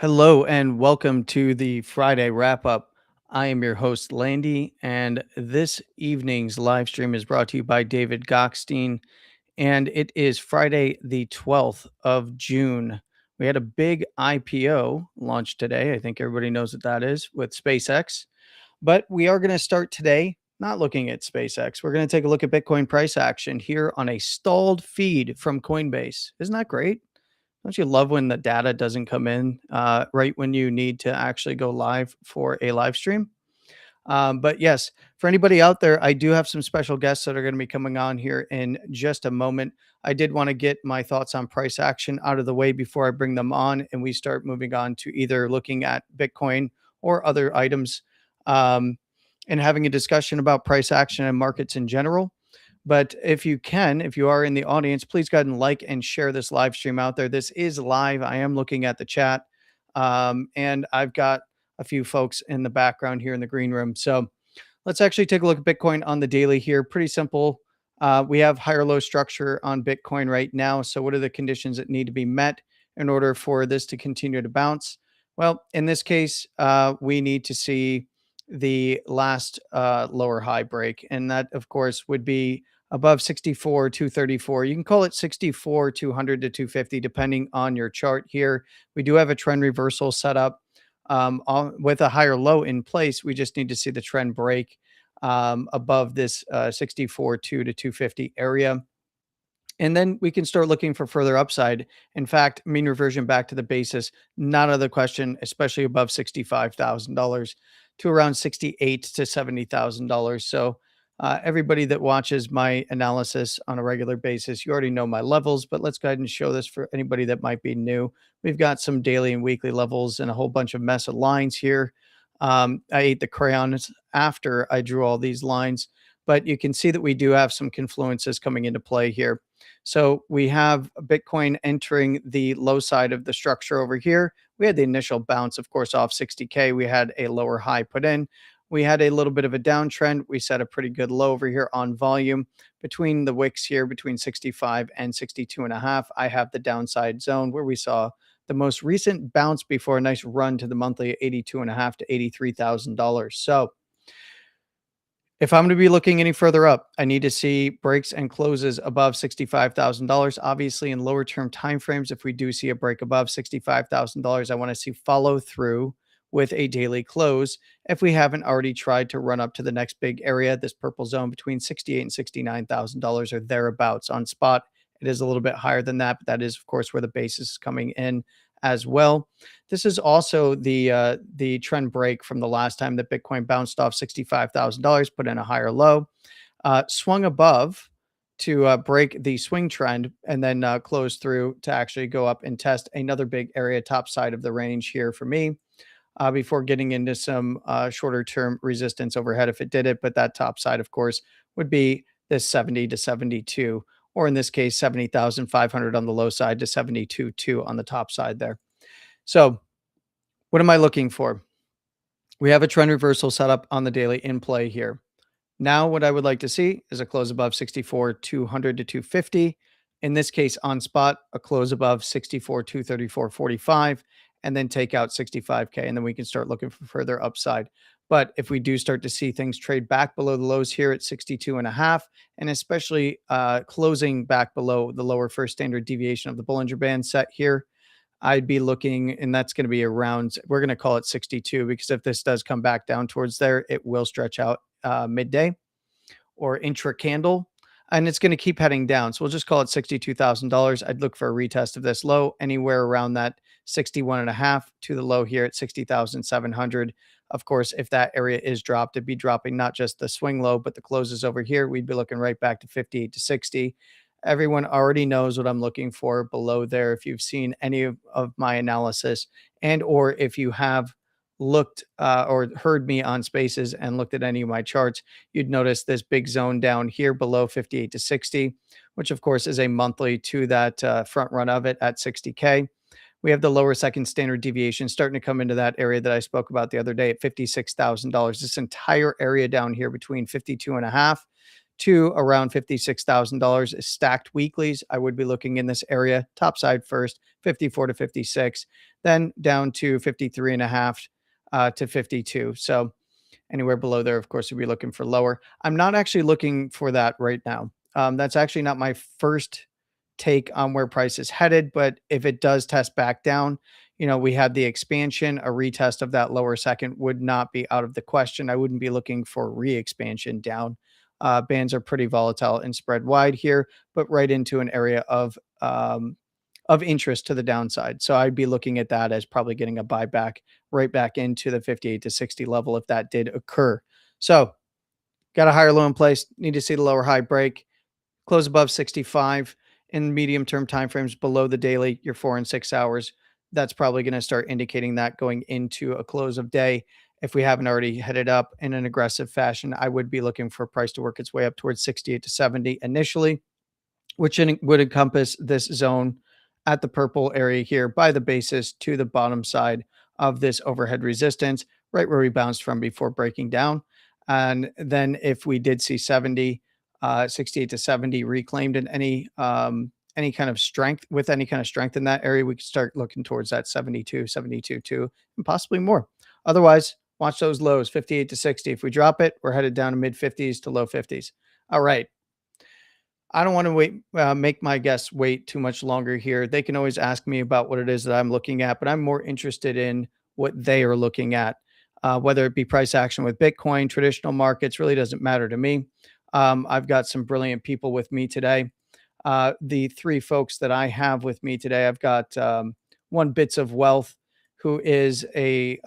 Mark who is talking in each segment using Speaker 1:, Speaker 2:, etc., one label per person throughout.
Speaker 1: Hello and welcome to the Friday wrap up. I am your host, Landy, and this evening's live stream is brought to you by David Gockstein. And it is Friday, the 12th of June. We had a big IPO launch today. I think everybody knows what that is with SpaceX. But we are going to start today not looking at SpaceX. We're going to take a look at Bitcoin price action here on a stalled feed from Coinbase. Isn't that great? Don't you love when the data doesn't come in right when you need to actually go live for a live stream? But yes, for anybody out there, I do have some special guests that are going to be coming on here in just a moment. I did want to get my thoughts on price action out of the way before I bring them on and we start moving on to either looking at Bitcoin or other items and having a discussion about price action and markets in general. But if you can, if you are in the audience, please go ahead and like and share this live stream out there. This is live. I am looking at the chat. And I've got a few folks in the background here in the green room. So let's actually take a look at Bitcoin on the daily here. Pretty simple. We have higher low structure on Bitcoin right now. So what are the conditions that need to be met in order for this to continue to bounce? Well, in this case, we need to see the last lower high break. And that, of course, would be above 64, 234. You can call it 64, 200 to 250, depending on your chart here. We do have a trend reversal set up with a higher low in place. We just need to see the trend break above this 64, 2 to 250 area. And then we can start looking for further upside. In fact, mean reversion back to the basis, not out of the question, especially above $65,000 to around $68,000 to $70,000. So everybody that watches my analysis on a regular basis, you already know my levels, but let's go ahead and show this for anybody that might be new. We've got some daily and weekly levels and a whole bunch of mess of lines here. I ate the crayons after I drew all these lines, but you can see that we do have some confluences coming into play here. So we have Bitcoin entering the low side of the structure over here. We had the initial bounce, of course, off 60K. We had a lower high put in. We had a little bit of a downtrend. We set a pretty good low over here on volume between the wicks here, between 65 and 62.5. I have the downside zone where we saw the most recent bounce before a nice run to the monthly 82.5 to $83,000. So if I'm going to be looking any further up, I need to see breaks and closes above $65,000. Obviously, in lower term timeframes, if we do see a break above $65,000, I want to see follow through with a daily close. If we haven't already tried to run up to the next big area, this purple zone between $68,000 and $69,000 or thereabouts on spot. It is a little bit higher than that, but that is, of course, where the basis is coming in as well. This is also the trend break from the last time that Bitcoin bounced off $65,000, put in a higher low, swung above to break the swing trend, and then close through to actually go up and test another big area top side of the range here for me. Before getting into some shorter term resistance overhead if it did it. But that top side, of course, would be this 70 to 72, or in this case, 70,500 on the low side to 72.2 on the top side there. So what am I looking for? We have a trend reversal set up on the daily in play here. Now, what I would like to see is a close above 64, 200 to 250. In this case, on spot, a close above 64, 234.45, and then take out 65K. And then we can start looking for further upside. But if we do start to see things trade back below the lows here at 62.5, and especially closing back below the lower first standard deviation of the Bollinger Band set here, I'd be looking, and that's going to be around, we're going to call it 62, because if this does come back down towards there, it will stretch out midday or intra candle, and it's going to keep heading down. So we'll just call it $62,000. I'd look for a retest of this low anywhere around that 61.5 to the low here at 60,700. Of course, if that area is dropped, it'd be dropping not just the swing low, but the closes over here. We'd be looking right back to 58 to 60. Everyone already knows what I'm looking for below there. If you've seen any of my analysis, and or if you have looked or heard me on Spaces and looked at any of my charts, you'd notice this big zone down here below 58 to 60, which of course is a monthly to that front run of it at 60K. We have the lower second standard deviation starting to come into that area that I spoke about the other day at $56,000. This entire area down here between 52.5 to around $56,000 is stacked weeklies. I would be looking in this area, top side first, 54 to 56. then down to 53 and a half to 52. So anywhere below there, of course, we'd be looking for lower. I'm not actually looking for that right now. That's actually not my first take on where price is headed, but if it does test back down, we had the expansion, a retest of that lower second would not be out of the question. I wouldn't be looking for re-expansion down. Bands are pretty volatile and spread wide here, but right into an area of interest to the downside. So I'd be looking at that as probably getting a buyback right back into the 58 to 60 level if that did occur. So got a higher low in place, need to see the lower high break, close above 65 in medium term timeframes below the daily, your 4 and 6 hours. That's probably going to start indicating that going into a close of day. If we haven't already headed up in an aggressive fashion, I would be looking for price to work its way up towards 68 to 70 initially, which would encompass this zone at the purple area here by the basis to the bottom side of this overhead resistance, right where we bounced from before breaking down. And then if we did see 70, 68 to 70 reclaimed in any kind of strength with any kind of strength in that area, we could start looking towards that 72, 72, 2, and possibly more. Otherwise, watch those lows, 58 to 60. If we drop it, we're headed down to mid 50s to low 50s. All right. I don't want to make my guests wait too much longer here. They can always ask me about what it is that I'm looking at, but I'm more interested in what they are looking at, whether it be price action with Bitcoin, traditional markets, really doesn't matter to me. I've got some brilliant people with me today. The three folks that I have with me today, I've got one Bits of Wealth, who is a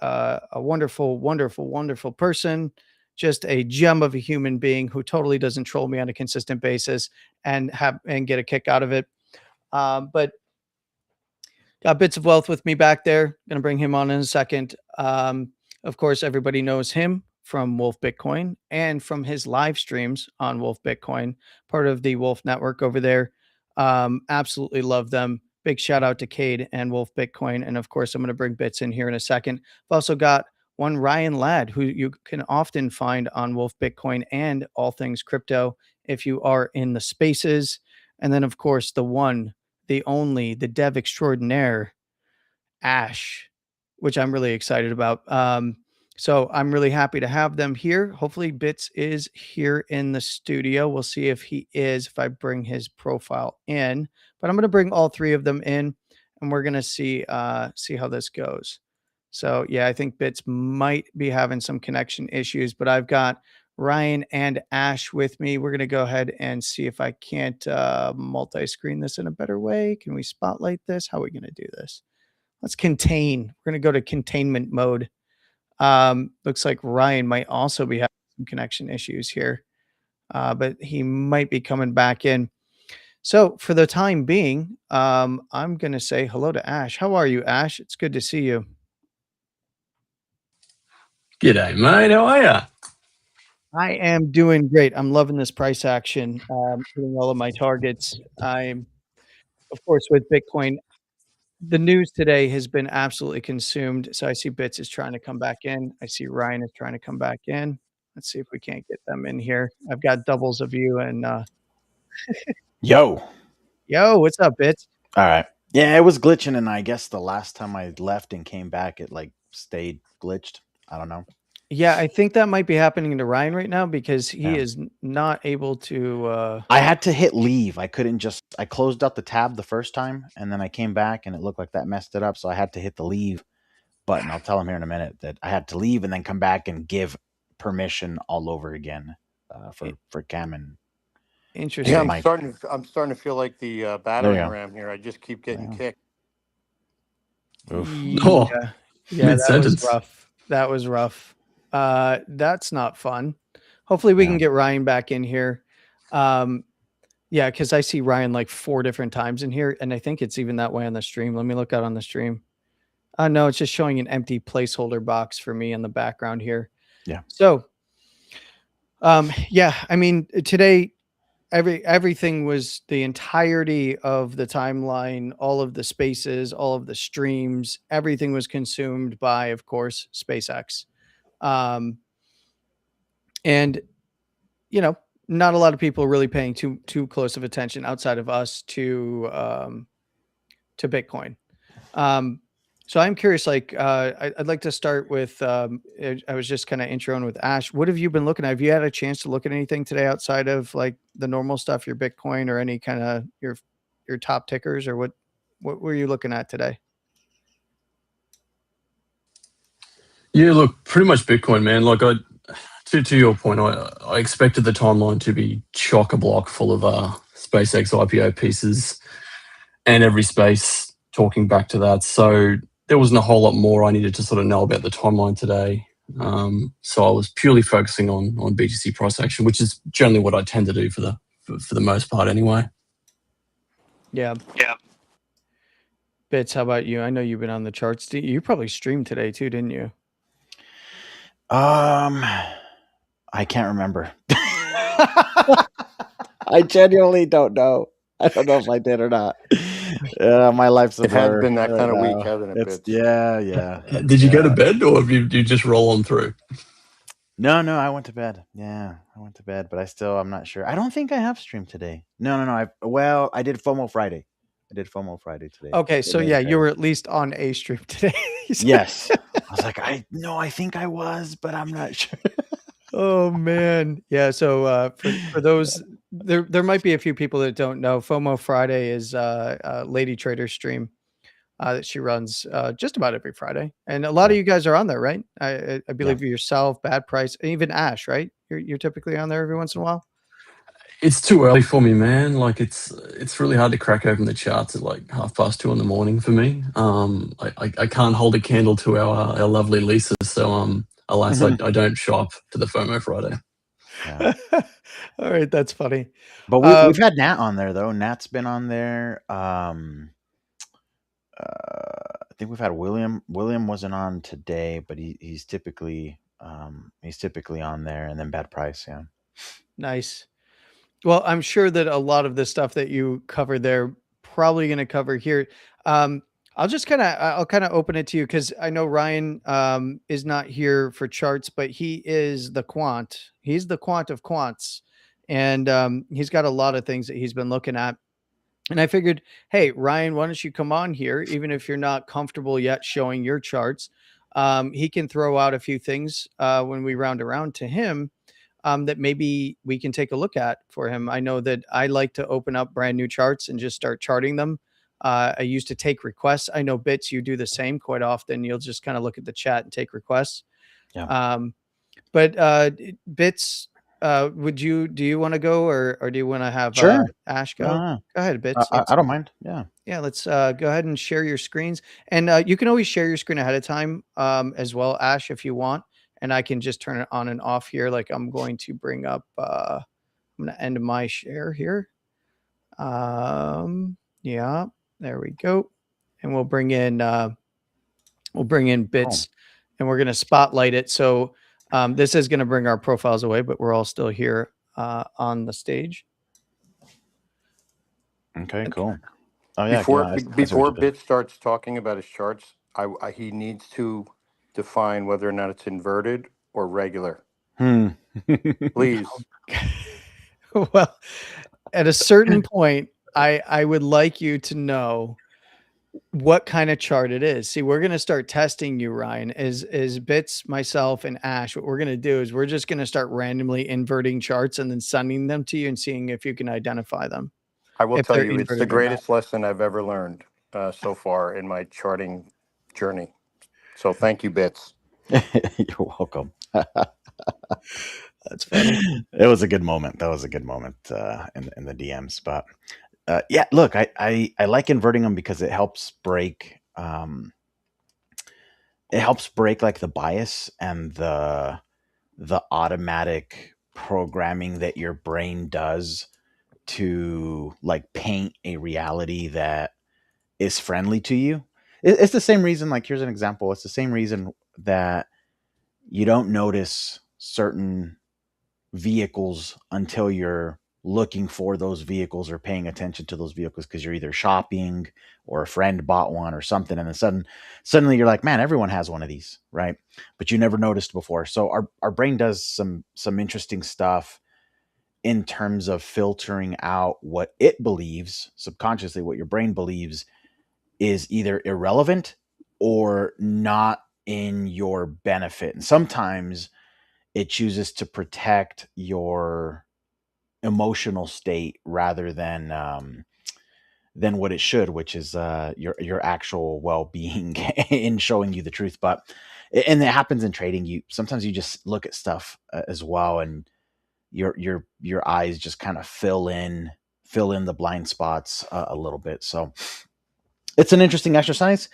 Speaker 1: wonderful, wonderful, wonderful person, just a gem of a human being who totally doesn't troll me on a consistent basis and get a kick out of it. But got Bits of Wealth with me back there. Going to bring him on in a second. Of course, everybody knows him from Wolf Bitcoin and from his live streams on Wolf Bitcoin, part of the Wolf Network over there. Absolutely love them. Big shout out to Cade and Wolf Bitcoin. And of course, I'm going to bring Bits in here in a second. I've also got one Ryan Ladd, who you can often find on Wolf Bitcoin and all things crypto if you are in the spaces. And then, of course, the one, the only, the dev extraordinaire, Ash, which I'm really excited about. So I'm really happy to have them here. Hopefully, Bits is here in the studio. We'll see if he is, if I bring his profile in. But I'm going to bring all three of them in, and we're going to see how this goes. So yeah, I think Bits might be having some connection issues, but I've got Ryan and Ash with me. We're going to go ahead and see if I can't multi-screen this in a better way. Can we spotlight this? How are we going to do this? Let's contain. We're going to go to containment mode. Looks like Ryan might also be having some connection issues here, but he might be coming back in. So for the time being, I'm going to say hello to Ash. How are you, Ash? It's good to see you.
Speaker 2: G'day, mate. How are ya?
Speaker 1: I am doing great. I'm loving this price action, hitting all of my targets. I'm, of course, with Bitcoin. The news today has been absolutely consumed. So I see Bits is trying to come back in. I see Ryan is trying to come back in. Let's see if we can't get them in here. I've got doubles of you and
Speaker 3: Yo.
Speaker 1: yo, what's up, Bits?
Speaker 3: All right. Yeah, it was glitching, and I guess the last time I left and came back, it like stayed glitched. I don't know.
Speaker 1: Yeah, I think that might be happening to Ryan right now because he
Speaker 3: Yeah.
Speaker 1: is not able to.
Speaker 3: I had to hit leave. I couldn't just. I closed out the tab the first time, and then I came back, and it looked like that messed it up. So I had to hit the leave button. I'll tell him here in a minute that I had to leave and then come back and give permission all over again for Cam and
Speaker 1: Interesting.
Speaker 4: Yeah,
Speaker 3: Mike.
Speaker 4: I'm starting to feel like the
Speaker 3: There you
Speaker 4: battering
Speaker 3: go.
Speaker 4: ram here. I just keep getting
Speaker 3: Yeah.
Speaker 4: kicked.
Speaker 3: Oof.
Speaker 2: Oh,
Speaker 1: Yeah, that was
Speaker 2: mid-sentence.
Speaker 1: rough. That was rough. That's not fun. Hopefully we can
Speaker 3: Yeah.
Speaker 1: get Ryan back in here. Yeah, because I see Ryan like 4 different times in here, and I think it's even that way on the stream. Let me look out on the stream. No, it's just showing an empty placeholder box for me in the background here.
Speaker 3: Yeah.
Speaker 1: So, yeah, I mean, today everything was the entirety of the timeline, all of the spaces, all of the streams, everything was consumed by, of course, SpaceX. And not a lot of people really paying too close of attention outside of us to Bitcoin. So I'm curious, like, I'd like to start with, I was just kind of introing with Ash. What have you been looking at? Have you had a chance to look at anything today outside of like the normal stuff, your Bitcoin or any kind of your top tickers, or what were you looking at today?
Speaker 2: Yeah, look, pretty much Bitcoin, man. Like to your point, I expected the timeline to be chock a block full of SpaceX IPO pieces and every space talking back to that. So there wasn't a whole lot more I needed to sort of know about the timeline today. So I was purely focusing on BTC price action, which is generally what I tend to do for the most part anyway.
Speaker 1: Yeah.
Speaker 2: Yeah.
Speaker 1: Bits, how about you? I know you've been on the charts. You probably streamed today too, didn't you?
Speaker 3: I can't remember. I genuinely don't know. I don't know if I did or not. My life's a
Speaker 4: It has
Speaker 3: blur
Speaker 4: been that
Speaker 3: right
Speaker 4: kind of week,
Speaker 3: now.
Speaker 4: hasn't it,
Speaker 3: It's
Speaker 4: Bits?
Speaker 3: yeah.
Speaker 2: Did you go to bed or have you just roll on through?
Speaker 3: No, I went to bed. Yeah, I went to bed, but I'm not sure. I don't think I have streamed today. No. I did FOMO Friday. I did FOMO Friday today.
Speaker 1: Okay, so yeah, you were at least on a stream today.
Speaker 3: Yes. I was like, I think I was, but I'm not sure.
Speaker 1: Oh man. Yeah, so for those there might be a few people that don't know, FOMO Friday is Lady Trader stream that she runs just about every Friday. And a lot of you guys are on there, right? I believe yourself, Bad Price, and even Ash, right? You're typically on there every once in a while.
Speaker 2: It's too early for me, man. Like it's really hard to crack open the charts at like 2:30 in the morning for me. I can't hold a candle to our lovely Lisa, so alas, I don't shop to the FOMO Friday.
Speaker 3: Yeah.
Speaker 1: All right, that's funny.
Speaker 3: But we've had Nat on there though. Nat's been on there. I think we've had William. William wasn't on today, but he's typically on there, and then Bad Price. Yeah.
Speaker 1: Nice. Well, I'm sure that a lot of the stuff that you cover there probably going to cover here. I'll kind of open it to you because I know Ryan is not here for charts, but he is the quant. He's the quant of quants, and he's got a lot of things that he's been looking at. And I figured, hey, Ryan, why don't you come on here, even if you're not comfortable yet showing your charts? He can throw out a few things when we round around to him that maybe we can take a look at for him. I know that I like to open up brand new charts and just start charting them. I used to take requests. I know Bits, you do the same quite often. You'll just kind of look at the chat and take requests.
Speaker 3: Yeah.
Speaker 1: But Bits, do you want to go or do you want to have
Speaker 3: Sure.
Speaker 1: Ash go?
Speaker 3: No.
Speaker 1: Go ahead, Bits.
Speaker 3: I don't mind. Yeah.
Speaker 1: Yeah, let's go ahead and share your screens. And you can always share your screen ahead of time as well, Ash, if you want. And I can just turn it on and off here. Like I'm going to bring up, I'm going to end my share here. Yeah, there we go. And we'll bring in Bits and we're going to spotlight it. So this is going to bring our profiles away, but we're all still here on the stage.
Speaker 3: Okay, cool. Oh yeah.
Speaker 4: Before Bit starts talking about his charts, he needs to define whether or not it's inverted or regular. Please.
Speaker 1: Well, at a certain point, I would like you to know what kind of chart it is. See, we're going to start testing you, Ryan, is Bits, myself, and Ash. What we're going to do is we're just going to start randomly inverting charts and then sending them to you and seeing if you can identify them.
Speaker 4: I will tell you, it's the greatest lesson I've ever learned so far in my charting journey. So thank you, Bits.
Speaker 3: You're welcome.
Speaker 1: That's funny.
Speaker 3: It was a good moment. That was a good moment in the DMs. But yeah, look, I like inverting them because it helps break like the bias and the automatic programming that your brain does to like paint a reality that is friendly to you. It's the same reason, like here's an example. It's the same reason that you don't notice certain vehicles until you're looking for those vehicles or paying attention to those vehicles because you're either shopping or a friend bought one or something, and then suddenly you're like, man, everyone has one of these, right? But you never noticed before. So our brain does some interesting stuff in terms of filtering out what it believes subconsciously, what your brain believes is either irrelevant or not in your benefit. And sometimes it chooses to protect your emotional state rather than what it should, which is your actual well being in showing you the truth. But and it happens in trading. You sometimes you just look at stuff as well, and your eyes just kind of fill in the blind spots a little bit. So it's an interesting exercise,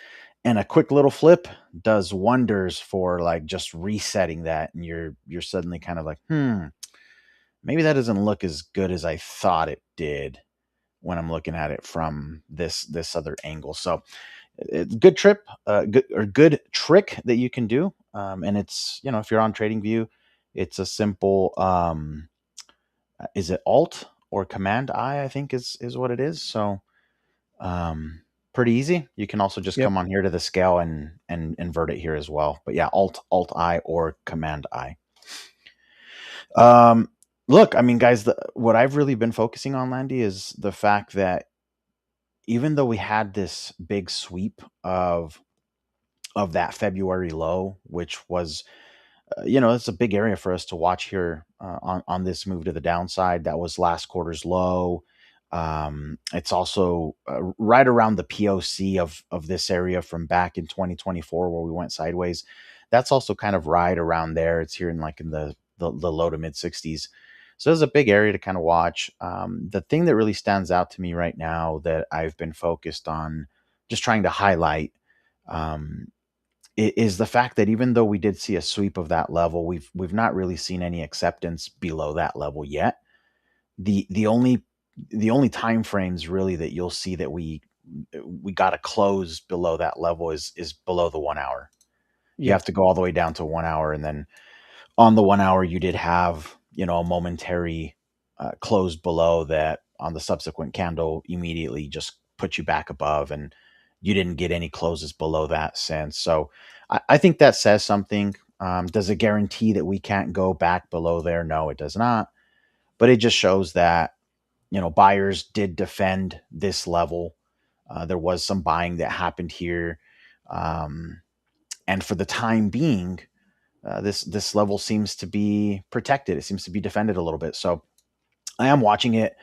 Speaker 3: and a quick little flip does wonders for like just resetting that, and you're suddenly kind of like, maybe that doesn't look as good as I thought it did when I'm looking at it from this other angle. So it's good trip, good trick that you can do. And it's, if you're on TradingView, it's a simple, is it Alt or Command I think is what it is. So um, pretty easy. You can also just
Speaker 1: Yep.
Speaker 3: come on here to the scale and invert it here as well. But yeah, Alt I or Command I. Look, I mean, guys, what I've really been focusing on, Landy, is the fact that even though we had this big sweep of that February low, which was, it's a big area for us to watch here on this move to the downside. That was last quarter's low. It's also right around the POC of this area from back in 2024 where we went sideways. That's also kind of right around there. It's here in the low to mid 60s. So it's a big area to kind of watch. The thing that really stands out to me right now that I've been focused on just trying to highlight um, is the fact that even though we did see a sweep of that level, we've not really seen any acceptance below that level yet. The only time frames really that you'll see that we got to close below that level is below the 1 hour. You
Speaker 1: Yeah.
Speaker 3: have to go all the way down to 1 hour, and then on the 1 hour you did have a momentary close below that on the subsequent candle immediately just put you back above, and you didn't get any closes below that since. So I think that says something. Does it guarantee that we can't go back below there? No, it does not. But it just shows that buyers did defend this level. There was some buying that happened here, um, and for the time being, this level seems to be protected. It seems to be defended a little bit. So I am watching it.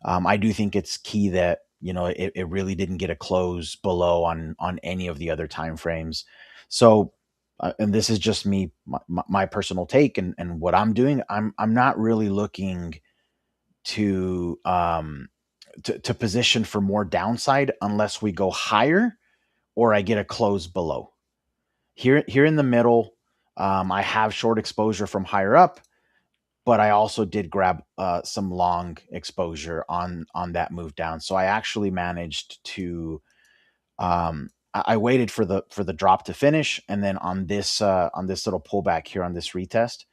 Speaker 3: I do think it's key that it really didn't get a close below on any of the other time frames. So, and this is just me, my personal take, and what I'm doing. I'm not really looking to to position for more downside unless we go higher or I get a close below. Here in the middle, I have short exposure from higher up, but I also did grab some long exposure on that move down. So I actually managed to. I waited for the drop to finish, and then on this little pullback here on this retest,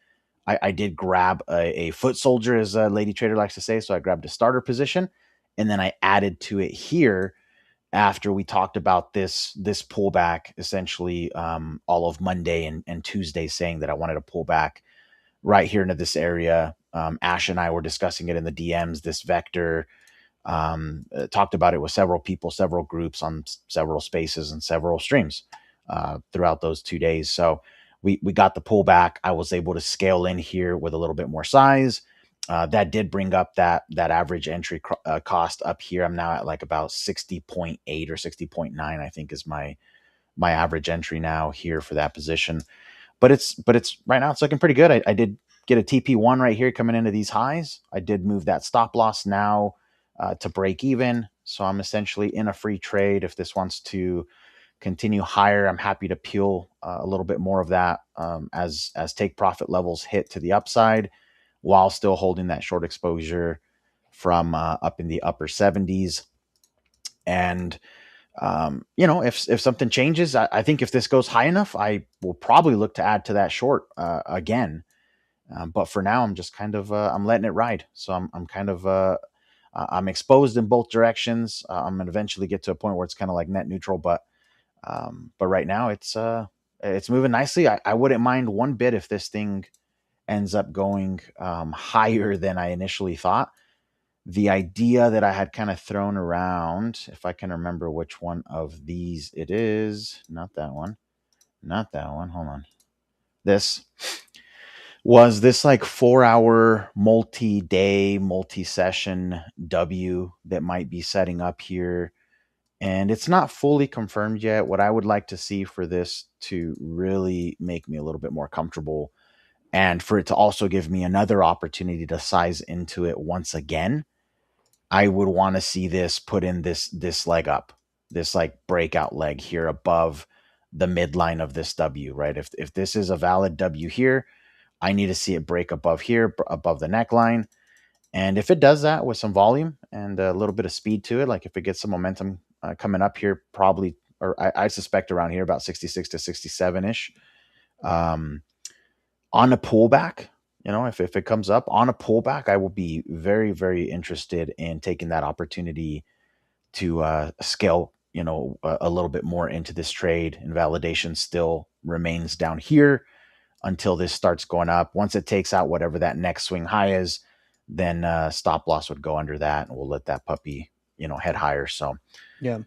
Speaker 3: I did grab a foot soldier, as a Lady Trader likes to say. So I grabbed a starter position, and then I added to it here after we talked about this pullback, essentially all of Monday and Tuesday, saying that I wanted to pull back right here into this area. Ash and I were discussing it in the DMs. This vector, talked about it with several people, several groups on several spaces and several streams throughout those 2 days. So we got the pullback. I was able to scale in here with a little bit more size. That did bring up that average entry cost up here. I'm now at like about 60.8 or 60.9, I think is my average entry now here for that position. But it's right now it's looking pretty good. I did get a TP1 right here coming into these highs. I did move that stop loss now to break even. So I'm essentially in a free trade. If this wants to continue higher, I'm happy to peel a little bit more of that as take profit levels hit to the upside, while still holding that short exposure from up in the upper 70s. And if something changes, I think if this goes high enough, I will probably look to add to that short again. But for now, I'm just kind of I'm letting it ride. So I'm kind of I'm exposed in both directions. I'm gonna eventually get to a point where it's kind of like net neutral, but right now it's moving nicely. I wouldn't mind one bit if this thing ends up going higher than I initially thought. the idea that I had kind of thrown around, if I can remember which one of these it is, not that one, not that one. Hold on. This was this like 4 hour multi-day, multi-session W that might be setting up here. And it's not fully confirmed yet. What I would like to see for this to really make me a little bit more comfortable and for it to also give me another opportunity to size into it once again, I would want to see this put in this leg up, this like breakout leg here above the midline of this W, right? If this is a valid W here, I need to see it break above here, above the neckline. And if it does that with some volume and a little bit of speed to it, like if it gets some momentum coming up here, probably, or I suspect around here about 66 to 67 ish, on a pullback, if it comes up on a pullback, I will be very, very interested in taking that opportunity to scale, a little bit more into this trade. And validation still remains down here until this starts going up. Once it takes out whatever that next swing high is, then stop loss would go under that, and we'll let that puppy, head higher. So,
Speaker 1: Yeah.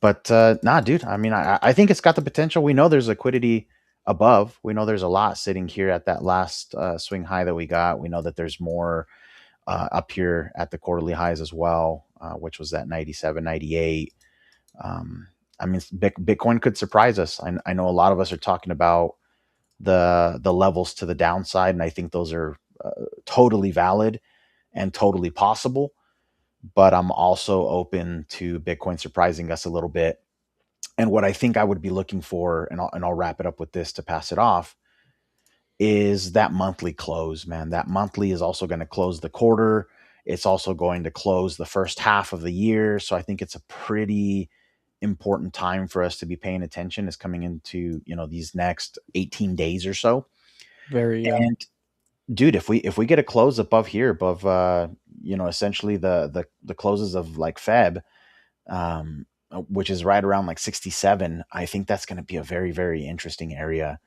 Speaker 3: but nah, dude. I mean, I think it's got the potential. We know there's liquidity above. We know there's a lot sitting here at that last swing high that we got. We know that there's more up here at the quarterly highs as well, which was that 97, 98. I mean, Bitcoin could surprise us. I know a lot of us are talking about the levels to the downside, and I think those are totally valid and totally possible. But I'm also open to Bitcoin surprising us a little bit. And what I think I would be looking for, and I'll wrap it up with this to pass it off, is that monthly close, man. That monthly is also going to close the quarter. It's also going to close the first half of the year. So I think it's a pretty important time for us to be paying attention, is coming into, these next 18 days or so.
Speaker 1: Very,
Speaker 3: And dude, if we get a close above here, above essentially the closes of like Feb, which is right around like 67, I think that's going to be a very, very interesting area.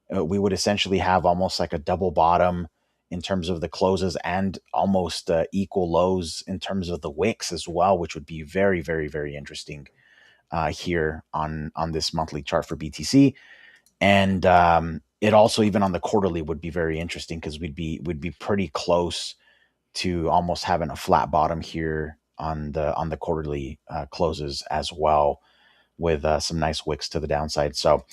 Speaker 3: We would essentially have almost like a double bottom in terms of the closes, and almost equal lows in terms of the wicks as well, which would be very, very, very interesting here on this monthly chart for BTC. And it also, even on the quarterly, would be very interesting, because we'd be pretty close to almost having a flat bottom here on the quarterly closes as well, with some nice wicks to the downside. So,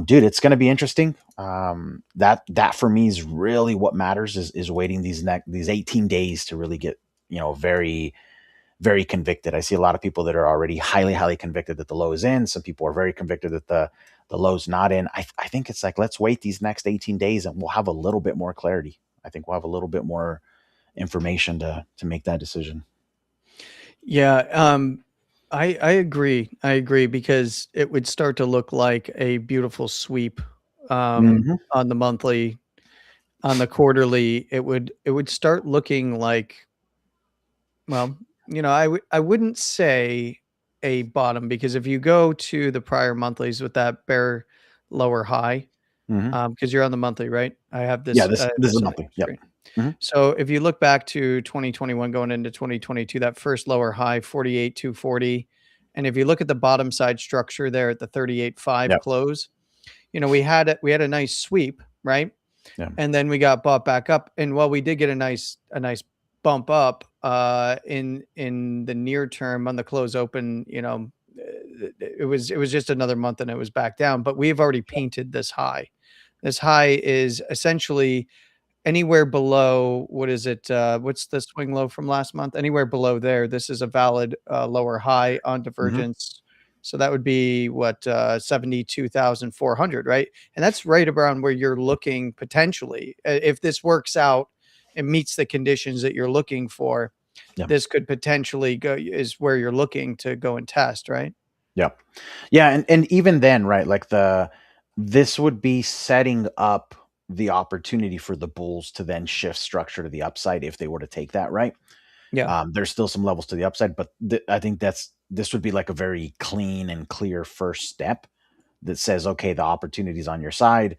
Speaker 3: dude, it's going to be interesting. That for me is really what matters, is waiting these 18 days to really get, very, very convicted. I see a lot of people that are already highly, highly convicted that the low is in. Some people are very convicted that the low's not in. I think it's like, let's wait these next 18 days and we'll have a little bit more clarity. I think we'll have a little bit more information to make that decision.
Speaker 1: Yeah, I agree. I agree, because it would start to look like a beautiful sweep on the monthly. On the quarterly, it would start looking like, well, I wouldn't say a bottom, because if you go to the prior monthlies with that bear lower high, because you're on the monthly, right? I have
Speaker 3: Yeah,
Speaker 1: this
Speaker 3: this is
Speaker 1: this
Speaker 3: a
Speaker 1: on the
Speaker 3: monthly. Yep.
Speaker 1: screen. So if you look back to 2021 going into 2022, that first lower high, 48,240, and if you look at the bottom side structure there at the 38.5
Speaker 3: Yep.
Speaker 1: close, we had a nice sweep, right?
Speaker 3: Yeah.
Speaker 1: And then we got bought back up, and while we did get a nice bump up in the near term on the close open, it was just another month and it was back down. But we've already painted this high. This high is essentially anywhere below, what is it? What's the swing low from last month? Anywhere below there, this is a valid lower high on divergence. So that would be what, 72,400, right? And that's right around where you're looking potentially. If this works out and meets the conditions that you're looking for,
Speaker 3: Yeah.
Speaker 1: this could potentially is where you're looking to go and test, right?
Speaker 3: Yeah. Yeah. And even then, right, like this would be setting up the opportunity for the bulls to then shift structure to the upside if they were to take that, right?
Speaker 1: Yeah.
Speaker 3: There's still some levels to the upside, but I think this would be like a very clean and clear first step that says, okay, the opportunity's on your side.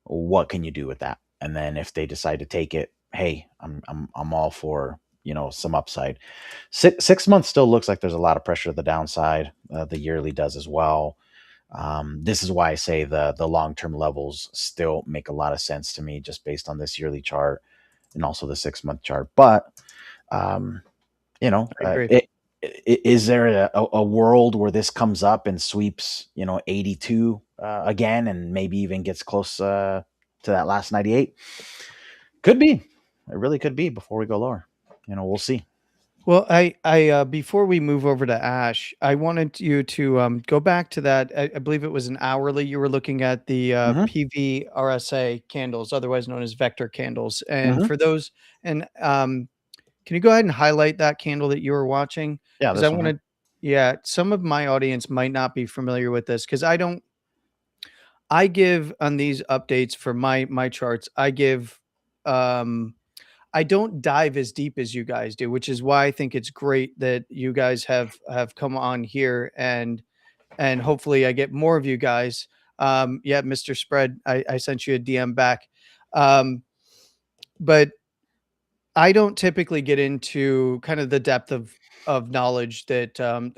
Speaker 3: What can you do with that? And then if they decide to take it, hey, I'm all for, some upside. 6 months still looks like there's a lot of pressure to the downside. The yearly does as well. This is why I say the long-term levels still make a lot of sense to me, just based on this yearly chart and also the 6-month chart. But um,
Speaker 1: I agree.
Speaker 3: is there a world where this comes up and sweeps 82 again, and maybe even gets close to that last 98? Could be. It really could be before we go lower. We'll see.
Speaker 1: Well, before we move over to Ash, I wanted you to go back to that. I believe it was an hourly. You were looking at the
Speaker 3: Hmm.
Speaker 1: PVRSA candles, otherwise known as vector candles. And
Speaker 3: Hmm.
Speaker 1: for those, and can you go ahead and highlight that candle that you were watching?
Speaker 3: Yeah,
Speaker 1: Because I
Speaker 3: this one here.
Speaker 1: wanted, yeah, some of my audience might not be familiar with this because I give on these updates for my charts. Um, I don't dive as deep as you guys do, which is why I think it's great that you guys have come on here and hopefully I get more of you guys. Yeah, Mr. Spread, I sent you a DM back. But I don't typically get into kind of the depth of knowledge that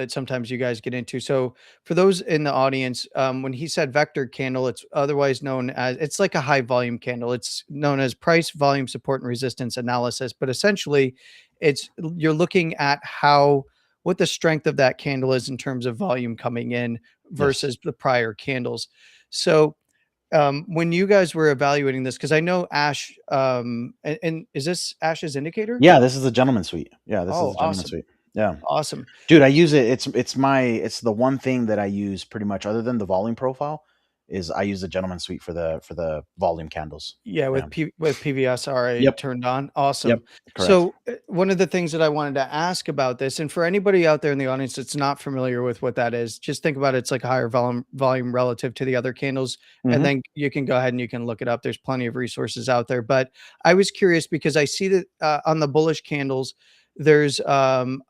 Speaker 1: sometimes you guys get into. So for those in the audience, when he said vector candle, it's otherwise known as it's like a high volume candle. It's known as price, volume, support, and resistance analysis. But essentially, it's you're looking at what the strength of that candle is in terms of volume coming in
Speaker 3: Yes.
Speaker 1: versus the prior candles. So when you guys were evaluating this, because I know Ash, and is this Ash's indicator?
Speaker 3: Yeah, this is the gentleman suite. Yeah, this is
Speaker 1: Oh,
Speaker 3: the gentleman
Speaker 1: awesome.
Speaker 3: suite. Yeah.
Speaker 1: Awesome.
Speaker 3: Dude, I use it. It's the one thing that I use pretty much, other than the volume profile, is I use the gentleman suite for the volume candles.
Speaker 1: Yeah,
Speaker 3: Yeah.
Speaker 1: with PVSRA
Speaker 3: Yep.
Speaker 1: turned on.
Speaker 3: Yep.
Speaker 1: Awesome.
Speaker 3: Correct.
Speaker 1: So one of the things that I wanted to ask about this, and for anybody out there in the audience that's not familiar with what that is, just think about it's like a higher volume relative to the other candles, and
Speaker 3: Hmm.
Speaker 1: then you can go ahead and you can look it up. There's plenty of resources out there. But I was curious because I see that on the bullish candles, there's and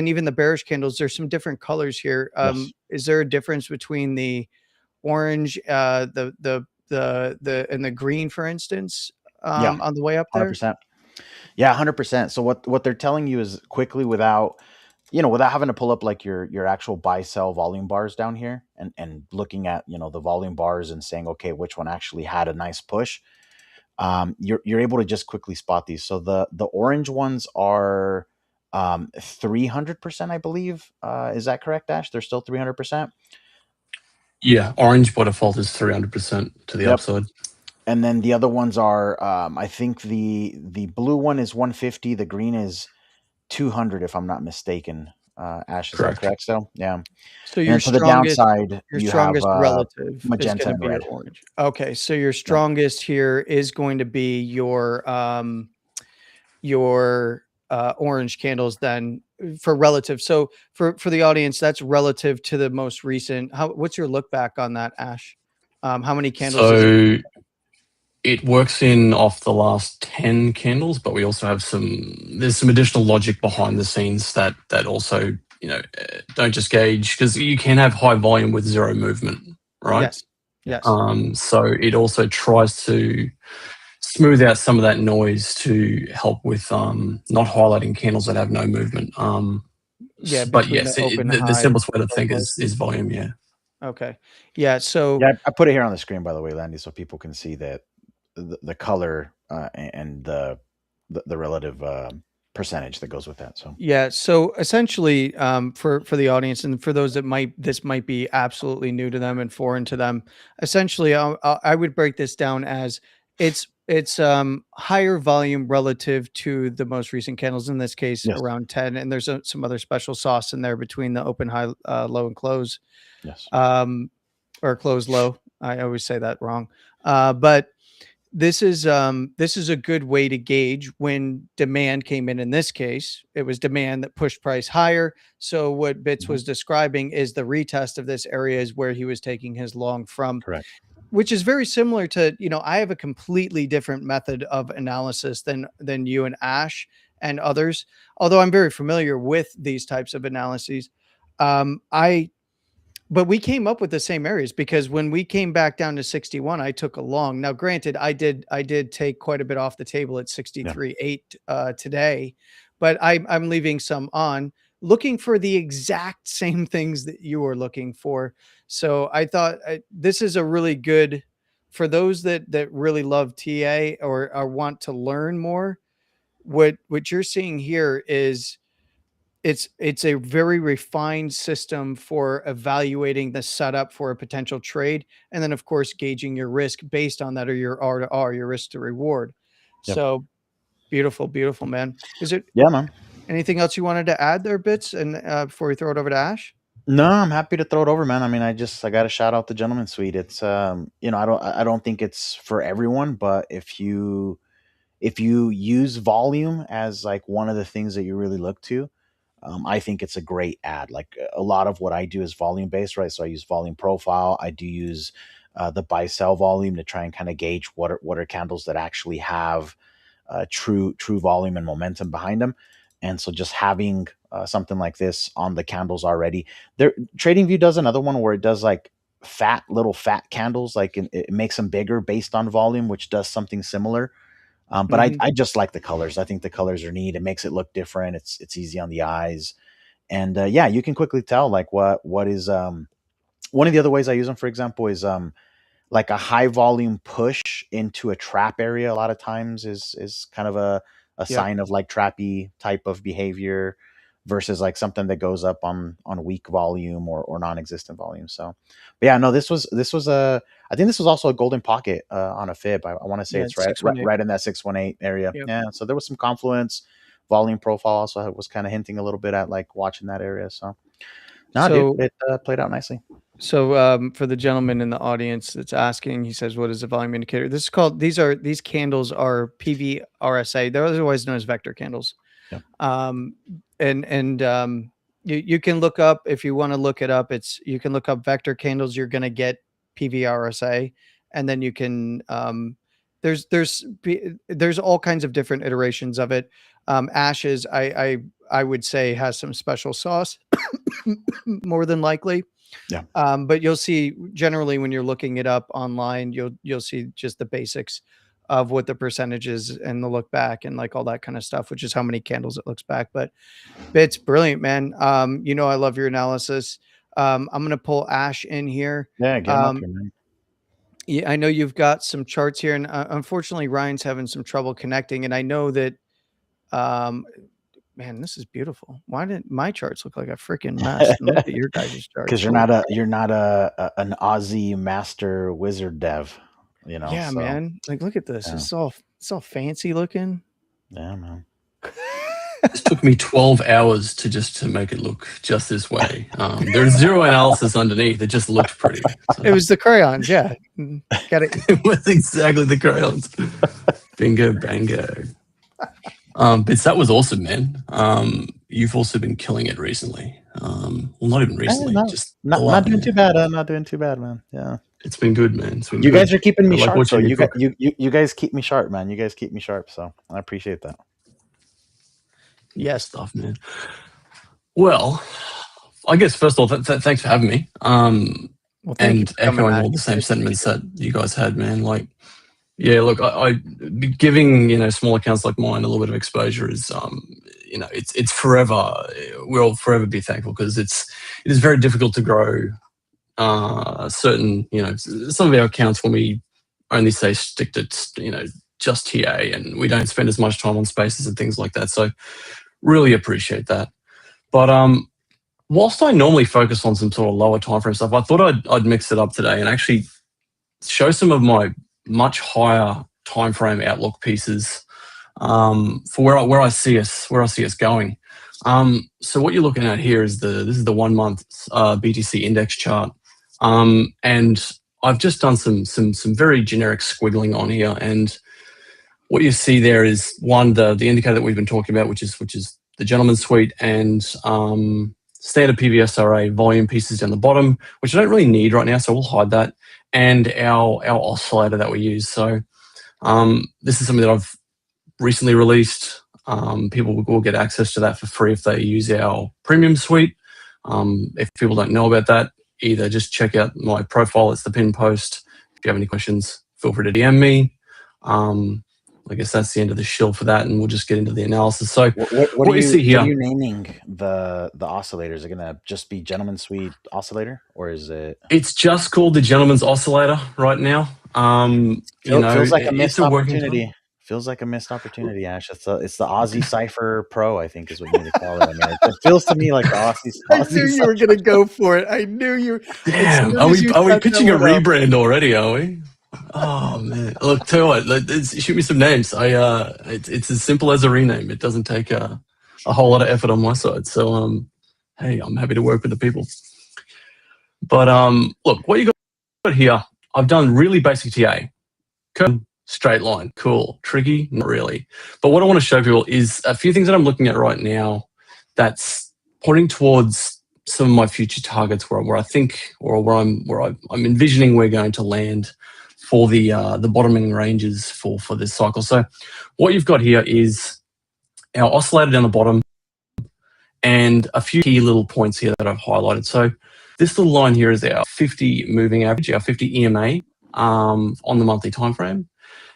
Speaker 1: even the bearish candles, there's some different colors here.
Speaker 3: Yes.
Speaker 1: Is there a difference between the orange, and the green, for instance,
Speaker 3: Yeah.
Speaker 1: on the way up there?
Speaker 3: 100%. Yeah, 100%. So what they're telling you is quickly, without having to pull up like your actual buy sell volume bars down here, and looking at the volume bars and saying, okay, which one actually had a nice push. You're able to just quickly spot these. So the orange ones are 300%, I believe. Is that correct, Ash? They're still 300%.
Speaker 2: Yeah, orange by default is 300% to the
Speaker 3: Yep.
Speaker 2: upside.
Speaker 3: And then the other ones are, I think the blue one is 150, the green is 200, if I'm not mistaken. Ash, is that
Speaker 2: Correct.
Speaker 3: correct? So yeah. And
Speaker 1: So
Speaker 3: then for the downside,
Speaker 1: your
Speaker 3: you have
Speaker 1: strongest relative is
Speaker 3: magenta
Speaker 1: gonna
Speaker 3: and
Speaker 1: be your
Speaker 3: red.
Speaker 1: orange. Okay, so your
Speaker 3: Yep.
Speaker 1: strongest here is going to be your orange candles then for relative. So for the audience, that's relative to the most recent. What's your look back on that, Ash? How many candles is it?
Speaker 2: So it works in off the last 10 candles, but we also have there's some additional logic behind the scenes that also, don't just gauge, because you can have high volume with zero movement, right?
Speaker 1: Yes.
Speaker 3: Yeah.
Speaker 1: Yes.
Speaker 2: So it also tries to smooth out some of that noise to help with not highlighting candles that have no movement.
Speaker 1: Yeah,
Speaker 2: But
Speaker 1: between the
Speaker 2: yes,
Speaker 1: open,
Speaker 2: the
Speaker 1: high,
Speaker 2: simplest way to
Speaker 1: low
Speaker 2: think
Speaker 1: price.
Speaker 2: is volume. Yeah.
Speaker 1: Okay. Yeah, so
Speaker 3: Yeah, I put it here on the screen, by the way, Landy, so people can see that the color and the relative percentage that goes with that. So
Speaker 1: yeah, so essentially, for the audience and for those that might be absolutely new to them and foreign to them, essentially, I would break this down as it's higher volume relative to the most recent candles. In this case,
Speaker 3: yes,
Speaker 1: around 10, and there's some other special sauce in there between the open, high, low, and close,
Speaker 3: yes,
Speaker 1: um, or close low. I always say that wrong, but this is a good way to gauge when demand came in. In this case, it was demand that pushed price higher. So what Bits
Speaker 3: hmm
Speaker 1: was describing is the retest of this area is where he was taking his long from,
Speaker 3: correct.
Speaker 1: which is very similar to, I have a completely different method of analysis than you and Ash and others. Although I'm very familiar with these types of analyses. I But we came up with the same areas because when we came back down to 61, I took a long. Now, granted, I did take quite a bit off the table at
Speaker 3: Yeah,
Speaker 1: 63.8 today, but I'm leaving some on, looking for the exact same things that you are looking for. So I thought this is a really good for those that really love TA or want to learn more. What you're seeing here is it's a very refined system for evaluating the setup for a potential trade, and then of course gauging your risk based on that, or your R to R, your risk to reward.
Speaker 3: Yep.
Speaker 1: So beautiful, beautiful, man. Is it
Speaker 3: Yeah, man.
Speaker 1: anything else you wanted to add there, Bits, and before we throw it over to Ash?
Speaker 3: No, I'm happy to throw it over, man. I mean, I got to shout out the Gentleman Suite. It's I don't think it's for everyone, but if you use volume as like one of the things that you really look to, I think it's a great ad. Like a lot of what I do is volume based, right? So I use volume profile. I do use the buy sell volume to try and kind of gauge what are candles that actually have true volume and momentum behind them. And so just having something like this on the candles already. There, TradingView does another one where it does like little fat candles, like it makes them bigger based on volume, which does something similar. But I just like the colors. I think the colors are neat. It makes it look different. It's easy on the eyes, and yeah, you can quickly tell like what is one of the other ways I use them. For example, is like a high volume push into a trap area. A lot of times is kind of a
Speaker 1: Yep.
Speaker 3: sign of like trappy type of behavior versus like something that goes up on weak volume or non-existent volume. So, but yeah, no, this was I think this was also a golden pocket on a fib. I want to say
Speaker 1: Yeah,
Speaker 3: it's
Speaker 1: it's
Speaker 3: right
Speaker 1: 618.
Speaker 3: in that 618 area.
Speaker 1: Yep.
Speaker 3: Yeah, so there was some confluence. Volume profile also was kind of hinting a little bit at like watching that area. So, no,
Speaker 1: So
Speaker 3: dude, it played out nicely.
Speaker 1: So for the gentleman in the audience that's asking, he says, "What is a volume indicator?" This is called. These candles are PVRSA. They're otherwise known as vector candles.
Speaker 3: Yep.
Speaker 1: And you can look up if you want to look it up. You can look up vector candles. You're going to get PVRSA, and then you can there's all kinds of different iterations of it. Ashes, I would say, has some special sauce, more than likely.
Speaker 3: Yeah.
Speaker 1: But you'll see generally when you're looking it up online, you'll see just the basics of what the percentage is and the look back and like all that kind of stuff, which is how many candles it looks back. But it's brilliant, man. I love your analysis. I'm gonna pull Ash in here.
Speaker 3: Yeah, get him up here, man.
Speaker 1: Yeah, I know you've got some charts here, and unfortunately, Ryan's having some trouble connecting. And I know that, man, this is beautiful. Why didn't my charts look like a freaking mess? And look at your guys' charts.
Speaker 3: Because you're not an Aussie master wizard dev,
Speaker 1: Yeah,
Speaker 3: so,
Speaker 1: man. Like, look at this.
Speaker 3: Yeah.
Speaker 1: It's all fancy looking.
Speaker 3: Yeah, man.
Speaker 2: It took me 12 hours to make it look just this way. There's zero analysis underneath. It just looked pretty. So.
Speaker 1: It was the crayons, yeah. Got it.
Speaker 2: It was exactly the crayons. Bingo, bango. But that was awesome, man. You've also been killing it recently. Well, not even recently, just
Speaker 3: not doing too bad. Not doing too bad, man. Yeah,
Speaker 2: it's been good, man. It's been
Speaker 3: you
Speaker 2: good.
Speaker 3: guys are keeping me
Speaker 2: I like
Speaker 3: sharp. So
Speaker 2: watching
Speaker 3: you guys keep me sharp, man. You guys keep me sharp. So I appreciate that.
Speaker 2: Yes, stuff, man. Well, I guess first of all, thanks for having me.
Speaker 1: Well, thank you
Speaker 2: And
Speaker 1: for coming
Speaker 2: echoing
Speaker 1: back.
Speaker 2: all the same sentiments that you guys had, man. Like, yeah, look, I giving small accounts like mine a little bit of exposure is it's forever. We'll forever be thankful because it is very difficult to grow certain some of our accounts when we only say stick to just TA and we don't spend as much time on spaces and things like that. So really appreciate that. But whilst I normally focus on some sort of lower time frame stuff, I thought I'd mix it up today and actually show some of my much higher time frame outlook pieces for where I see us going. So what you're looking at here is this is the 1 month BTC index chart, and I've just done some very generic squiggling on here, and what you see there is one the indicator that we've been talking about, which is the Gentleman's Suite, and standard PVSRA volume pieces down the bottom, which I don't really need right now, so we'll hide that, and our oscillator that we use. So this is something that I've recently released. People will get access to that for free if they use our premium suite. If people don't know about that, either just check out my profile. It's the pin post. If you have any questions, feel free to DM me. I guess that's the end of the shill for that, and we'll just get into the analysis. So
Speaker 3: What
Speaker 2: what you see here,
Speaker 3: are you naming the oscillator? Is it going to just be Gentleman Suite oscillator, or is it?
Speaker 2: it's just called the Gentleman's Oscillator right now.
Speaker 3: Feels like a missed
Speaker 2: it's a working title.
Speaker 3: opportunity. Feels like a missed opportunity, Ash. It's the Aussie Cipher Pro, I think, is what you need to call it. I mean, it feels to me like the Aussie.
Speaker 1: I knew you were going to go for it. I knew you.
Speaker 2: Damn, are we pitching a rebrand already? Are we? Oh man! Look, tell you what, shoot me some names. It's as simple as a rename. It doesn't take a whole lot of effort on my side. So, hey, I'm happy to work with the people. But look, what you got here, I've done really basic TA. Curve, straight line, cool. Tricky, not really. But what I want to show people is a few things that I'm looking at right now that's pointing towards some of my future targets where I think, or where I'm envisioning we're going to land for the bottoming ranges for this cycle. So what you've got here is our oscillator down the bottom and a few key little points here that I've highlighted. So this little line here is our 50 moving average, our 50 EMA on the monthly time frame.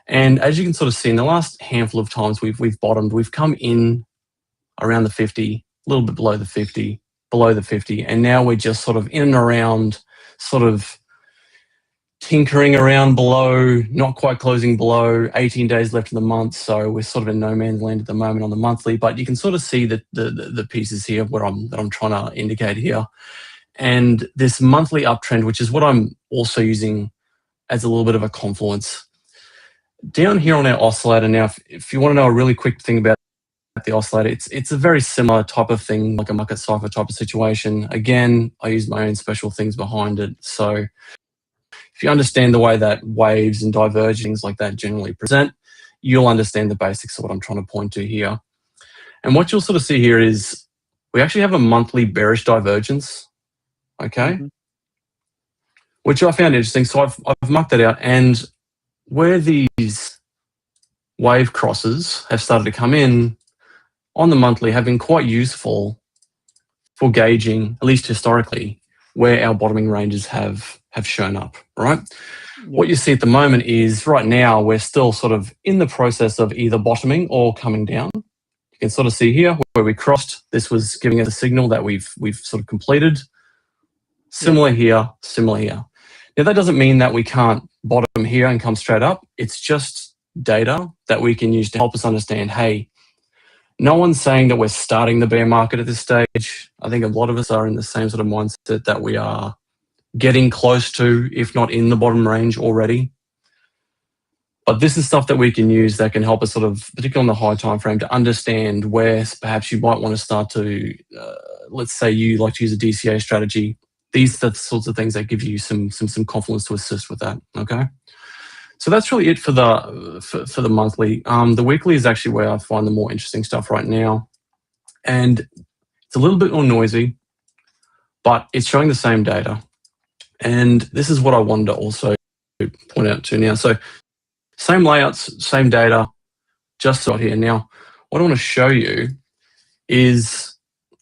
Speaker 2: And as you can sort of see, in the last handful of times we've bottomed, we've come in around the 50, a little bit below the 50, below the 50, and now we're just sort of in and around, sort of tinkering around below, not quite closing below, 18 days left in the month, so we're sort of in no man's land at the moment on the monthly, but you can sort of see the pieces here that I'm trying to indicate here. And this monthly uptrend, which is what I'm also using as a little bit of a confluence. Down here on our oscillator now, if you want to know a really quick thing about the oscillator, it's a very similar type of thing, like a market cipher type of situation. Again, I use my own special things behind it. So if you understand the way that waves and divergings like that generally present, you'll understand the basics of what I'm trying to point to here. And what you'll sort of see here is we actually have a monthly bearish divergence, okay? Which I found interesting. So I've marked that out, and where these wave crosses have started to come in on the monthly have been quite useful for gauging, at least historically, where our bottoming ranges have shown up, right? Yep. What you see at the moment is right now we're still sort of in the process of either bottoming or coming down. You can sort of see here where we crossed. This was giving us a signal that we've sort of completed. Similar here, similar here. Now that doesn't mean that we can't bottom here and come straight up. It's just data that we can use to help us understand, hey, no one's saying that we're starting the bear market at this stage. I think a lot of us are in the same sort of mindset that we are getting close to, if not in the bottom range already. But this is stuff that we can use that can help us sort of, particularly on the high time frame, to understand where perhaps you might want to start to, let's say you like to use a DCA strategy. These are the sorts of things that give you some confidence to assist with that, okay? So that's really it for the monthly. The weekly is actually where I find the more interesting stuff right now. And it's a little bit more noisy, but it's showing the same data. And this is what I wanted to also point out to now. So same layouts, same data, just right here. Now, what I want to show you is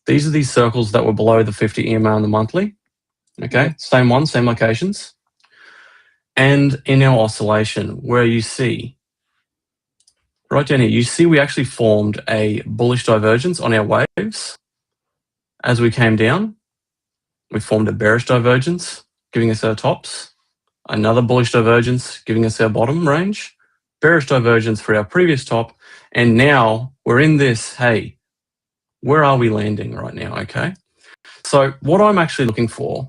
Speaker 2: these are these circles that were below the 50 EMA on the monthly. Okay, same ones, same locations. And in our oscillation, where you see, right down here, you see we actually formed a bullish divergence on our waves. As we came down, we formed a bearish divergence, giving us our tops. Another bullish divergence, giving us our bottom range. Bearish divergence for our previous top. And now we're in this, hey, where are we landing right now, okay? So what I'm actually looking for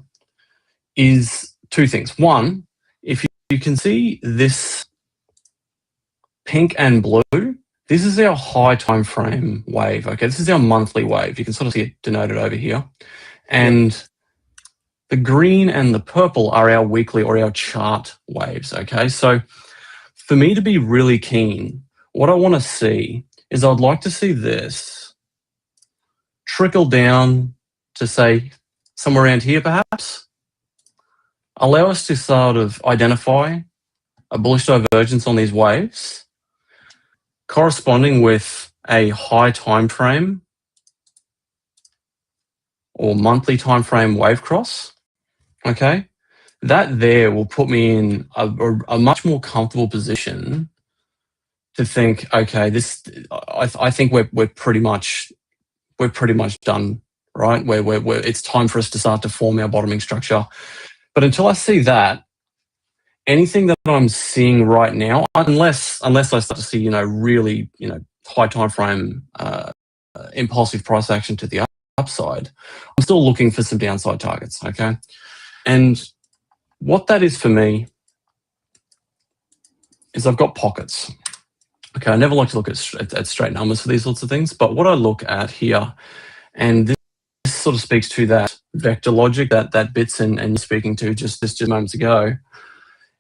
Speaker 2: is two things. One, if you can see this pink and blue, this is our high time frame wave, okay? This is our monthly wave. You can sort of see it denoted over here. And the green and the purple are our weekly or our chart waves, okay? So for me to be really keen, what I want to see is I'd like to see this trickle down to, say, somewhere around here perhaps. Allow us to sort of identify a bullish divergence on these waves corresponding with a high time frame or monthly time frame wave cross, okay? That there will put me in a much more comfortable position to think, okay, I think we're pretty much done, right? It's time for us to start to form our bottoming structure. But until I see that, anything that I'm seeing right now, unless I start to see, really, high time frame impulsive price action to the upside, I'm still looking for some downside targets. Okay, and what that is for me is I've got pockets. Okay, I never like to look at straight numbers for these sorts of things, but what I look at here, and this sort of speaks to that vector logic that Bits and speaking to just moments ago,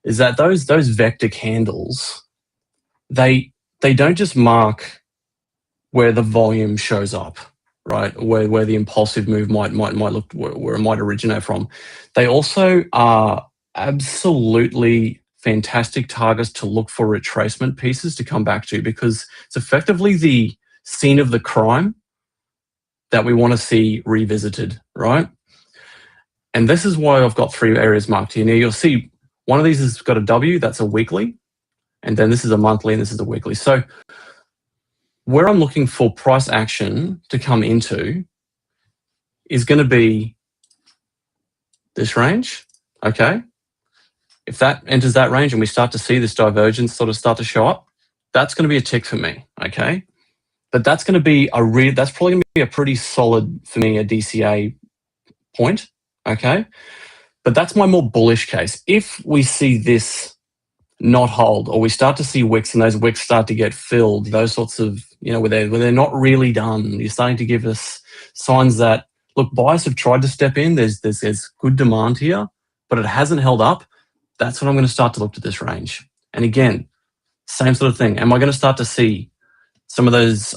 Speaker 2: is that those vector candles, they don't just mark where the volume shows up, right? Where the impulsive move might look, where it might originate from. They also are absolutely fantastic targets to look for retracement pieces to come back to, because it's effectively the scene of the crime that we want to see revisited, right? And this is why I've got 3 areas marked here. Now you'll see one of these has got a W, that's a weekly, and then this is a monthly and this is a weekly. So where I'm looking for price action to come into is going to be this range, okay? If that enters that range and we start to see this divergence sort of start to show up, that's going to be a tick for me, okay? But that's going to be that's probably going to be a pretty solid, for me, a DCA point, okay? But that's my more bullish case. If we see this not hold, or we start to see wicks and those wicks start to get filled, those sorts of, where they're not really done, you're starting to give us signs that, look, buyers have tried to step in, there's good demand here, but it hasn't held up. That's when I'm going to start to look to this range. And again, same sort of thing. Am I going to start to see some of those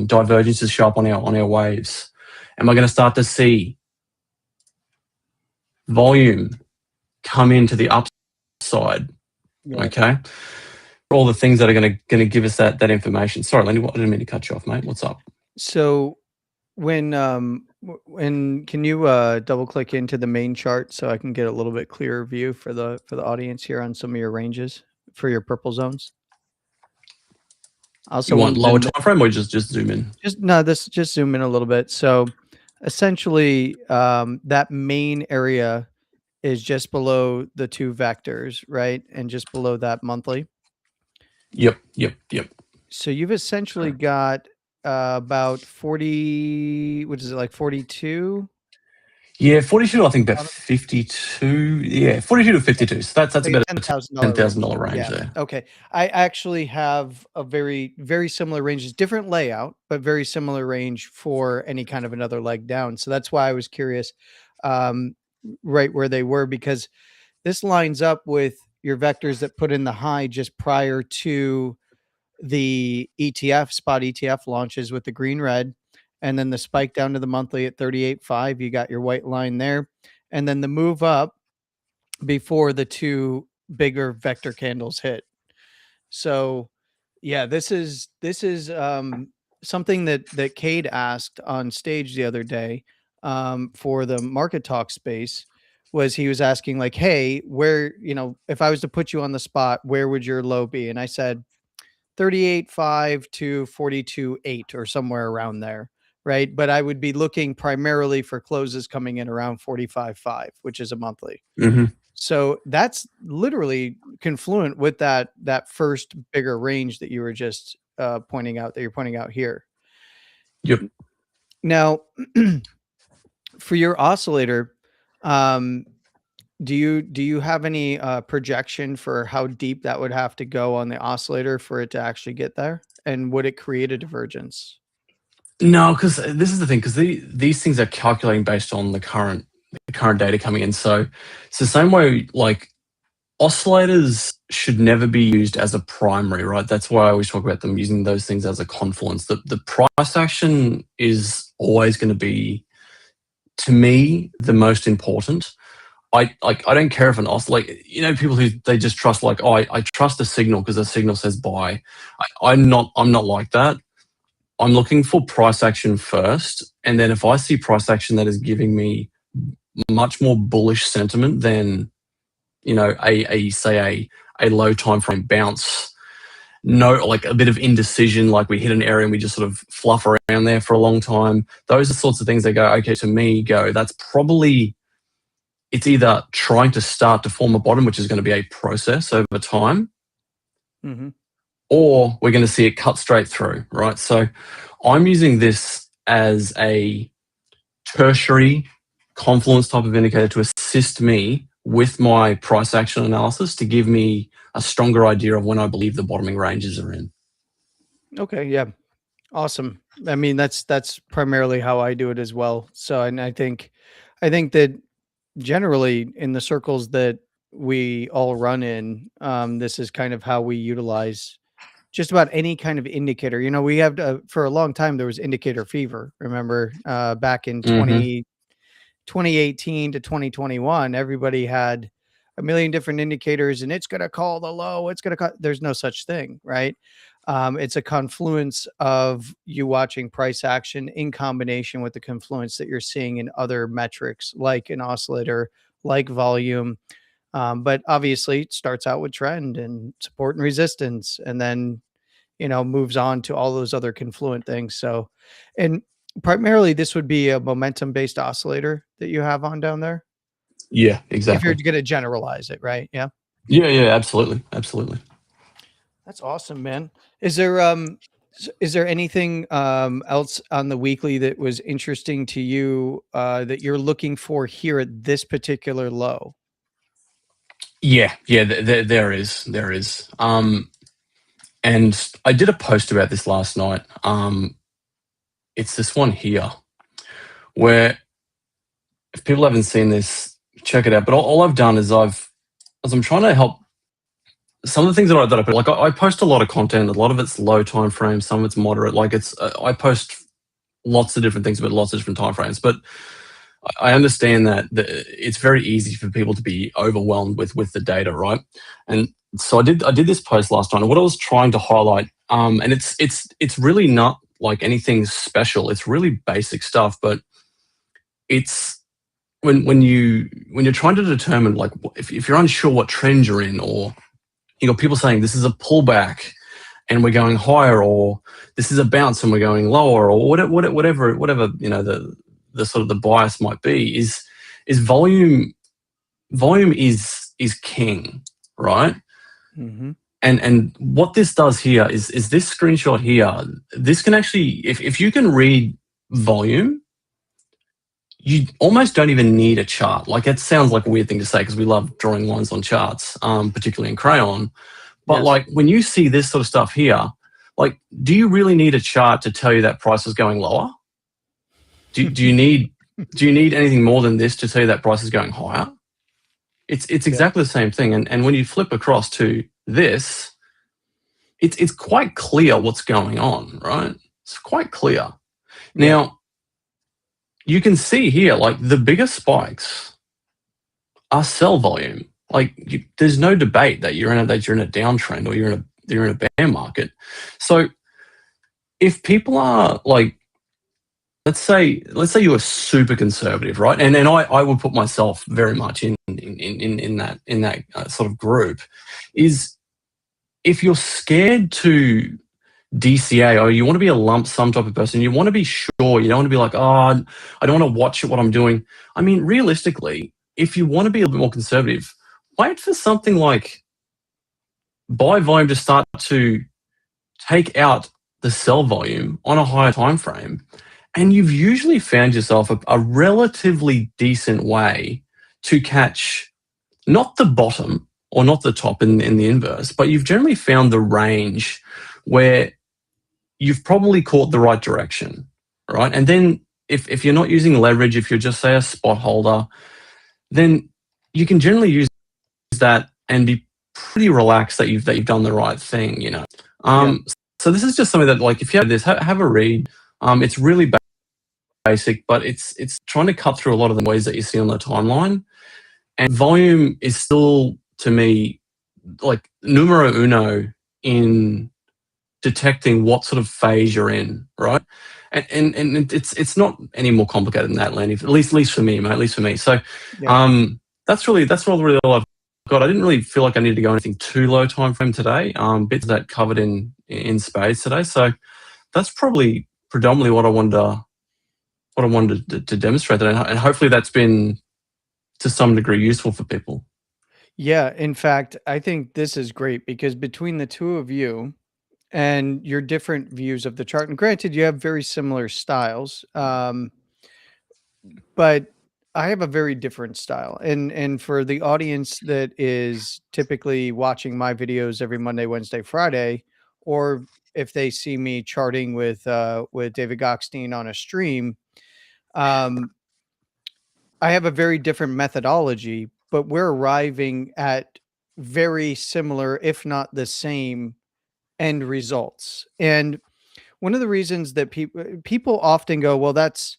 Speaker 2: divergences show up on our waves? Am I going to start to see volume come into the upside? Yeah. Okay. All the things that are going to give us that information. Sorry, Landy, I didn't mean to cut you off, mate. What's up?
Speaker 1: So when can you double click into the main chart so I can get a little bit clearer view for the audience here on some of your ranges for your purple zones?
Speaker 2: Also, you want lower time frame or just zoom in?
Speaker 1: Just zoom in a little bit. So essentially, that main area is just below the 2 vectors, right? And just below that monthly.
Speaker 2: Yep.
Speaker 1: So you've essentially got about 40, what is it, like 42?
Speaker 2: Yeah, 42, I think about 52. Yeah, 42 to 52. So that's like about a $10,000 range there.
Speaker 1: Okay. I actually have a very, very similar range. It's different layout, but very similar range for any kind of another leg down. So that's why I was curious right where they were, because this lines up with your vectors that put in the high just prior to the spot ETF launches with the green red, and then the spike down to the monthly at 38.5. You got your white line there, and then the move up before the 2 bigger vector candles hit. So yeah, this is something that Cade asked on stage the other day for the market talk space. Was he was asking like, hey, where, if I was to put you on the spot, where would your low be? And I said 38.5 to 42.8 or somewhere around there, right? But I would be looking primarily for closes coming in around 45.5, which is a monthly.
Speaker 2: Mm-hmm.
Speaker 1: So that's literally confluent with that first bigger range that you were just pointing out, that you're pointing out here.
Speaker 2: Yep.
Speaker 1: Now, for your oscillator, do you have any projection for how deep that would have to go on the oscillator for it to actually get there? And would it create a divergence?
Speaker 2: No, because this is the thing, because these things are calculating based on the current data coming in. So it's the same way, like, oscillators should never be used as a primary, right? That's why I always talk about them using those things as a confluence. The price action is always going to be, to me, the most important. I don't care if an oscillator, people who they just trust, like, oh, I trust the signal because the signal says buy. I'm not like that. I'm looking for price action first, and then if I see price action that is giving me much more bullish sentiment than, say a low time frame bounce, no, like a bit of indecision, like we hit an area and we just sort of fluff around there for a long time. Those are sorts of things that go, okay, to me that's probably, it's either trying to start to form a bottom, which is going to be a process over time, or we're going to see it cut straight through, right? So I'm using this as a tertiary confluence type of indicator to assist me with my price action analysis to give me a stronger idea of when I believe the bottoming ranges are in.
Speaker 1: Okay. Yeah. Awesome. I mean, that's primarily how I do it as well. So, and I think that generally in the circles that we all run in, this is kind of how we utilize just about any kind of indicator. You know, we have for a long time, there was indicator fever. Remember, back in 2018 to 2021, everybody had a million different indicators and it's going to call the low. It's going to there's no such thing, right? It's a confluence of you watching price action in combination with the confluence that you're seeing in other metrics like an oscillator, like volume. But obviously it starts out with trend and support and resistance, and then, moves on to all those other confluent things. So, and primarily this would be a momentum based oscillator that you have on down there.
Speaker 2: Yeah,
Speaker 1: If you're
Speaker 2: exactly.
Speaker 1: going to generalize it, right? Yeah.
Speaker 2: Yeah, absolutely. Absolutely.
Speaker 1: That's awesome, man. Is there anything else on the weekly that was interesting to you that you're looking for here at this particular low?
Speaker 2: Yeah, there is. And I did a post about this last night. It's this one here, where if people haven't seen this, check it out. But all I've done is as I'm trying to help some of the things that I put, like I post a lot of content. A lot of it's low time frames, some of it's moderate. Like I post lots of different things about lots of different time frames. But I understand that it's very easy for people to be overwhelmed with the data, right? And so I did this post last night, and what I was trying to highlight, and it's really not like anything special. It's really basic stuff, but it's when you're trying to determine, like, if you're unsure what trend you're in, or you got people saying this is a pullback and we're going higher, or this is a bounce and we're going lower, or whatever the sort of the bias might be, is volume is king, right? And what this does here is this screenshot here. This can actually, if you can read volume, you almost don't even need a chart. Like, it sounds like a weird thing to say because we love drawing lines on charts, particularly in crayon. But
Speaker 1: Yes.
Speaker 2: like, when you see this sort of stuff here, like, do you really need a chart to tell you that price is going lower? Do you need anything more than this to tell you that price is going higher? It's exactly the same thing. And when you flip across to this, it's quite clear what's going on, right? It's quite clear.
Speaker 1: Yeah.
Speaker 2: Now, you can see here, like, the biggest spikes are sell volume. Like, there's no debate that you're in a downtrend, or you're in a bear market. So if people are like, let's say you are super conservative, right? And I would put myself very much in that sort of group. Is if you're scared to DCA, or you want to be a lump sum type of person, you want to be sure, you don't want to be like, oh, I don't want to watch what I'm doing. I mean, realistically, if you want to be a little bit more conservative, wait for something like buy volume to start to take out the sell volume on a higher time frame, and you've usually found yourself a relatively decent way to catch not the bottom or not the top in the inverse, but you've generally found the range where you've probably caught the right direction, right? And then if you're not using leverage, if you're just, say, a spot holder, then you can generally use that and be pretty relaxed that you've done the right thing, you know. So this is just something that, like, if you have this, have a read. It's really basic, but it's trying to cut through a lot of the noise that you see on the timeline. And volume is still, to me, like numero uno in detecting what sort of phase you're in, right? And it's not any more complicated than that, Landy. At least for me, mate. At least for me. So, that's really all I've God, I didn't really feel like I needed to go anything too low time frame today. Bits of that covered in spades today. So that's probably predominantly what I wanted to demonstrate today, and hopefully that's been to some degree useful for people.
Speaker 1: Yeah, in fact, I think this is great because between the two of you and your different views of the chart, and granted, you have very similar styles, but I have a very different style. And for the audience that is typically watching my videos every Monday, Wednesday, Friday, or if they see me charting with David Gockstein on a stream, um, I have a very different methodology, but we're arriving at very similar, if not the same, end results. And one of the reasons that people often go, well, that's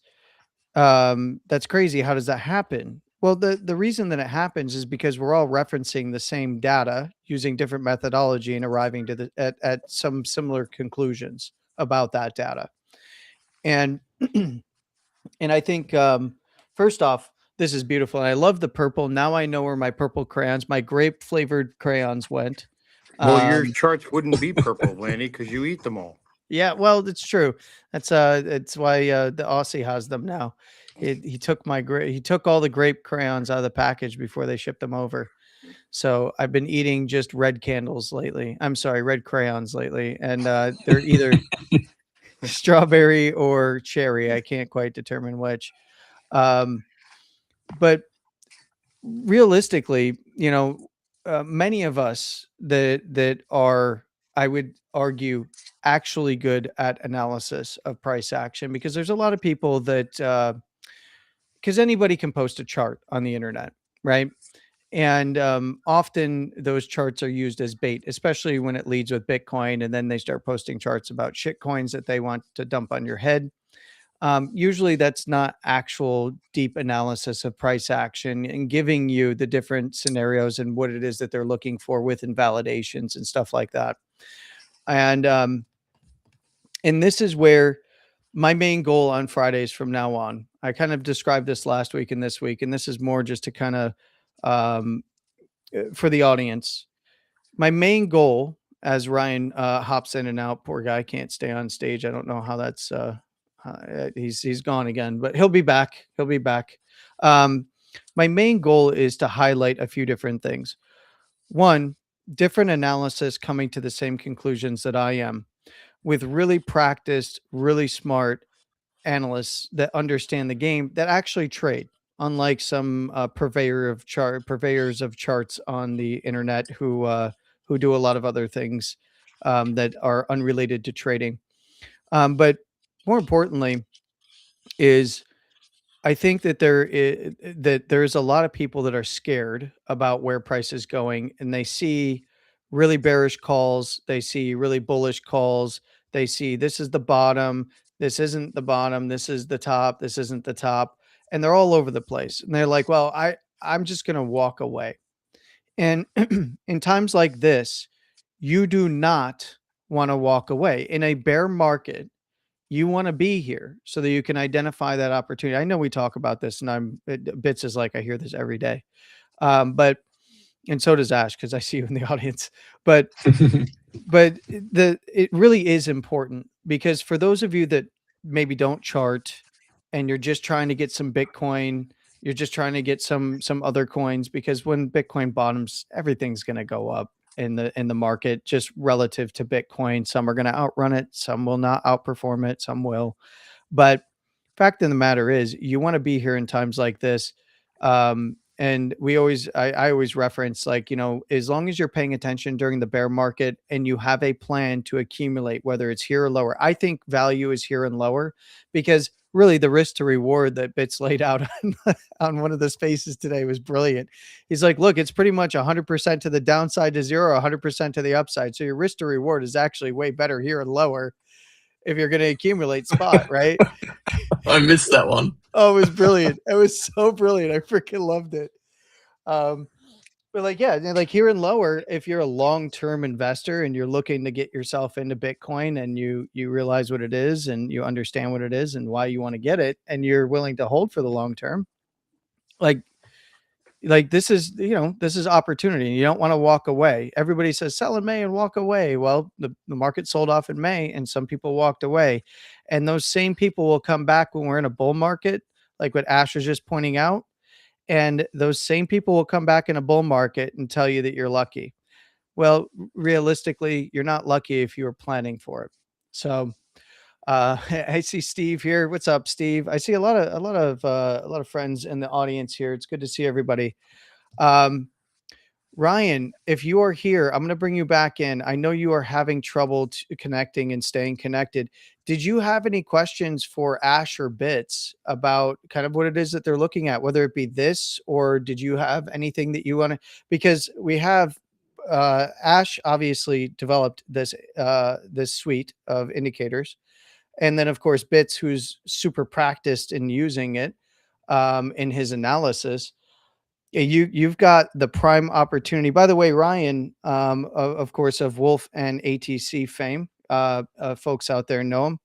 Speaker 1: crazy. How does that happen? Well, the reason that it happens is because we're all referencing the same data using different methodology and arriving to at some similar conclusions about that data. And and I think first off, this is beautiful. And I love the purple. Now I know where my purple crayons, my grape flavored crayons went.
Speaker 4: Well, your
Speaker 1: Um,
Speaker 4: charts wouldn't be purple, Landy, because you eat them all.
Speaker 1: Yeah, well, it's true. It's why the Aussie has them now. He took he took all the grape crayons out of the package before they shipped them over. So I've been eating just red candles lately. I'm sorry, red crayons lately, and they're either strawberry or cherry. I can't quite determine which. But realistically, many of us that are, I would argue, actually good at analysis of price action, because there's a lot of people that because anybody can post a chart on the internet, right? And often those charts are used as bait, especially when it leads with Bitcoin, and then they start posting charts about shit coins that they want to dump on your head. Usually that's not actual deep analysis of price action and giving you the different scenarios and what it is that they're looking for with invalidations and stuff like that. And this is where my main goal on Fridays from now on, I kind of described this last week and this week, and this is more just to kind of um, for the audience. My main goal, as Ryan hops in and out, poor guy can't stay on stage. I don't know how that's he's gone again, but he'll be back. He'll be back. Um, my main goal is to highlight a few different things. One, different analysis coming to the same conclusions that I am, with really practiced, really smart analysts that understand the game, that actually trade, unlike some purveyors of charts on the internet who do a lot of other things that are unrelated to trading. But more importantly, is I think that there's a lot of people that are scared about where price is going, and they see really bearish calls, they see really bullish calls, they see this is the bottom, this isn't the bottom, this is the top, this isn't the top, and they're all over the place. And they're like, "Well, I'm just going to walk away." And in times like this, you do not want to walk away. In a bear market, you want to be here so that you can identify that opportunity. I know we talk about this, and Bits is like, I hear this every day. But and so does Ash, because I see you in the audience. But it really is important, because for those of you that maybe don't chart and you're just trying to get some Bitcoin, you're just trying to get some other coins, because when Bitcoin bottoms, everything's going to go up in the market just relative to Bitcoin. Some are going to outrun it, some will not outperform it, some will. But fact of the matter is, you want to be here in times like this. And I always reference, like, as long as you're paying attention during the bear market and you have a plan to accumulate, whether it's here or lower. I think value is here and lower, because really the risk to reward that Bits laid out on one of the spaces today was brilliant. He's like, look, it's pretty much 100% to the downside to zero, 100% to the upside. So your risk to reward is actually way better here and lower if you're going to accumulate spot, right?
Speaker 2: I missed that one.
Speaker 1: Oh, it was brilliant. It was so brilliant. I freaking loved it. But like, yeah, like here and lower, if you're a long-term investor and you're looking to get yourself into Bitcoin, and you realize what it is and you understand what it is and why you want to get it, and you're willing to hold for the long term, like, like this is, this is opportunity. You don't want to walk away. Everybody says sell in May and walk away. Well, the market sold off in May and some people walked away. And those same people will come back when we're in a bull market, like what Ash was just pointing out. And those same people will come back in a bull market and tell you that you're lucky. Well, realistically, you're not lucky if you were planning for it. So I see Steve here. What's up, Steve? I see a lot of friends in the audience here. It's good to see everybody. Um, Ryan, if you are here, I'm going to bring you back in. I know you are having trouble connecting and staying connected. Did you have any questions for Ash or Bits about kind of what it is that they're looking at, whether it be this, or did you have anything that you want to? Because we have Ash obviously developed this suite of indicators, and then of course Bits, who's super practiced in using it in his analysis. Yeah, you've got the prime opportunity. By the way, Ryan, of course, of Wolf and ATC fame, folks out there know him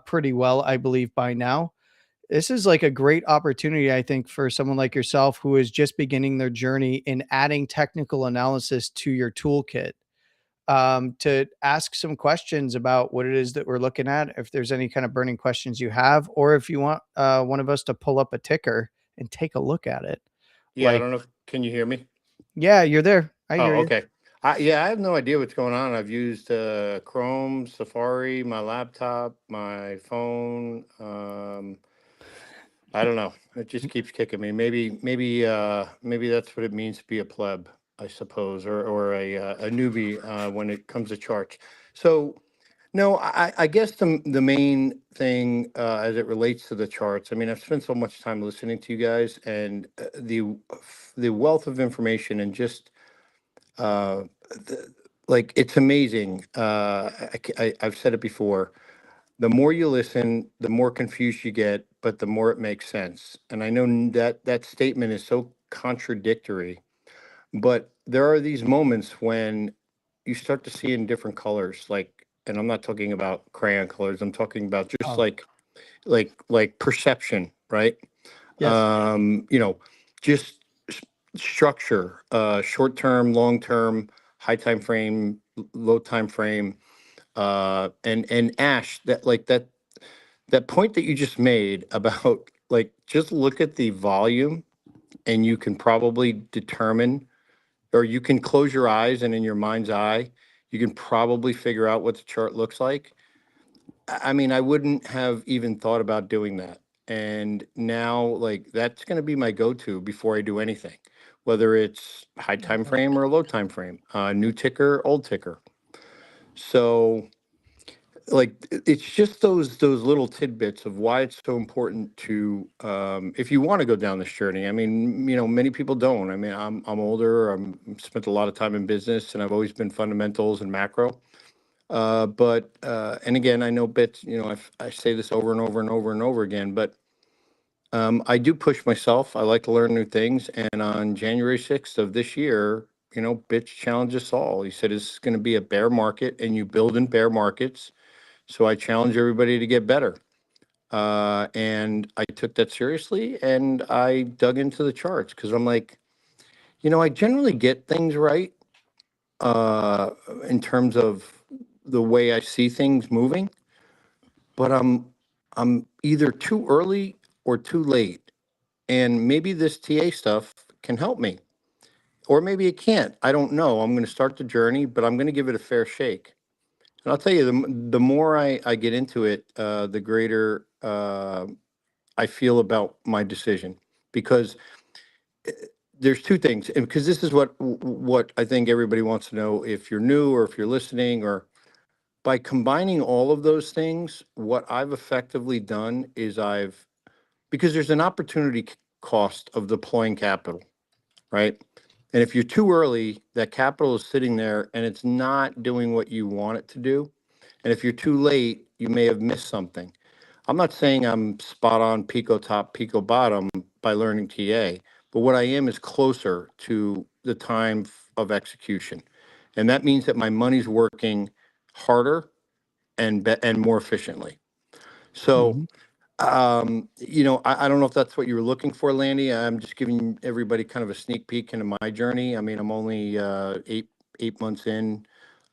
Speaker 1: pretty well, I believe, by now. This is like a great opportunity, I think, for someone like yourself who is just beginning their journey in adding technical analysis to your toolkit, to ask some questions about what it is that we're looking at. If there's any kind of burning questions you have, or if you want one of us to pull up a ticker and take a look at it.
Speaker 4: Yeah, I
Speaker 1: Like,
Speaker 4: don't know. Can you hear me?
Speaker 1: yeah, you're there. I
Speaker 4: Oh,
Speaker 1: hear you.
Speaker 4: okay. Yeah, I have no idea what's going on. I've used Chrome, Safari, my laptop, my phone. I don't know. It just keeps kicking me. Maybe that's what it means to be a pleb, I suppose, or a newbie when it comes to charts. So, no, I guess the main thing as it relates to the charts. I mean, I've spent so much time listening to you guys, and the wealth of information, and just uh, like it's amazing. I've said it before. The more you listen, the more confused you get, but the more it makes sense. And I know that statement is so contradictory, but there are these moments when you start to see in different colors, like, and I'm not talking about crayon colors. I'm talking about just
Speaker 1: Oh,
Speaker 4: like perception, right?
Speaker 1: yes.
Speaker 4: You know, just structure, short term, long term, high time frame, low time frame, and Ash, that point that you just made about like just look at the volume and you can probably determine, or you can close your eyes and in your mind's eye you can probably figure out what the chart looks like. I mean, I wouldn't have even thought about doing that, and now like that's going to be my go-to before I do anything, whether it's high time
Speaker 1: Okay.
Speaker 4: frame or low time frame, new ticker, old ticker. So like it's just those little tidbits of why it's so important to, if you want to go down this journey. I mean, many people don't. I mean, I'm older. I'm spent a lot of time in business, and I've always been fundamentals and macro. But and again, I know bits. I say this over and over and over and over again, but I do push myself. I like to learn new things. And on January 6th of this year, Bitch challenged us all. He said it's going to be a bear market, and you build in bear markets. So I challenge everybody to get better. And I took that seriously, and I dug into the charts because I'm like, I generally get things right uh, in terms of the way I see things moving, but I'm either too early or too late. And maybe this TA stuff can help me, or maybe it can't. I don't know. I'm going to start the journey, but I'm going to give it a fair shake. And I'll tell you, the more I get into it, the greater I feel about my decision, because there's two things, and because this is what I think everybody wants to know, if you're new or if you're listening, or by combining all of those things, what I've effectively done is because there's an opportunity cost of deploying capital, right? And if you're too early, that capital is sitting there and it's not doing what you want it to do. And if you're too late, you may have missed something. I'm not saying I'm spot on pico top, pico bottom by learning TA, but what I am is closer to the time of execution. And that means that my money's working harder and more efficiently. So
Speaker 1: Mhm.
Speaker 4: I don't know if that's what you were looking for, Landy. I'm just giving everybody kind of a sneak peek into my journey. I mean, I'm only 8 months in,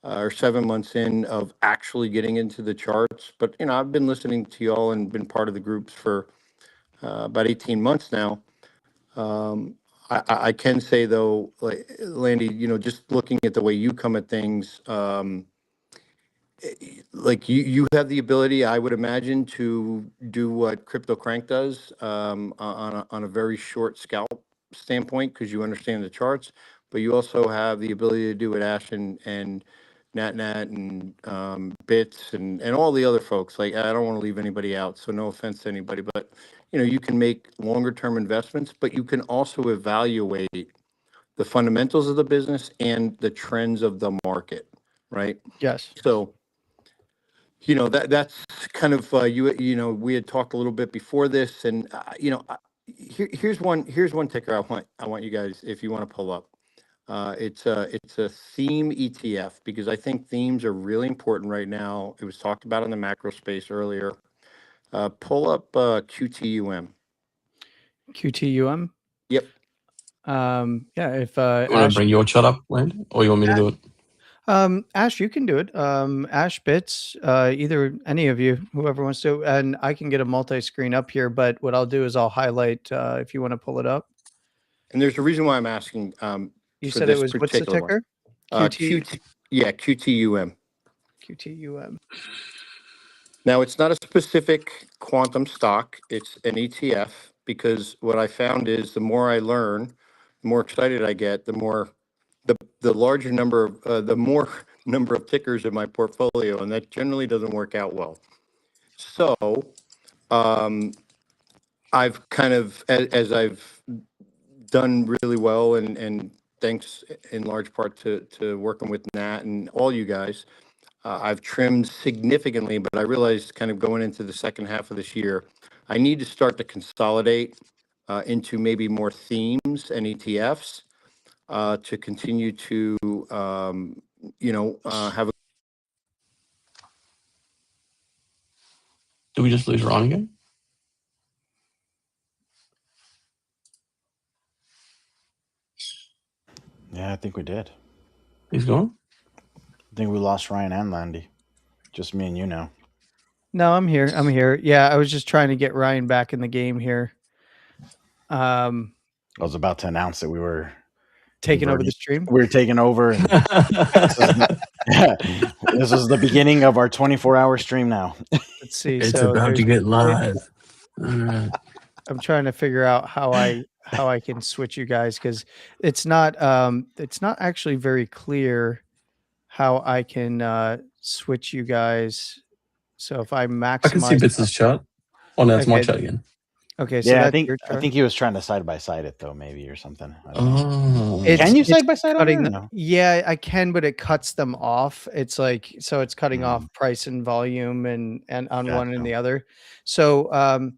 Speaker 4: or 7 months in of actually getting into the charts. But I've been listening to y'all and been part of the groups for about 18 months now. Um, I can say though, like Landy, just looking at the way you come at things. Like you have the ability, I would imagine, to do what Crypto Crank does on a very short scalp standpoint because you understand the charts, but you also have the ability to do what Ash and NatNat and Bits and all the other folks. Like I don't want to leave anybody out, so no offense to anybody, but you can make longer term investments, but you can also evaluate the fundamentals of the business and the trends of the market, right?
Speaker 1: Yes.
Speaker 4: So that's kind of we had talked a little bit before this, and here's one ticker I want you guys, if you want to pull up. It's a theme ETF because I think themes are really important right now. It was talked about in the macro space earlier. Pull up QTUM.
Speaker 1: QTUM.
Speaker 4: Yep.
Speaker 1: Yeah, if
Speaker 2: You want to
Speaker 1: Ash
Speaker 2: bring your chart up, Land, or you want me to do it?
Speaker 1: Ash, you can do it. Ash Bits, either any of you, whoever wants to, and I can get a multi-screen up here. But what I'll do is I'll highlight if you want to pull it up.
Speaker 4: And there's a reason why I'm asking
Speaker 1: You
Speaker 4: for
Speaker 1: said it
Speaker 4: this
Speaker 1: was what's the
Speaker 4: particular one.
Speaker 1: ticker? QT
Speaker 4: QTUM.
Speaker 1: QTUM.
Speaker 4: Now, it's not a specific quantum stock, it's an ETF, because what I found is the more I learn, the more excited I get, the larger number of, the more number of tickers in my portfolio, and that generally doesn't work out well. So, um, I've kind of, as I've done really well, and thanks in large part to working with Nat and all you guys, I've trimmed significantly, but I realized kind of going into the second half of this year, I need to start to consolidate into maybe more themes and ETFs to continue to, have a.
Speaker 2: Did we just lose Ryan again?
Speaker 3: Yeah, I think we did.
Speaker 2: He's gone.
Speaker 3: I think we lost Ryan and Landy. Just me and you now.
Speaker 1: No, I'm here. I'm here. Yeah, I was just trying to get Ryan back in the game here.
Speaker 3: I was about to announce that we were
Speaker 1: Taking over the stream.
Speaker 3: We were taking over. And this is the beginning of our 24-hour stream now.
Speaker 1: Let's see.
Speaker 2: It's
Speaker 1: so
Speaker 2: about to get live. All right.
Speaker 1: I'm trying to figure out how I can switch you guys because it's not actually very clear how I can switch you guys. So if I maximize,
Speaker 2: I can see Bits' chart. Oh, no, it's my
Speaker 1: Okay.
Speaker 2: chart again.
Speaker 1: Okay, so
Speaker 3: Yeah,
Speaker 1: that's your
Speaker 3: I
Speaker 1: chart.
Speaker 3: think he was trying to side by side it though, maybe, or something. I don't know.
Speaker 2: Oh,
Speaker 3: Can you
Speaker 1: It's
Speaker 3: side by side on it
Speaker 1: cutting
Speaker 3: or
Speaker 1: the-
Speaker 3: no?
Speaker 1: Yeah, I can, but it cuts them off. It's like so it's cutting off
Speaker 3: Mm.
Speaker 1: price and volume and on one and
Speaker 3: Gotcha.
Speaker 1: the other. So why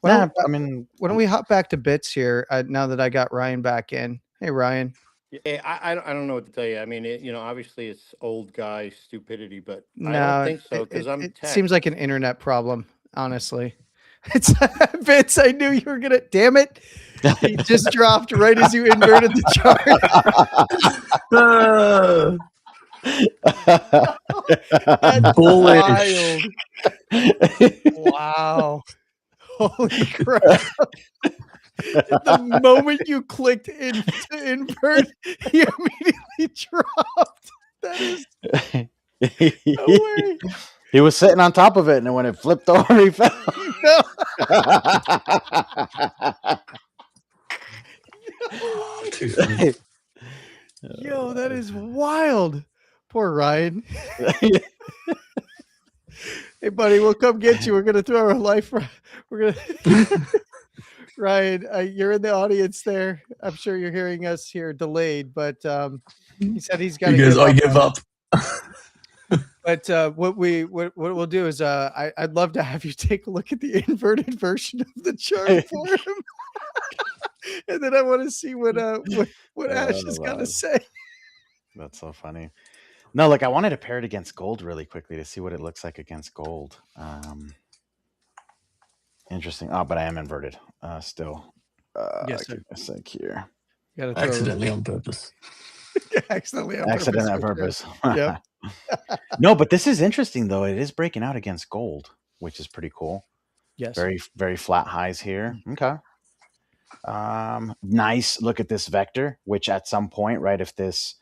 Speaker 3: Nah,
Speaker 1: don't,
Speaker 3: I mean,
Speaker 1: why don't we hop back to Bits here now that I got Ryan back in? Hey Ryan.
Speaker 4: Yeah, I don't know what to tell you. I mean, obviously it's old guy stupidity, but I don't
Speaker 1: No,
Speaker 4: think so because I'm
Speaker 1: it
Speaker 4: tech.
Speaker 1: seems like an internet problem, honestly. It's Vince, I knew you were gonna damn it. He just dropped right as you inverted the chart. That's
Speaker 2: bullish.
Speaker 1: wild. Wow. Holy crap. The moment you clicked in to invert, he immediately dropped. That is no way.
Speaker 3: He was sitting on top of it, and then when it flipped over, he fell.
Speaker 1: No.
Speaker 2: Too funny.
Speaker 1: Yo, that is wild. Poor Ryan. Hey, buddy, we'll come get you. We're gonna throw our life. We're gonna. Ryan, you're in the audience there. I'm sure you're hearing us here delayed, but he said he's got to
Speaker 2: He goes,
Speaker 1: give
Speaker 2: I
Speaker 1: up.
Speaker 2: give up.
Speaker 1: But what we'll do is I'd love to have you take a look at the inverted version of the chart for him, and then I want to see what Ash is gonna say.
Speaker 3: That's so funny. No, like I wanted to pair it against gold really quickly to see what it looks like against gold. Interesting. Oh, but I am inverted still.
Speaker 1: Yes, sir.
Speaker 3: Give me a sec here.
Speaker 1: You got to throw
Speaker 2: Accidentally on purpose.
Speaker 1: accidentally on
Speaker 3: Accident
Speaker 1: purpose.
Speaker 3: on
Speaker 1: For sure.
Speaker 3: purpose.
Speaker 1: Yep.
Speaker 3: No, but this is interesting though. It is breaking out against gold, which is pretty cool.
Speaker 1: Yes.
Speaker 3: Very, very flat highs here. Okay. Nice. Look at this vector, which at some point, right, if this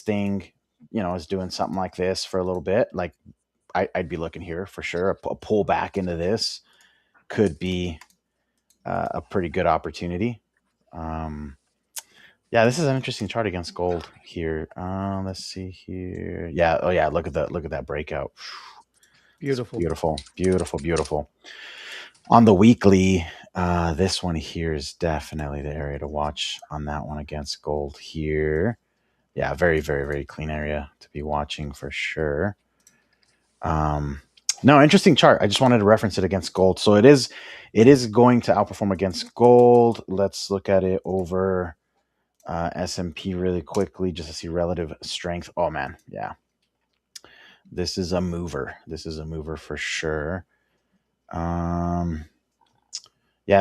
Speaker 3: thing, is doing something like this for a little bit, like I'd be looking here for sure. A pull back into this could be a pretty good opportunity. Yeah, this is an interesting chart against gold here. Let's see here. Yeah. Oh yeah. Look at that breakout.
Speaker 1: Beautiful.
Speaker 3: It's beautiful, beautiful, beautiful. On the weekly, this one here is definitely the area to watch on that one against gold here. Yeah, very, very, very clean area to be watching for sure. No, interesting chart. I just wanted to reference it against gold. So it is going to outperform against gold. Let's look at it over S&P really quickly just to see relative strength. Oh man, yeah. This is a mover. This is a mover for sure. Yeah,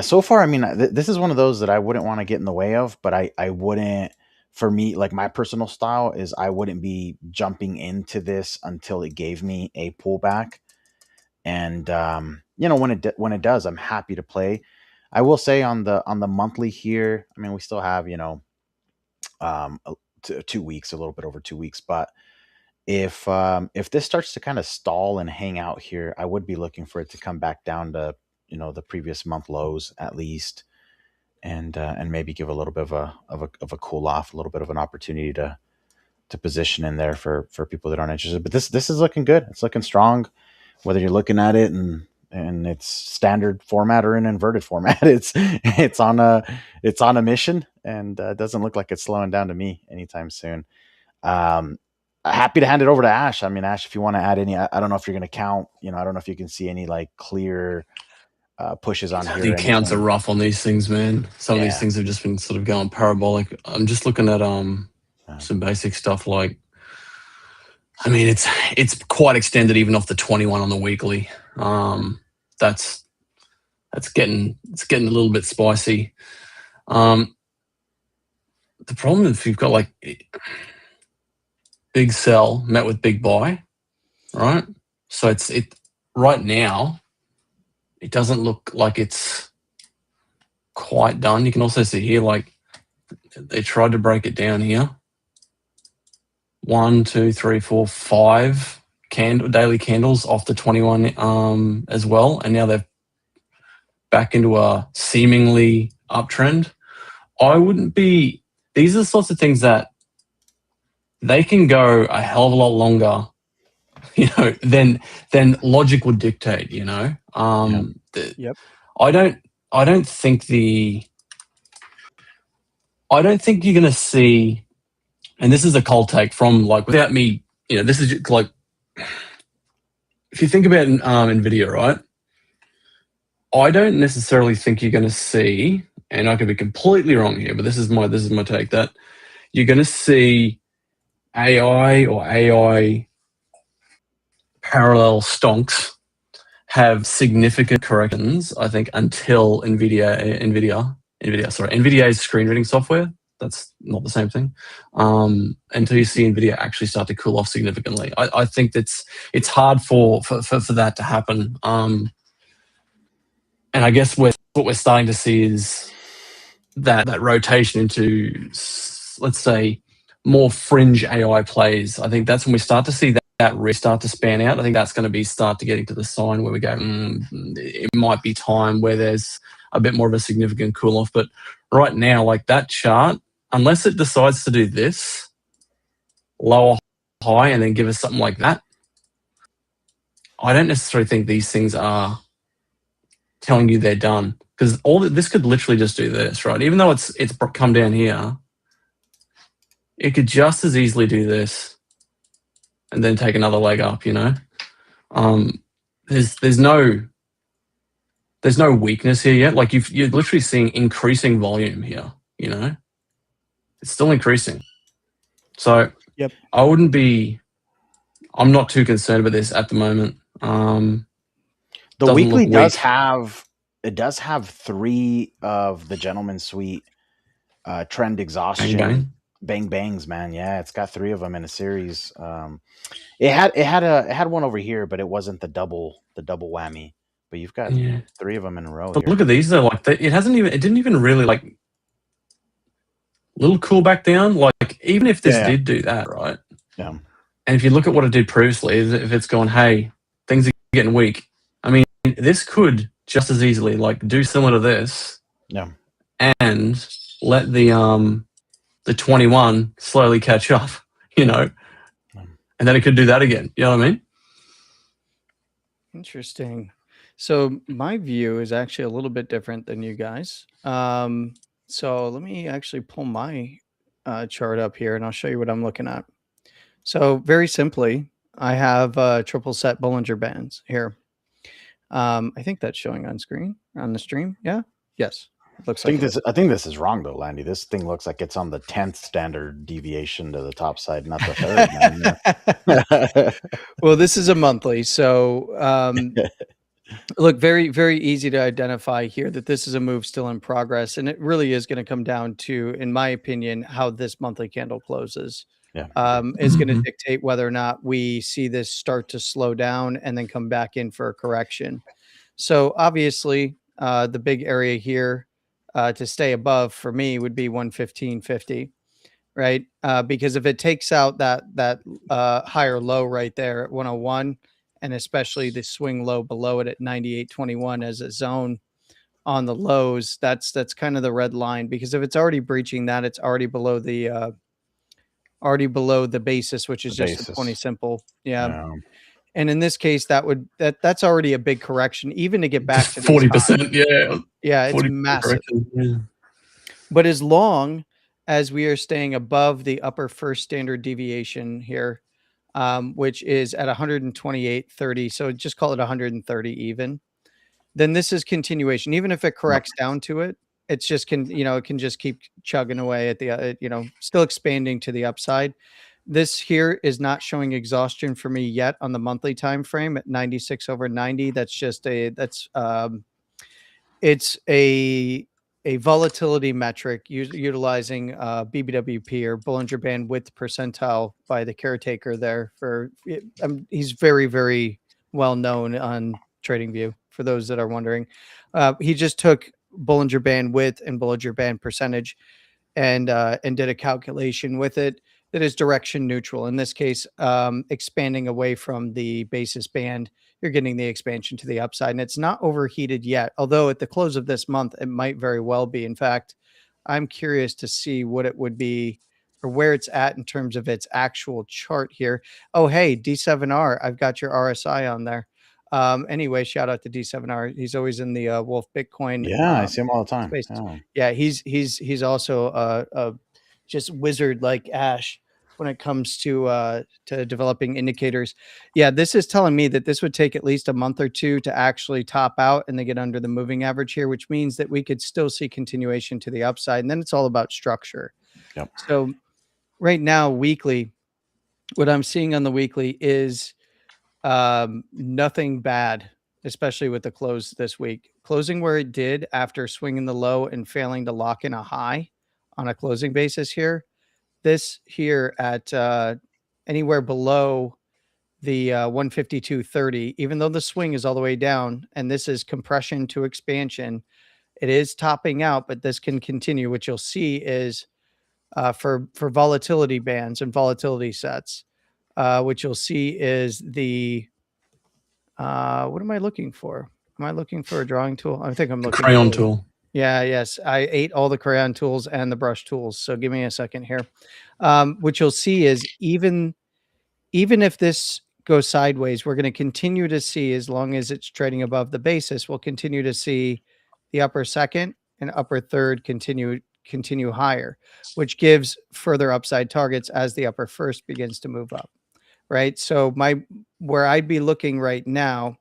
Speaker 3: so far, I mean, this is one of those that I wouldn't want to get in the way of, but I wouldn't, for me, like my personal style is I wouldn't be jumping into this until it gave me a pullback. And, when it does, I'm happy to play. I will say on the monthly here, I mean, we still have, 2 weeks, a little bit over 2 weeks, but if this starts to kind of stall and hang out here, I would be looking for it to come back down to the previous month lows at least, and maybe give a little bit of a cool off, a little bit of an opportunity to position in there for people that aren't interested. But this is looking good. It's looking strong, whether you're looking at it and it's standard format or in inverted format. It's on a mission, and it doesn't look like it's slowing down to me anytime soon. Happy to hand it over to Ash. I mean, Ash, if you want to add any, I don't know if you're going to count. I don't know if you can see any like clear pushes on here.
Speaker 2: The counts are rough on these things, man. Some of these things have just been sort of going parabolic. I'm just looking at some basic stuff like, I mean, it's quite extended even off the 21 on the weekly. That's getting a little bit spicy. The problem is if you've got like big sell met with big buy, right? So it right now, it doesn't look like it's quite done. You can also see here, like they tried to break it down here. 1, 2, 3, 4, 5 daily candles off the 21 as well, and now they're back into a seemingly uptrend. I wouldn't be. These are the sorts of things that they can go a hell of a lot longer, than logic would dictate.
Speaker 1: Yep.
Speaker 2: I don't think you're going to see. And this is a cold take from like without me, this is just like if you think about NVIDIA, right? I don't necessarily think you're going to see, and I could be completely wrong here, but this is my take, that you're going to see AI or AI parallel stonks have significant corrections, I think, until NVIDIA's screen reading software. That's not the same thing. Until you see NVIDIA actually start to cool off significantly. I think it's hard for that to happen. And I guess what we're starting to see is that rotation into, let's say, more fringe AI plays. I think that's when we start to see that restart to span out. I think that's going to start to getting to the sign where we go, it might be time where there's a bit more of a significant cool off. But right now, like that chart, unless it decides to do this, lower high, and then give us something like that, I don't necessarily think these things are telling you they're done. Because this could literally just do this, right? Even though it's come down here, it could just as easily do this and then take another leg up, There's no weakness here yet. Like you're literally seeing increasing volume here, It's still increasing. So
Speaker 1: Yep.
Speaker 2: I'm not too concerned about this at the moment.
Speaker 3: The weekly does have It does have 3 of the Gentleman Suite trend exhaustion
Speaker 2: Bang.
Speaker 3: bang bangs, man. Yeah, it's got 3 of them in a series. It had one over here, but it wasn't the double whammy. But you've got
Speaker 2: Yeah.
Speaker 3: 3 of them in a row
Speaker 2: But
Speaker 3: here.
Speaker 2: look at these though. Like it didn't even really like little cool back down. Like even if this did do that, right?
Speaker 3: Yeah.
Speaker 2: And if you look at what it did previously, if it's gone, hey, things are getting weak. I mean, this could just as easily like do similar to this.
Speaker 3: Yeah.
Speaker 2: And let the 21 slowly catch up, you know. And then it could do that again. You know what I mean?
Speaker 1: Interesting. So my view is actually a little bit different than you guys. So let me actually pull my chart up here and I'll show you what I'm looking at. So very simply, I have triple set Bollinger Bands here. I think that's showing on screen on the stream. Yeah. Yes. It looks like
Speaker 3: I think this is wrong though, Landy. This thing looks like it's on the 10th standard deviation to the top side, not the 3rd. Man.
Speaker 1: Well, this is a monthly, so look, very, very easy to identify here that this is a move still in progress, and it really is going to come down to, in my opinion, how this monthly candle closes.
Speaker 3: Yeah.
Speaker 1: Is going to dictate whether or not we see this start to slow down and then come back in for a correction. So obviously, the big area here to stay above for me would be 115.50, right? Because if it takes out that higher low right there at 101, and especially the swing low below it at 98.21 as a zone on the lows, that's kind of the red line. Because if it's already breaching that, it's already below the basis, which is just a 20 simple. Yeah. And in this case, that's already a big correction, even to get back to
Speaker 2: 40%. Yeah.
Speaker 1: Yeah, it's massive. Yeah. But as long as we are staying above the upper first standard deviation here, which is at 128.30, so just call it 130 even, then this is continuation. Even if it corrects down to it, it's just it can just keep chugging away at the still expanding to the upside. This here is not showing exhaustion for me yet on the monthly time frame at 96/90. That's just it's a volatility metric utilizing BBWP or Bollinger Band Width Percentile by the caretaker there. He's very, very well known on TradingView, for those that are wondering. He just took Bollinger Band Width and Bollinger Band Percentage and did a calculation with it that is direction neutral. In this case, expanding away from the basis band, you're getting the expansion to the upside, and it's not overheated yet. Although at the close of this month, it might very well be. In fact, I'm curious to see what it would be or where it's at in terms of its actual chart here. Oh, hey, D7R, I've got your RSI on there. Anyway, shout out to D7R. He's always in the Wolf Bitcoin.
Speaker 3: Yeah, I see him all the time.
Speaker 1: Yeah, he's also just wizard like Ash when it comes to developing indicators. Yeah, this is telling me that this would take at least a month or two to actually top out and then get under the moving average here, which means that we could still see continuation to the upside. And then it's all about structure.
Speaker 3: Yep.
Speaker 1: So right now, weekly, what I'm seeing on the weekly is nothing bad, especially with the close this week. Closing where it did after swinging the low and failing to lock in a high on a closing basis here. This here at anywhere below the 152.30, even though the swing is all the way down, and this is compression to expansion, it is topping out, but this can continue. What you'll see is for volatility bands and volatility sets, what you'll see is the what am I looking for? Am I looking for a drawing tool? I think I'm looking
Speaker 2: crayon tool.
Speaker 1: Yeah, yes. I ate all the crayon tools and the brush tools. So give me a second here. What you'll see is even if this goes sideways, we're going to continue to see, as long as it's trading above the basis, we'll continue to see the upper second and upper third continue higher, which gives further upside targets as the upper first begins to move up. Right. So where I'd be looking right now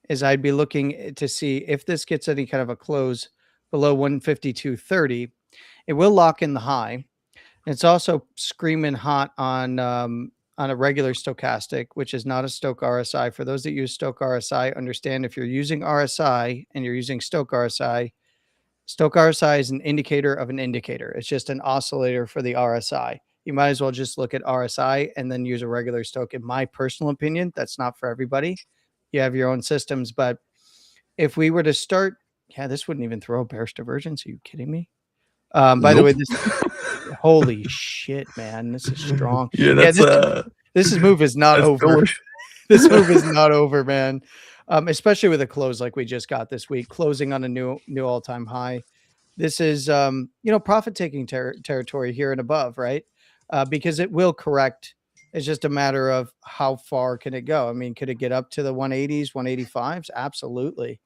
Speaker 1: is I'd be looking to see if this gets any kind of a close below 152.30. It will lock in the high. It's also screaming hot on on a regular stochastic, which is not a Stoke RSI. For those that use Stoke RSI, understand if you're using RSI and you're using Stoke RSI is an indicator of an indicator. It's just an oscillator for the RSI. You might as well just look at RSI and then use a regular Stoke. In my personal opinion, that's not for everybody. You have your own systems, but if we were to start, yeah, this wouldn't even throw a bearish divergence. Are you kidding me? By the way,
Speaker 2: Nope.
Speaker 1: this holy shit, man, this is strong.
Speaker 2: Yeah,
Speaker 1: Yeah,
Speaker 2: that's
Speaker 1: this move is not
Speaker 2: that's
Speaker 1: over.
Speaker 2: bullish.
Speaker 1: This move is not over, man. Especially with a close like we just got this week, closing on a new all-time high. This is profit taking territory here and above, right? Because it will correct. It's just a matter of how far can it go. I mean, could it get up to the 180s, 185s? Absolutely.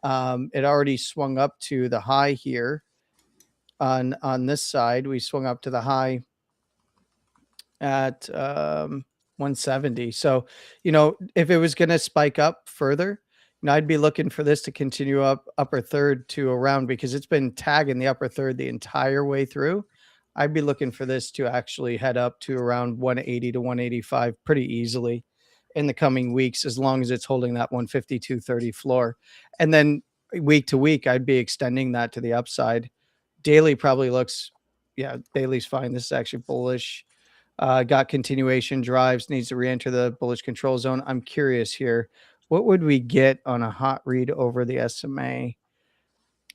Speaker 1: It already swung up to the high here on this side. We swung up to the high at 170. So, if it was going to spike up further, I'd be looking for this to continue up upper third to around, because it's been tagging the upper third the entire way through. I'd be looking for this to actually head up to around 180 to 185 pretty easily in the coming weeks, as long as it's holding that 152.30 floor. And then week to week, I'd be extending that to the upside. Daily probably looks, yeah, daily's fine. This is actually bullish. Got continuation drives, needs to re-enter the bullish control zone. I'm curious here. What would we get on a hot read over the SMA?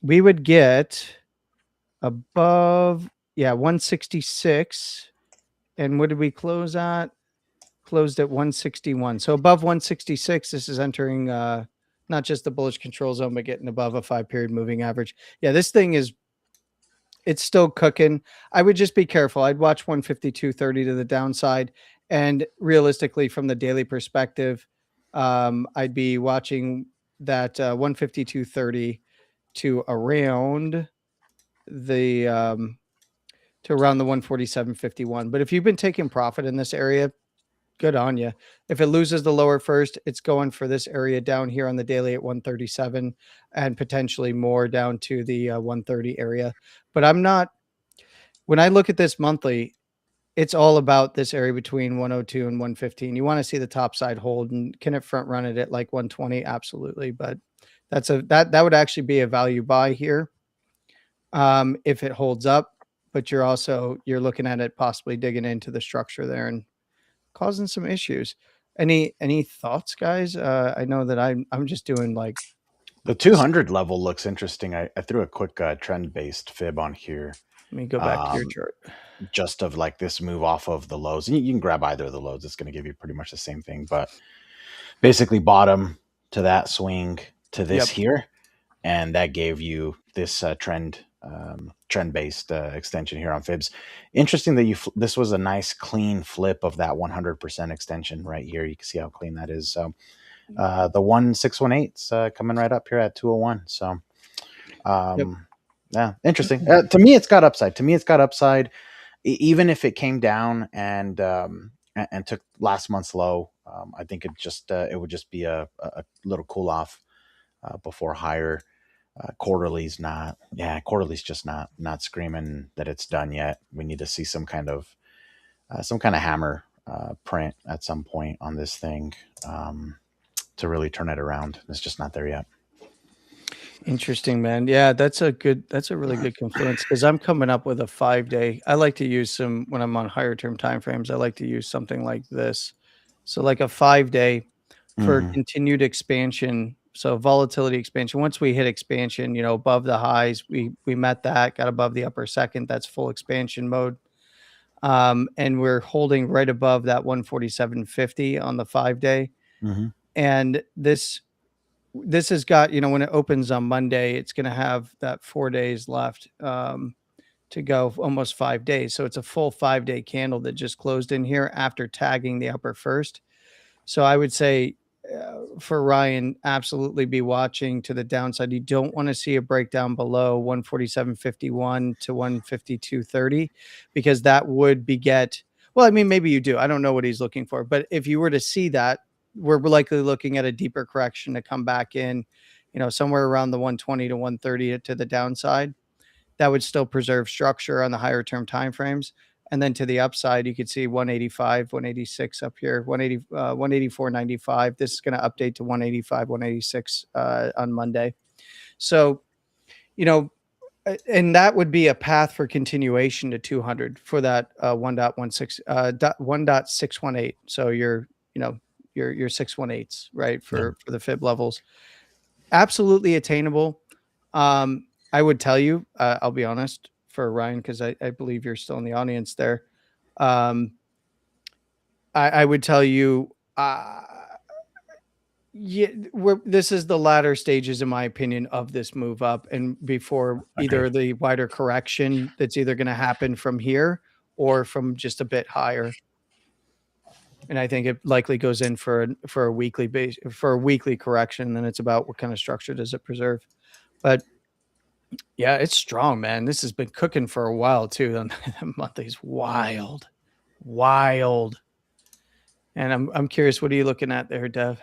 Speaker 1: We would get above, 166. And what did we close at? Closed at 161. So above 166, this is entering not just the bullish control zone, but getting above a 5-period moving average. Yeah, this thing is, it's still cooking. I would just be careful. I'd watch 152.30 to the downside. And realistically, from the daily perspective, I'd be watching that 152.30 to around the 147.51. But if you've been taking profit in this area, good on you. If it loses the lower first, it's going for this area down here on the daily at 137 and potentially more down to the 130 area. But when I look at this monthly, it's all about this area between 102 and 115. You want to see the top side hold, and can it front run it at like 120? Absolutely. But that would actually be a value buy here. If it holds up, but you're looking at it possibly digging into the structure there and causing some issues. Any thoughts, guys? I know that I'm just doing like
Speaker 3: The 200 level looks interesting. I threw a quick trend-based fib on here.
Speaker 1: Let me go back to your chart.
Speaker 3: Just of like this move off of the lows. You can grab either of the lows. It's going to give you pretty much the same thing. But basically bottom to that swing to this here. And that gave you this trend-based extension here on fibs. Interesting that this was a nice clean flip of that 100% extension right here. You can see how clean that is. So the 1618's coming right up here at 201. So yeah, interesting. To me, it's got upside. Even if it came down and took last month's low, I think it would just be a little cool off before higher. Quarterly's just not screaming that it's done yet. We need to see some kind of hammer print at some point on this thing to really turn it around. It's just not there yet.
Speaker 1: Interesting, man. Yeah, that's a really good confluence, because I'm coming up with a 5-day. I like to use when I'm on higher term timeframes, I like to use something like this. So like a 5-day for continued expansion. So volatility expansion. Once we hit expansion, above the highs, we met that, got above the upper second. That's full expansion mode. And we're holding right above that 147.50 on the 5-day. And this has got, when it opens on Monday, it's going to have that 4 days left to go, almost 5 days. So it's a full 5-day candle that just closed in here after tagging the upper first. So I would say for Ryan, absolutely be watching to the downside. You don't want to see a breakdown below 147.51 to 152.30, because that would beget, well, I mean, maybe you do. I don't know what he's looking for. But if you were to see that, we're likely looking at a deeper correction to come back in, somewhere around the 120 to 130 to the downside. That would still preserve structure on the higher term timeframes. And then to the upside, you could see 185, 186 up here, 180, 184.95. This is going to update to 185, 186 on Monday. So, you know, and that would be a path for continuation to 200 for that 1.618. So your, you know, your 618s, right? For the fib levels. Absolutely attainable. I would tell you, I'll be honest for Ryan, because I believe you're still in the audience there. I would tell you, yeah, this is the latter stages, in my opinion, of this move up, and before either the wider correction that's either going to happen from here or from just a bit higher. And I think it likely goes in for a weekly base for a weekly correction. And then it's about what kind of structure does it preserve. But yeah, it's strong, man. This has been cooking for a while too. The monthly's wild. And I'm curious, what are you looking at there, Dev?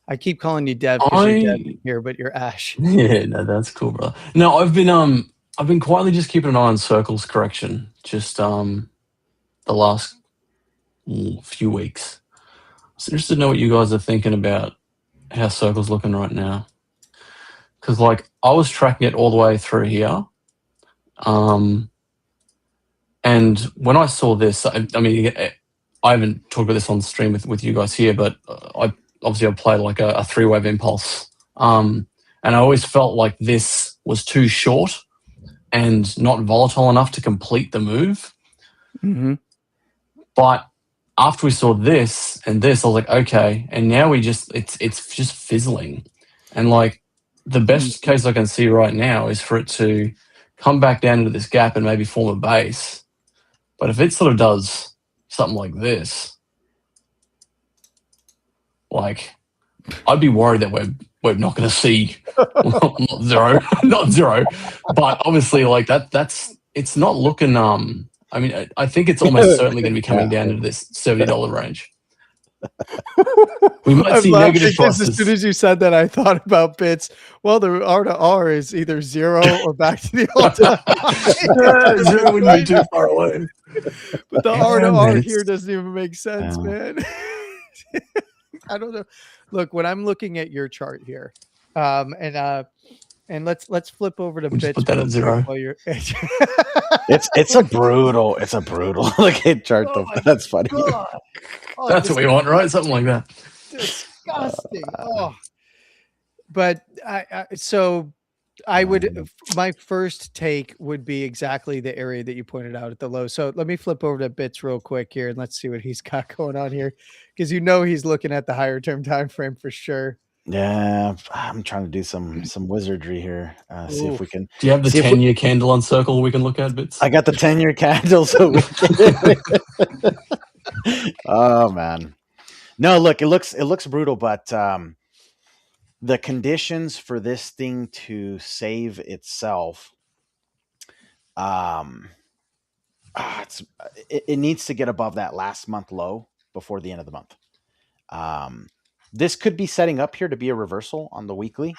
Speaker 1: I keep calling you Dev because you're Dev here, but you're Ash.
Speaker 2: Yeah, no, that's cool, bro. No, I've been quietly just keeping an eye on Circle's correction. Just the last few weeks. So interested to know what you guys are thinking about how Circle's looking right now. Because like I was tracking it all the way through here. And when I saw this, I mean, I haven't talked about this on stream with you guys here, but I played like a 3-wave impulse. And I always felt like this was too short and not volatile enough to complete the move.
Speaker 1: Mm-hmm.
Speaker 2: But after we saw this and this, I was like, okay. And now it's just fizzling. And like the best case I can see right now is for it to come back down into this gap and maybe form a base. But if it sort of does something like this, like I'd be worried that we're not going to see not zero, but obviously like it's not looking. I mean, I think it's almost certainly going to be coming down into this $70 range. We might see negative prices.
Speaker 1: As soon as you said that, I thought about bits. Well, the R to R is either 0 or back to the all-time high.
Speaker 2: Zero wouldn't be too far away.
Speaker 1: But the R to R here doesn't even make sense, man. I don't know. Look, when I'm looking at your chart here, and let's flip over to bits.
Speaker 2: Put that at 0.
Speaker 1: While you're
Speaker 3: it's a brutal looking chart though. That's funny.
Speaker 1: Oh,
Speaker 2: that's what we want, right? Something like that.
Speaker 1: Disgusting. But I would, my first take would be exactly the area that you pointed out at the low. So let me flip over to bits real quick here and let's see what he's got going on here, because he's looking at the higher term time frame for sure.
Speaker 3: Yeah, I'm trying to do some wizardry here. See if we can.
Speaker 2: Do you have the 10-year candle on Circle we can look at, Bits?
Speaker 3: I got the 10-year candle. So oh man, no, look, it looks brutal, but the conditions for this thing to save itself, it needs to get above that last month low before the end of the month. This could be setting up here to be a reversal on the weekly,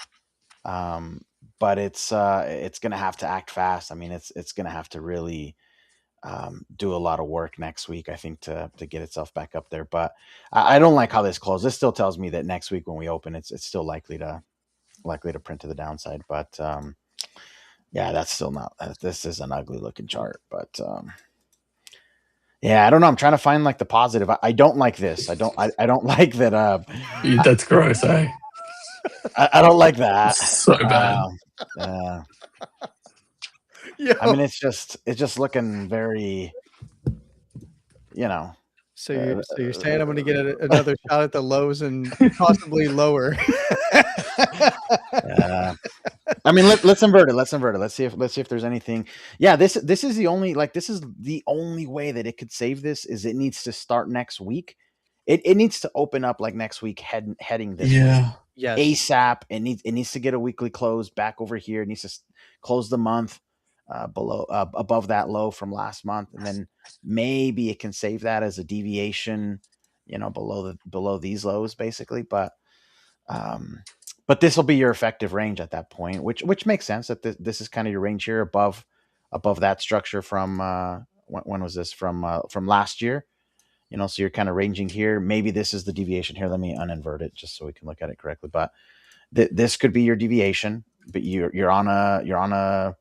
Speaker 3: but it's going to have to act fast. I mean, it's going to have to really do a lot of work next week, I think, to get itself back up there. But I don't like how this closed. This still tells me that next week when we open, it's still likely to print to the downside. But yeah, that's still not. This is an ugly looking chart, but. Yeah, I don't know. I'm trying to find like the positive. I don't like this. I don't like that.
Speaker 2: That's gross, eh?
Speaker 3: I don't like that.
Speaker 2: So bad.
Speaker 3: I mean, it's just looking very,
Speaker 1: So you're saying I'm going to get another shot at the lows and possibly lower.
Speaker 3: I mean, let's invert it. Let's see if there's anything. Yeah, this is the only way that it could save this is it needs to start next week. It needs to open up like next week heading this way.
Speaker 1: Yes.
Speaker 3: ASAP. It needs to get a weekly close back over here. It needs to close the month above that low from last month, and then maybe it can save that as a deviation, below these lows basically. But this will be your effective range at that point, which makes sense that this is kind of your range here above that structure from when was this from last year? So you're kind of ranging here. Maybe this is the deviation here. Let me uninvert it just so we can look at it correctly. But this could be your deviation. But you're on a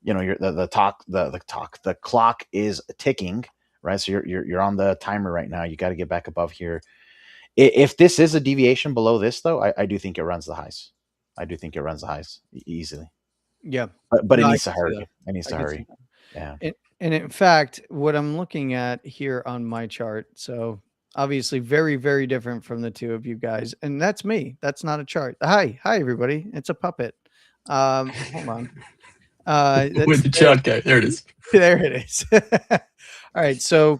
Speaker 3: the clock is ticking, right? So you're on the timer right now. You got to get back above here. If this is a deviation below this, though, I do think it runs the highs. I do think it runs the highs easily.
Speaker 1: Yeah.
Speaker 3: But it
Speaker 1: No, I
Speaker 3: needs to
Speaker 1: can see
Speaker 3: hurry.
Speaker 1: that.
Speaker 3: It needs
Speaker 1: I
Speaker 3: to
Speaker 1: can see
Speaker 3: hurry.
Speaker 1: that.
Speaker 3: Yeah.
Speaker 1: And in fact, what I'm looking at here on my chart, so obviously very, very different from the two of you guys. And that's me. That's not a chart. Hi, everybody. It's a puppet. Hold on.
Speaker 2: Where'd the chart go? There it is.
Speaker 1: There it is. All right. So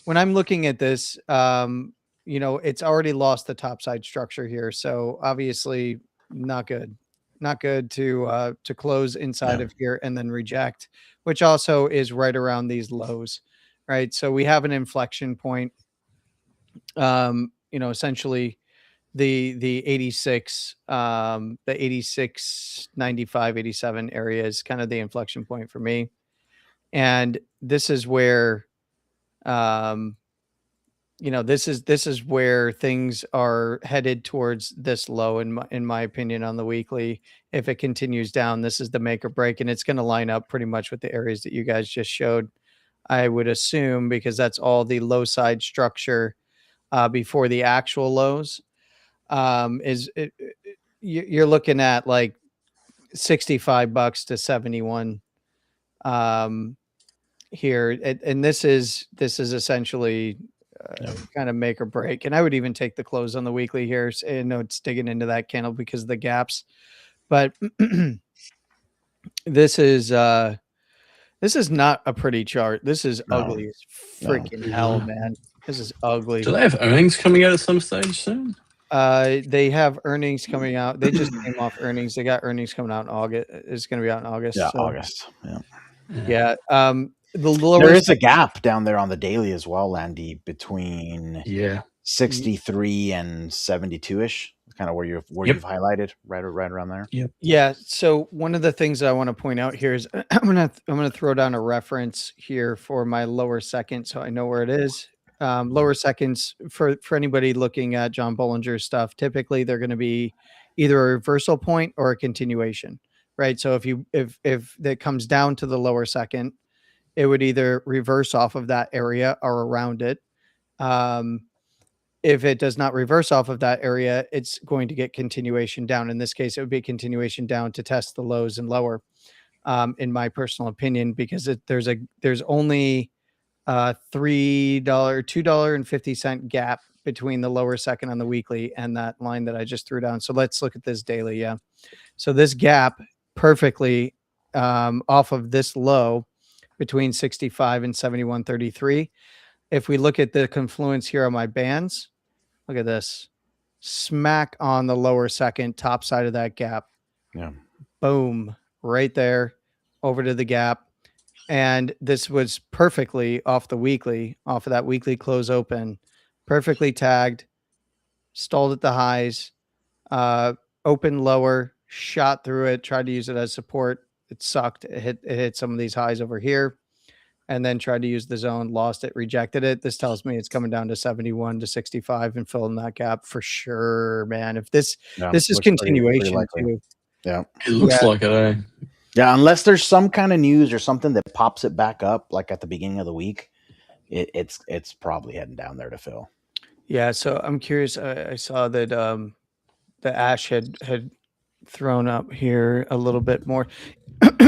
Speaker 1: when I'm looking at this, it's already lost the topside structure here. So obviously not good. Not good to close inside
Speaker 3: Yeah.
Speaker 1: of here and then reject, which also is right around these lows, right? So we have an inflection point. Essentially the 86, the 86, 95, 87 area is kind of the inflection point for me. And this is where um this is where things are headed towards this low in my opinion on the weekly. If it continues down, this is the make or break, and it's going to line up pretty much with the areas that you guys just showed, I would assume, because that's all the low side structure before the actual lows. You're looking at like $65 to 71 here, and this is essentially kind of make or break. And I would even take the close on the weekly here. I know it's digging into that candle because of the gaps, but this is not a pretty chart. This is
Speaker 3: No.
Speaker 1: ugly as
Speaker 3: No.
Speaker 1: freaking hell,
Speaker 2: No.
Speaker 1: man. This is ugly.
Speaker 2: Do they have earnings coming out at some stage soon?
Speaker 1: They have earnings coming out. They just came off earnings. They got earnings coming out in August. It's going to be out in August.
Speaker 3: Yeah,
Speaker 1: so.
Speaker 3: August. Yeah.
Speaker 1: Yeah. The lower
Speaker 3: There is a gap down there on the daily as well, Landy, between
Speaker 2: Yeah.
Speaker 3: 63 and 72-ish. Kind of where
Speaker 2: Yep.
Speaker 3: you've highlighted, right around there.
Speaker 2: Yep.
Speaker 1: Yeah. So one of the things that I want to point out here is I'm gonna throw down a reference here for my lower second, so I know where it is. Lower seconds for anybody looking at John Bollinger's stuff. Typically, they're going to be either a reversal point or a continuation, right? So if that comes down to the lower second, it would either reverse off of that area or around it. If it does not reverse off of that area, it's going to get continuation down. In this case, it would be a continuation down to test the lows and lower, in my personal opinion, because there's only $2.50 gap between the lower second on the weekly and that line that I just threw down. So let's look at this daily. Yeah. So this gap perfectly off of this low between 65 and 71.33. If we look at the confluence here on my bands, look at this, smack on the lower second, top side of that gap.
Speaker 3: Yeah.
Speaker 1: Boom, right there, over to the gap. And this was perfectly off the weekly, off of that weekly close open, perfectly tagged, stalled at the highs, open lower, shot through it, tried to use it as support. It sucked. It hit some of these highs over here, and then tried to use the zone, lost it, rejected it. This tells me it's coming down to 71 to 65 and filling that gap for sure, man. If this is continuation too.
Speaker 3: Yeah.
Speaker 2: It looks like it, eh?
Speaker 3: Yeah, unless there's some kind of news or something that pops it back up, like at the beginning of the week, it's probably heading down there to fill.
Speaker 1: Yeah, so I'm curious. I saw that the ash had thrown up here a little bit more.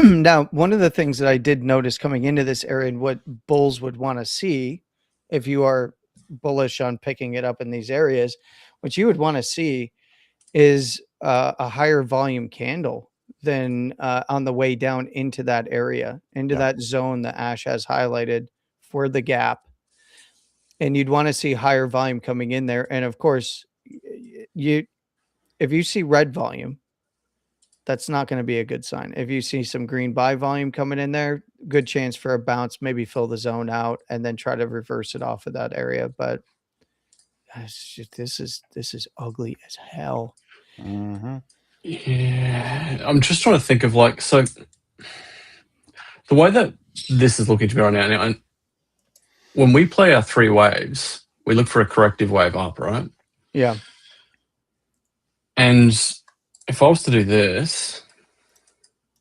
Speaker 1: Now, one of the things that I did notice coming into this area and what bulls would want to see, if you are bullish on picking it up in these areas, what you would want to see is a higher volume candle than on the way down into that area, into that zone that Ash has highlighted for the gap. And you'd want to see higher volume coming in there. And of course, if you see red volume, that's not going to be a good sign. If you see some green buy volume coming in there, good chance for a bounce, maybe fill the zone out and then try to reverse it off of that area. But this is ugly as hell.
Speaker 3: Mm-hmm.
Speaker 2: Yeah, I'm just trying to think of so the way that this is looking to be right now. And when we play our 3 waves, we look for a corrective wave up, right?
Speaker 1: Yeah.
Speaker 2: And if I was to do this,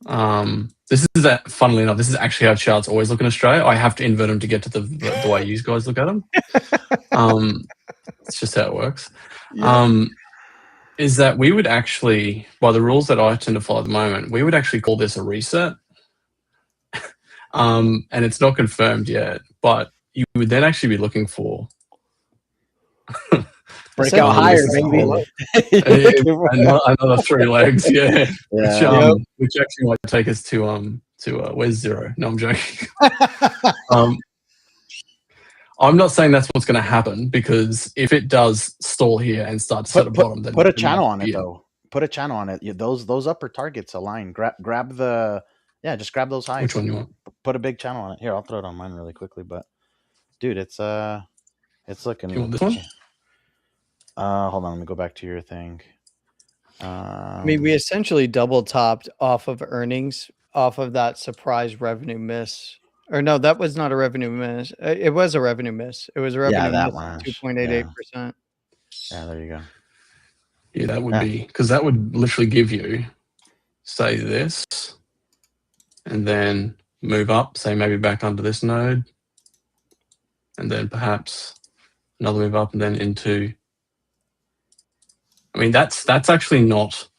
Speaker 2: this is that. Funnily enough, this is actually how charts always look in Australia. I have to invert them to get to the way you guys look at them. It's just how it works.
Speaker 1: Yeah.
Speaker 2: Is that we would actually, by the rules that I tend to follow at the moment, we would actually call this a reset. And it's not confirmed yet, but you would then actually be looking for
Speaker 3: Breakout
Speaker 1: Essentially,
Speaker 3: higher,
Speaker 2: this is
Speaker 3: baby.
Speaker 2: another 3 legs, yeah.
Speaker 3: Yeah.
Speaker 2: Which actually might take us to where's 0? No, I'm joking. I'm not saying that's what's going to happen, because if it does stall here and start to set a bottom, then
Speaker 3: put a
Speaker 2: it
Speaker 3: channel
Speaker 2: might
Speaker 3: on it
Speaker 2: be
Speaker 3: though. Put a channel on it. Those upper targets align. Grab the just grab those highs.
Speaker 2: Which one you want?
Speaker 3: Put a big channel on it. Here, I'll throw it on mine really quickly. But dude, it's looking.
Speaker 2: You want this one?
Speaker 3: Hold on. Let me go back to your thing.
Speaker 1: I mean, we essentially double topped off of earnings, off of that surprise revenue miss. Or no, that was not a revenue miss. It was a revenue miss. It was a revenue
Speaker 3: that
Speaker 1: miss
Speaker 3: one.
Speaker 1: of 2.88%.
Speaker 3: Yeah, there you go.
Speaker 2: Yeah, that would be, because that would literally give you, say, this, and then move up, say maybe back under this node, and then perhaps another move up, and then into. I mean, that's actually not.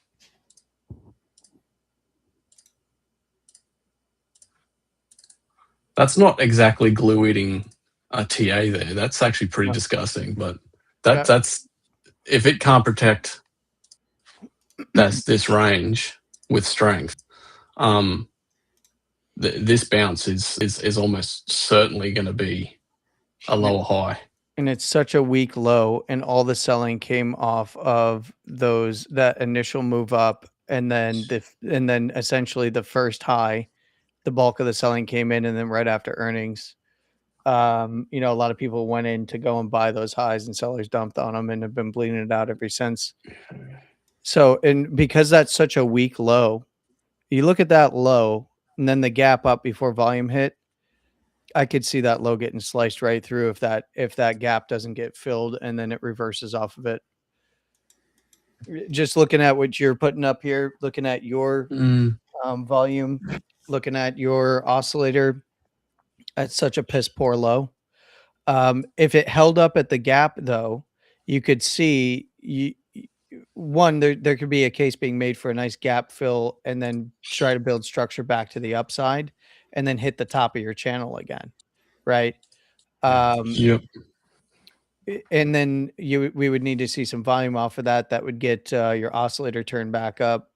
Speaker 2: That's not exactly glue eating a TA there. That's actually pretty disgusting. But that's if it can't protect this range with strength, this bounce is almost certainly going to be a lower high.
Speaker 1: And it's such a weak low, and all the selling came off of that initial move up, and then essentially the first high. The bulk of the selling came in, and then right after earnings, a lot of people went in to go and buy those highs, and sellers dumped on them and have been bleeding it out ever since. So, and because that's such a weak low, you look at that low and then the gap up before volume hit, I could see that low getting sliced right through if that gap doesn't get filled and then it reverses off of it. Just looking at what you're putting up here, looking at your volume, looking at your oscillator, that's such a piss poor low. If it held up at the gap, though, you could see there could be a case being made for a nice gap fill and then try to build structure back to the upside and then hit the top of your channel again, right?
Speaker 2: Yep.
Speaker 1: And then we would need to see some volume off of that. That would get your oscillator turned back up,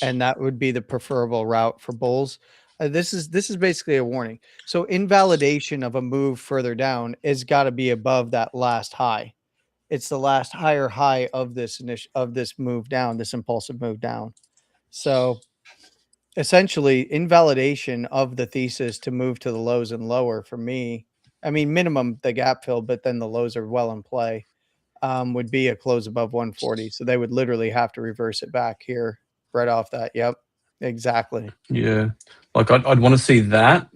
Speaker 1: and that would be the preferable route for bulls. This is basically a warning. So invalidation of a move further down is got to be above that last high. It's the last higher high of this move down, this impulsive move down. So essentially, invalidation of the thesis to move to the lows and lower for me. I mean, minimum the gap fill, but then the lows are well in play. Would be a close above 140. So they would literally have to reverse it back here right off that. Yep, exactly.
Speaker 2: Yeah, like I'd want to see that,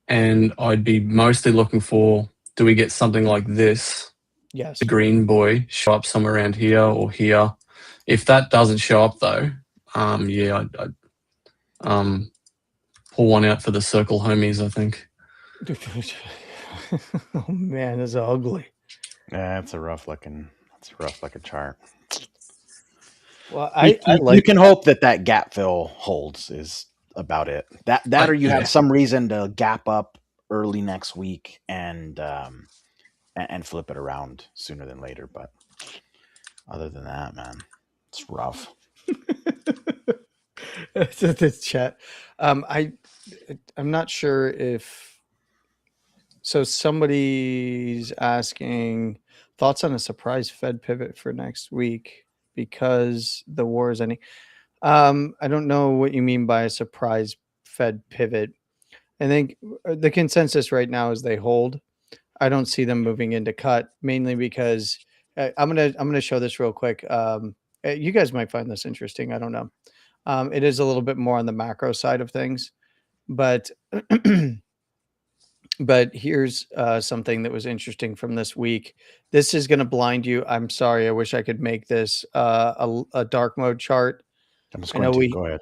Speaker 2: and I'd be mostly looking for, do we get something like this?
Speaker 1: Yes.
Speaker 2: The green boy show up somewhere around here or here. If that doesn't show up though, I'd pull one out for the circle homies, I think.
Speaker 1: Oh man, that's ugly.
Speaker 3: Yeah, it's a rough looking chart.
Speaker 1: Well,
Speaker 3: you can hope that gap fill holds is about it. Or you have some reason to gap up early next week and flip it around sooner than later. But other than that, man, it's rough.
Speaker 1: This chat. I'm not sure if. So somebody's asking thoughts on a surprise Fed pivot for next week because the war is ending. I don't know what you mean by a surprise Fed pivot. I think the consensus right now is they hold. I don't see them moving into cut, mainly because I'm gonna show this real quick. You guys might find this interesting. I don't know. It is a little bit more on the macro side of things, but But here's something that was interesting from this week. This is going to blind you. I'm sorry. I wish I could make this a dark mode chart.
Speaker 3: I'm just
Speaker 1: I
Speaker 3: going
Speaker 1: know
Speaker 3: to
Speaker 1: we.
Speaker 3: go ahead.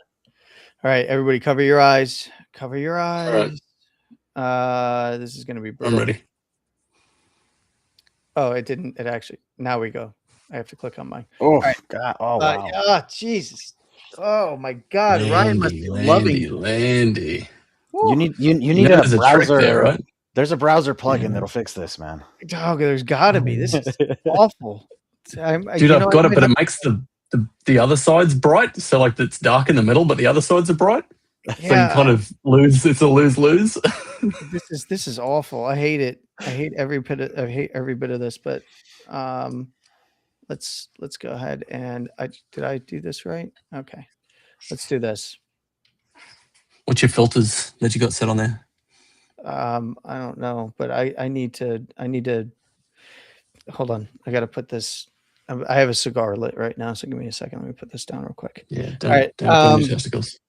Speaker 1: All right, everybody, cover your eyes. Cover your
Speaker 2: All right,
Speaker 1: eyes. This is going to be
Speaker 2: I'm
Speaker 1: brutal.
Speaker 2: ready.
Speaker 1: Oh, it didn't. It actually. Now we go. I have to click on mine.
Speaker 3: Oh,
Speaker 1: right.
Speaker 3: God. Oh, wow.
Speaker 1: Yeah, Jesus. Oh my God, Ryan must be loving.
Speaker 2: Landy.
Speaker 3: You need you
Speaker 2: You
Speaker 3: need
Speaker 2: know
Speaker 3: a
Speaker 2: there's a trick
Speaker 3: browser.
Speaker 2: there, right?
Speaker 3: There's a browser plugin
Speaker 2: Yeah.
Speaker 3: that'll fix this, man.
Speaker 1: Dog, there's got to be. This is awful.
Speaker 2: Dude, I've got it, but it makes the other sides bright. So like it's dark in the middle, but the other sides are bright. So you kind of lose. It's a lose-lose.
Speaker 1: This is awful. I hate it. I hate every bit of this. But let's go ahead and did I do this right? Okay, let's do this.
Speaker 2: What's your filters that you got set on there?
Speaker 1: I don't know, but I need to hold on. I got to put this. I have a cigar lit right now, so give me a second. Let me put this down real quick.
Speaker 2: Yeah,
Speaker 1: All right.
Speaker 2: don't put on your testicles.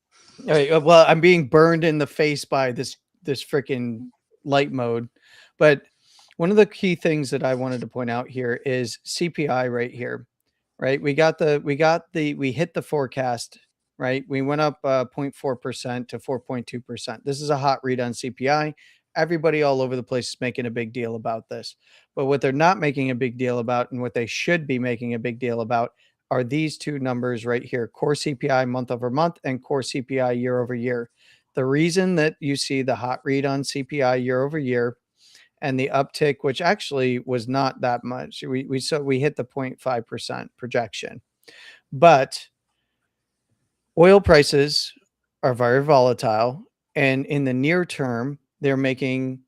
Speaker 1: All right. Well, I'm being burned in the face by this freaking light mode. But one of the key things that I wanted to point out here is CPI right here. Right. We hit the forecast, right? We went up 0.4% to 4.2%. This is a hot read on CPI. Everybody all over the place is making a big deal about this. But what they're not making a big deal about, and what they should be making a big deal about, are these two numbers right here: core CPI month over month and core CPI year over year. The reason that you see the hot read on CPI year over year and the uptick, which actually was not that much, we hit the 0.5% projection, but oil prices are very volatile, and in the near term, they're making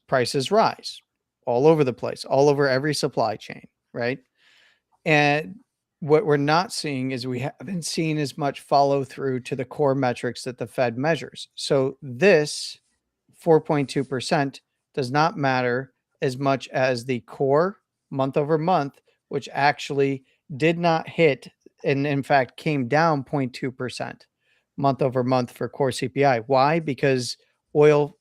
Speaker 1: prices rise all over the place, all over every supply chain, right? And what we're not seeing is we haven't seen as much follow through to the core metrics that the Fed measures. So this 4.2% does not matter as much as the core month over month, which actually did not hit and in fact came down 0.2% month over month for core CPI. Why? Because oil's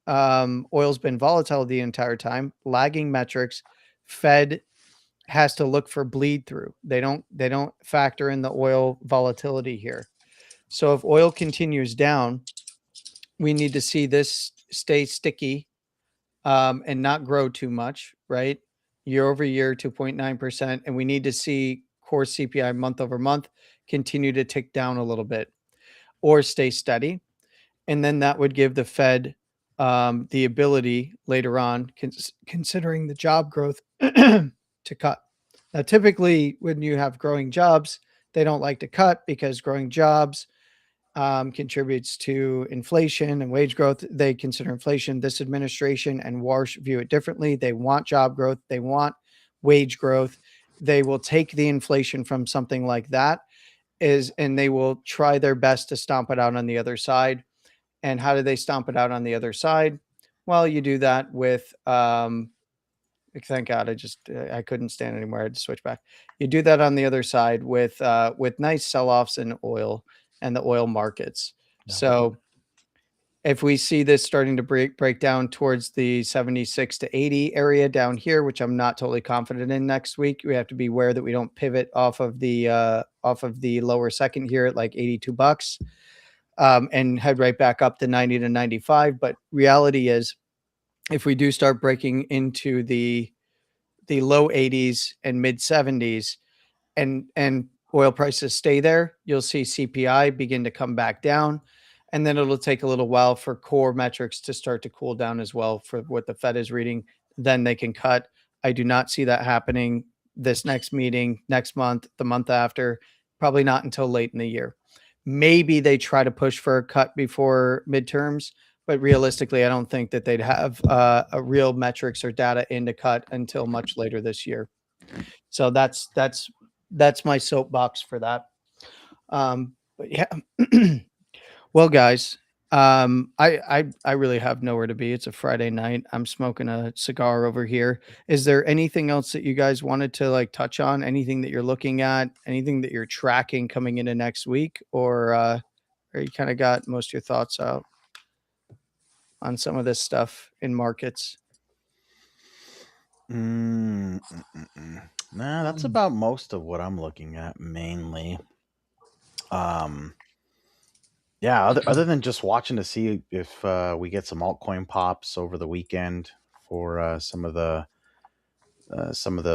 Speaker 1: been volatile the entire time, lagging metrics. Fed has to look for bleed through. They don't factor in the oil volatility here. So if oil continues down, we need to see this stay sticky and not grow too much, right? Year over year, 2.9%. And we need to see core CPI month over month continue to tick down a little bit or stay steady. And then that would give the Fed the ability later on, considering the job growth, to cut. Now, typically, when you have growing jobs, they don't like to cut because growing jobs contributes to inflation and wage growth. They consider inflation. This administration and Warsh view it differently. They want job growth. They want wage growth. They will take the inflation from something like that and they will try their best to stomp it out on the other side. And how do they stomp it out on the other side? Well, you do that with thank God I couldn't stand anymore. I had to switch back. You do that on the other side with nice sell-offs in oil and the oil markets.
Speaker 3: Yeah.
Speaker 1: So if we see this starting to break down towards the 76 to 80 area down here, which I'm not totally confident in next week, we have to be aware that we don't pivot off of the lower second here at like $82 and head right back up to 90 to 95. But reality is, if we do start breaking into the low 80s and mid 70s and oil prices stay there, you'll see CPI begin to come back down. And then it'll take a little while for core metrics to start to cool down as well for what the Fed is reading. Then they can cut. I do not see that happening this next meeting, next month, the month after, probably not until late in the year. Maybe they try to push for a cut before midterms, but realistically, I don't think that they'd have a real metrics or data in to cut until much later this year. So that's my soapbox for that. But yeah, well, guys, I really have nowhere to be. It's a Friday night. I'm smoking a cigar over here. Is there anything else that you guys wanted to like touch on? Anything that you're looking at? Anything that you're tracking coming into next week, or you kind of got most of your thoughts out on some of this stuff in markets?
Speaker 3: Mm, mm, mm, mm. Nah, that's about most of what I'm looking at mainly. Um, yeah, other than just watching to see if we get some altcoin pops over the weekend for some of the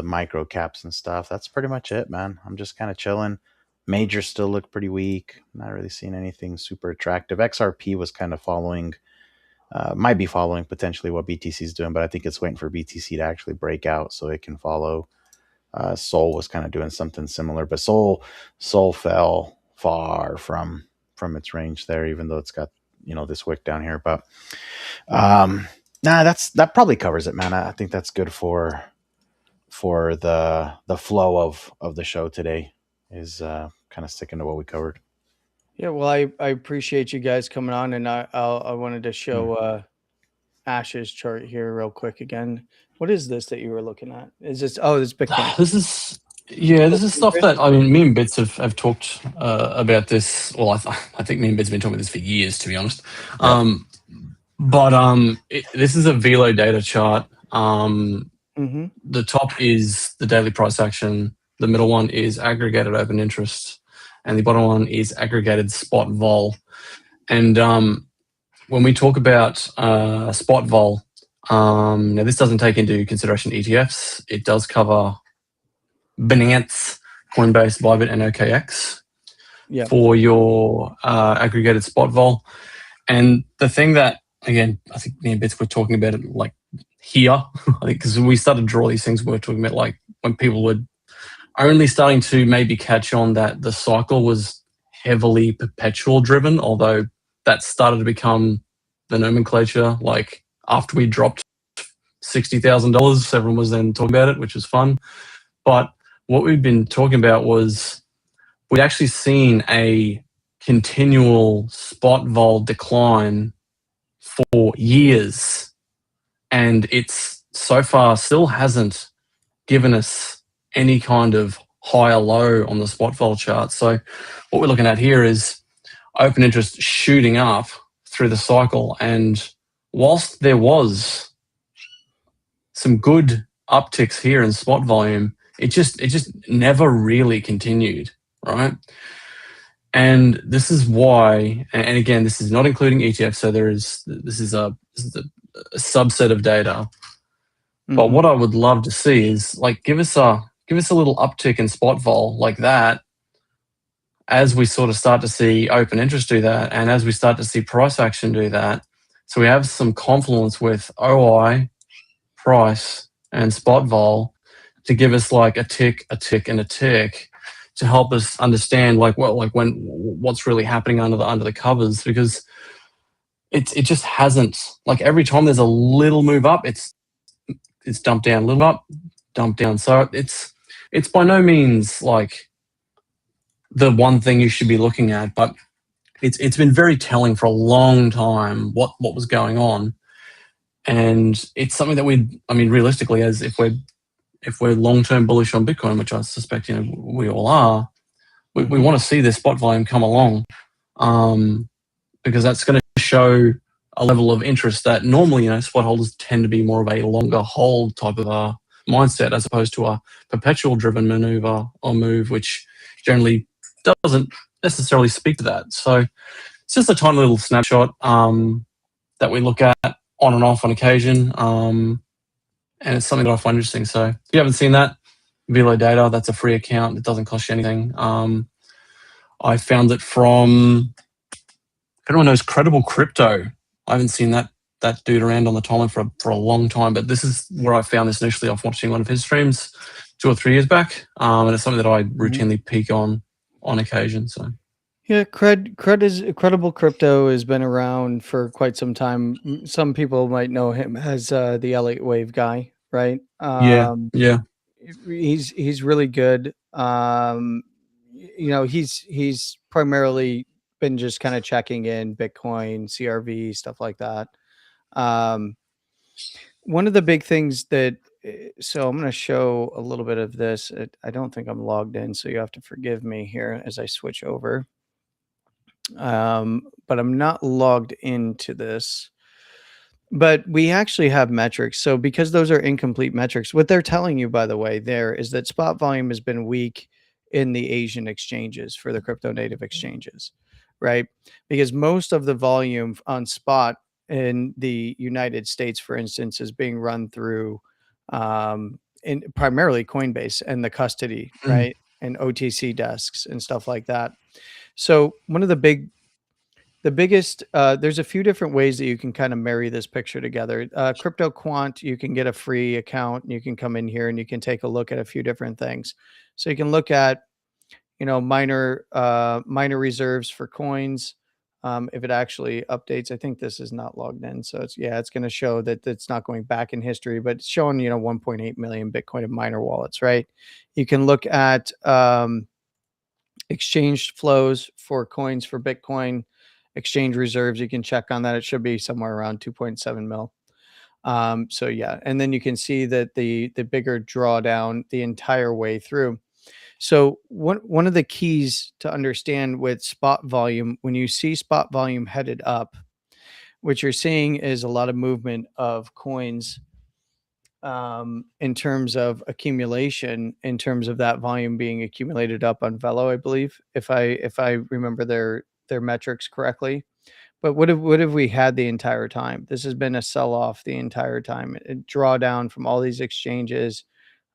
Speaker 3: micro caps and stuff. That's pretty much it, man. I'm just kind of chilling. Majors still look pretty weak. Not really seeing anything super attractive. XRP was kind of following, might be following potentially what BTC is doing, but I think it's waiting for BTC to actually break out so it can follow. Sol was kind of doing something similar, but Sol fell far from its range there, even though it's got this wick down here. But that probably covers it, man. I think that's good for the flow of the show today. Is kind of sticking to what we covered.
Speaker 1: Yeah, well, I appreciate you guys coming on, and I wanted to show Ash's chart here real quick again. What is this that you were looking at? Is this this Bitcoin?
Speaker 2: This is stuff that I mean, me and Bits have talked about this. Well, I think me and Bits have been talking about this for years, to be honest.
Speaker 3: Yep.
Speaker 2: This is a Velo data chart.
Speaker 1: Mm-hmm.
Speaker 2: The top is the daily price action. The middle one is aggregated open interest, and the bottom one is aggregated spot vol. And when we talk about spot vol, now this doesn't take into consideration ETFs. It does cover Binance, Coinbase, Bybit, and OKX for your aggregated spot vol. And the thing that, again, I think me and Bits were talking about it like here, I think, because we started to draw these things, we were talking about like when people were only starting to maybe catch on that the cycle was heavily perpetual driven, although that started to become the nomenclature. Like after we dropped $60,000, everyone was then talking about it, which was fun. But what we've been talking about was we'd actually seen a continual spot vol decline for years, and it's so far still hasn't given us any kind of high or low on the spot vol chart. So what we're looking at here is open interest shooting up through the cycle, and whilst there was some good upticks here in spot volume, it just never really continued, right? And this is why, and again, this is not including ETF, so this is a subset of data. But what I would love to see is like give us a little uptick in spot vol like that as we sort of start to see open interest do that, and as we start to see price action do that. So we have some confluence with OI, price, and spot vol to give us like a tick, and a tick to help us understand what's really happening under the covers, because it just hasn't, like every time there's a little move up, it's dumped down, a little up, dumped down. So it's by no means like the one thing you should be looking at, but it's been very telling for a long time what was going on. And it's something that realistically, as if we're long-term bullish on Bitcoin, which I suspect we all are, we want to see this spot volume come along, because that's going to show a level of interest that normally, spot holders tend to be more of a longer hold type of a mindset, as opposed to a perpetual driven maneuver or move, which generally doesn't necessarily speak to that. So it's just a tiny little snapshot that we look at on and off on occasion. And it's something that I find interesting. So if you haven't seen that, Velo Data, that's a free account. It doesn't cost you anything. I found it from, if anyone knows Credible Crypto, I haven't seen that dude around on the timeline for a long time, but this is where I found this initially off watching one of his streams 2 or 3 years back. And it's something that I routinely peek on occasion. So
Speaker 1: yeah, Credible Crypto has been around for quite some time. Some people might know him as the Elliott Wave guy, right?
Speaker 2: yeah.
Speaker 1: He's really good. He's primarily been just kind of checking in Bitcoin, CRV, stuff like that. One of the big things that, so I'm going to show a little bit of this. I don't think I'm logged in, so you have to forgive me here as I switch over. But I'm not logged into this. But we actually have metrics. So because those are incomplete metrics, what they're telling you, by the way, there is that spot volume has been weak in the Asian exchanges for the crypto native exchanges, right? Because most of the volume on spot in the United States, for instance, is being run through in primarily Coinbase and the custody,
Speaker 2: Mm.
Speaker 1: right? And OTC desks and stuff like that. So one of the biggest there's a few different ways that you can kind of marry this picture together. Crypto Quant, you can get a free account and you can come in here and you can take a look at a few different things. So you can look at, minor reserves for coins. If it actually updates, I think this is not logged in, so it's going to show that it's not going back in history, but it's showing 1.8 million Bitcoin of miner wallets, right? You can look at exchange flows for coins for Bitcoin, exchange reserves. You can check on that. It should be somewhere around 2.7 mil. So yeah, and then you can see that the bigger drawdown the entire way through. So one of the keys to understand with spot volume, when you see spot volume headed up, what you're seeing is a lot of movement of coins in terms of accumulation, in terms of that volume being accumulated up on Velo, I believe, if I remember their metrics correctly. But what have we had the entire time? This has been a sell off the entire time, a drawdown from all these exchanges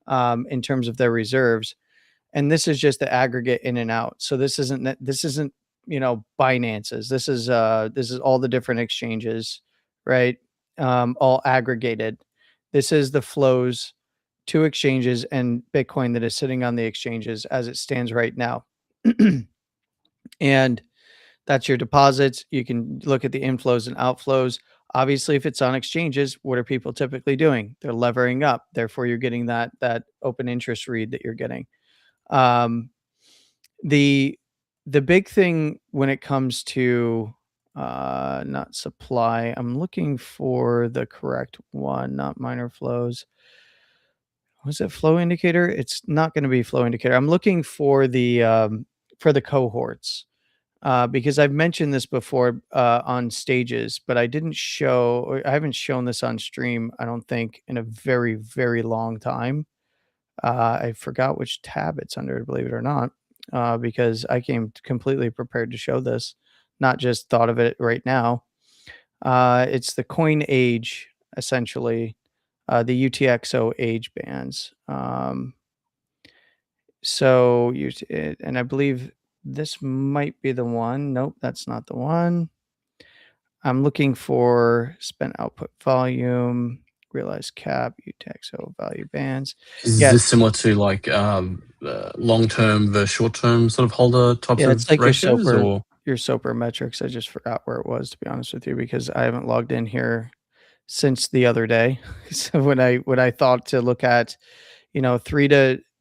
Speaker 1: in terms of their reserves, and this is just the aggregate in and out. So this isn't Binance's. This is all the different exchanges, right? All aggregated. This is the flows to exchanges and Bitcoin that is sitting on the exchanges as it stands right now. And that's your deposits. You can look at the inflows and outflows. Obviously, if it's on exchanges, what are people typically doing? They're levering up. Therefore, you're getting that open interest read that you're getting. Um, the the big thing when it comes to not supply, I'm looking for the correct one, not minor flows. Was it flow indicator? It's not going to be flow indicator. I'm looking for the cohorts because I've mentioned this before on stages, but I didn't show, or I haven't shown this on stream, I don't think, in a very, very long time. I forgot which tab it's under, believe it or not, because I came completely prepared to show this, not just thought of it right now. It's the coin age, essentially, the UTXO age bands. And I believe this might be the one. Nope, that's not the one. I'm looking for spent output volume, realized cap, UTXO value bands.
Speaker 2: Is
Speaker 1: Yeah,
Speaker 2: this similar to like long term versus short term sort of holder types
Speaker 1: yeah, it's
Speaker 2: of
Speaker 1: like
Speaker 2: ratios, or?
Speaker 1: your SOPR metrics. I just forgot where it was, to be honest with you, because I haven't logged in here since the other day. So when I thought to look at,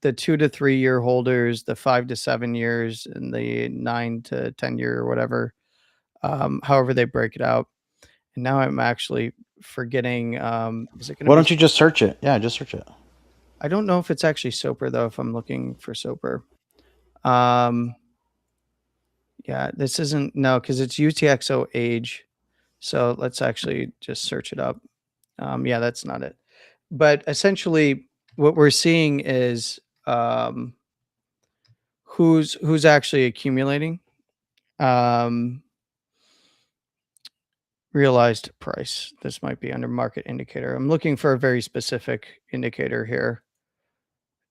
Speaker 1: the 2 to 3 year holders, the 5 to 7 years, and the 9 to 10 year or whatever, however they break it out. And now I'm actually forgetting. Is it going to
Speaker 3: Why
Speaker 1: be?
Speaker 3: don't you just search it? Yeah, just search it.
Speaker 1: I don't know if it's actually SOPR though. If I'm looking for SOPR, um, yeah, this isn't, no, because it's UTXO age. So let's actually just search it up. Yeah, that's not it. But essentially, what we're seeing is who's actually accumulating. Um, realized price. This might be under market indicator. I'm looking for a very specific indicator here.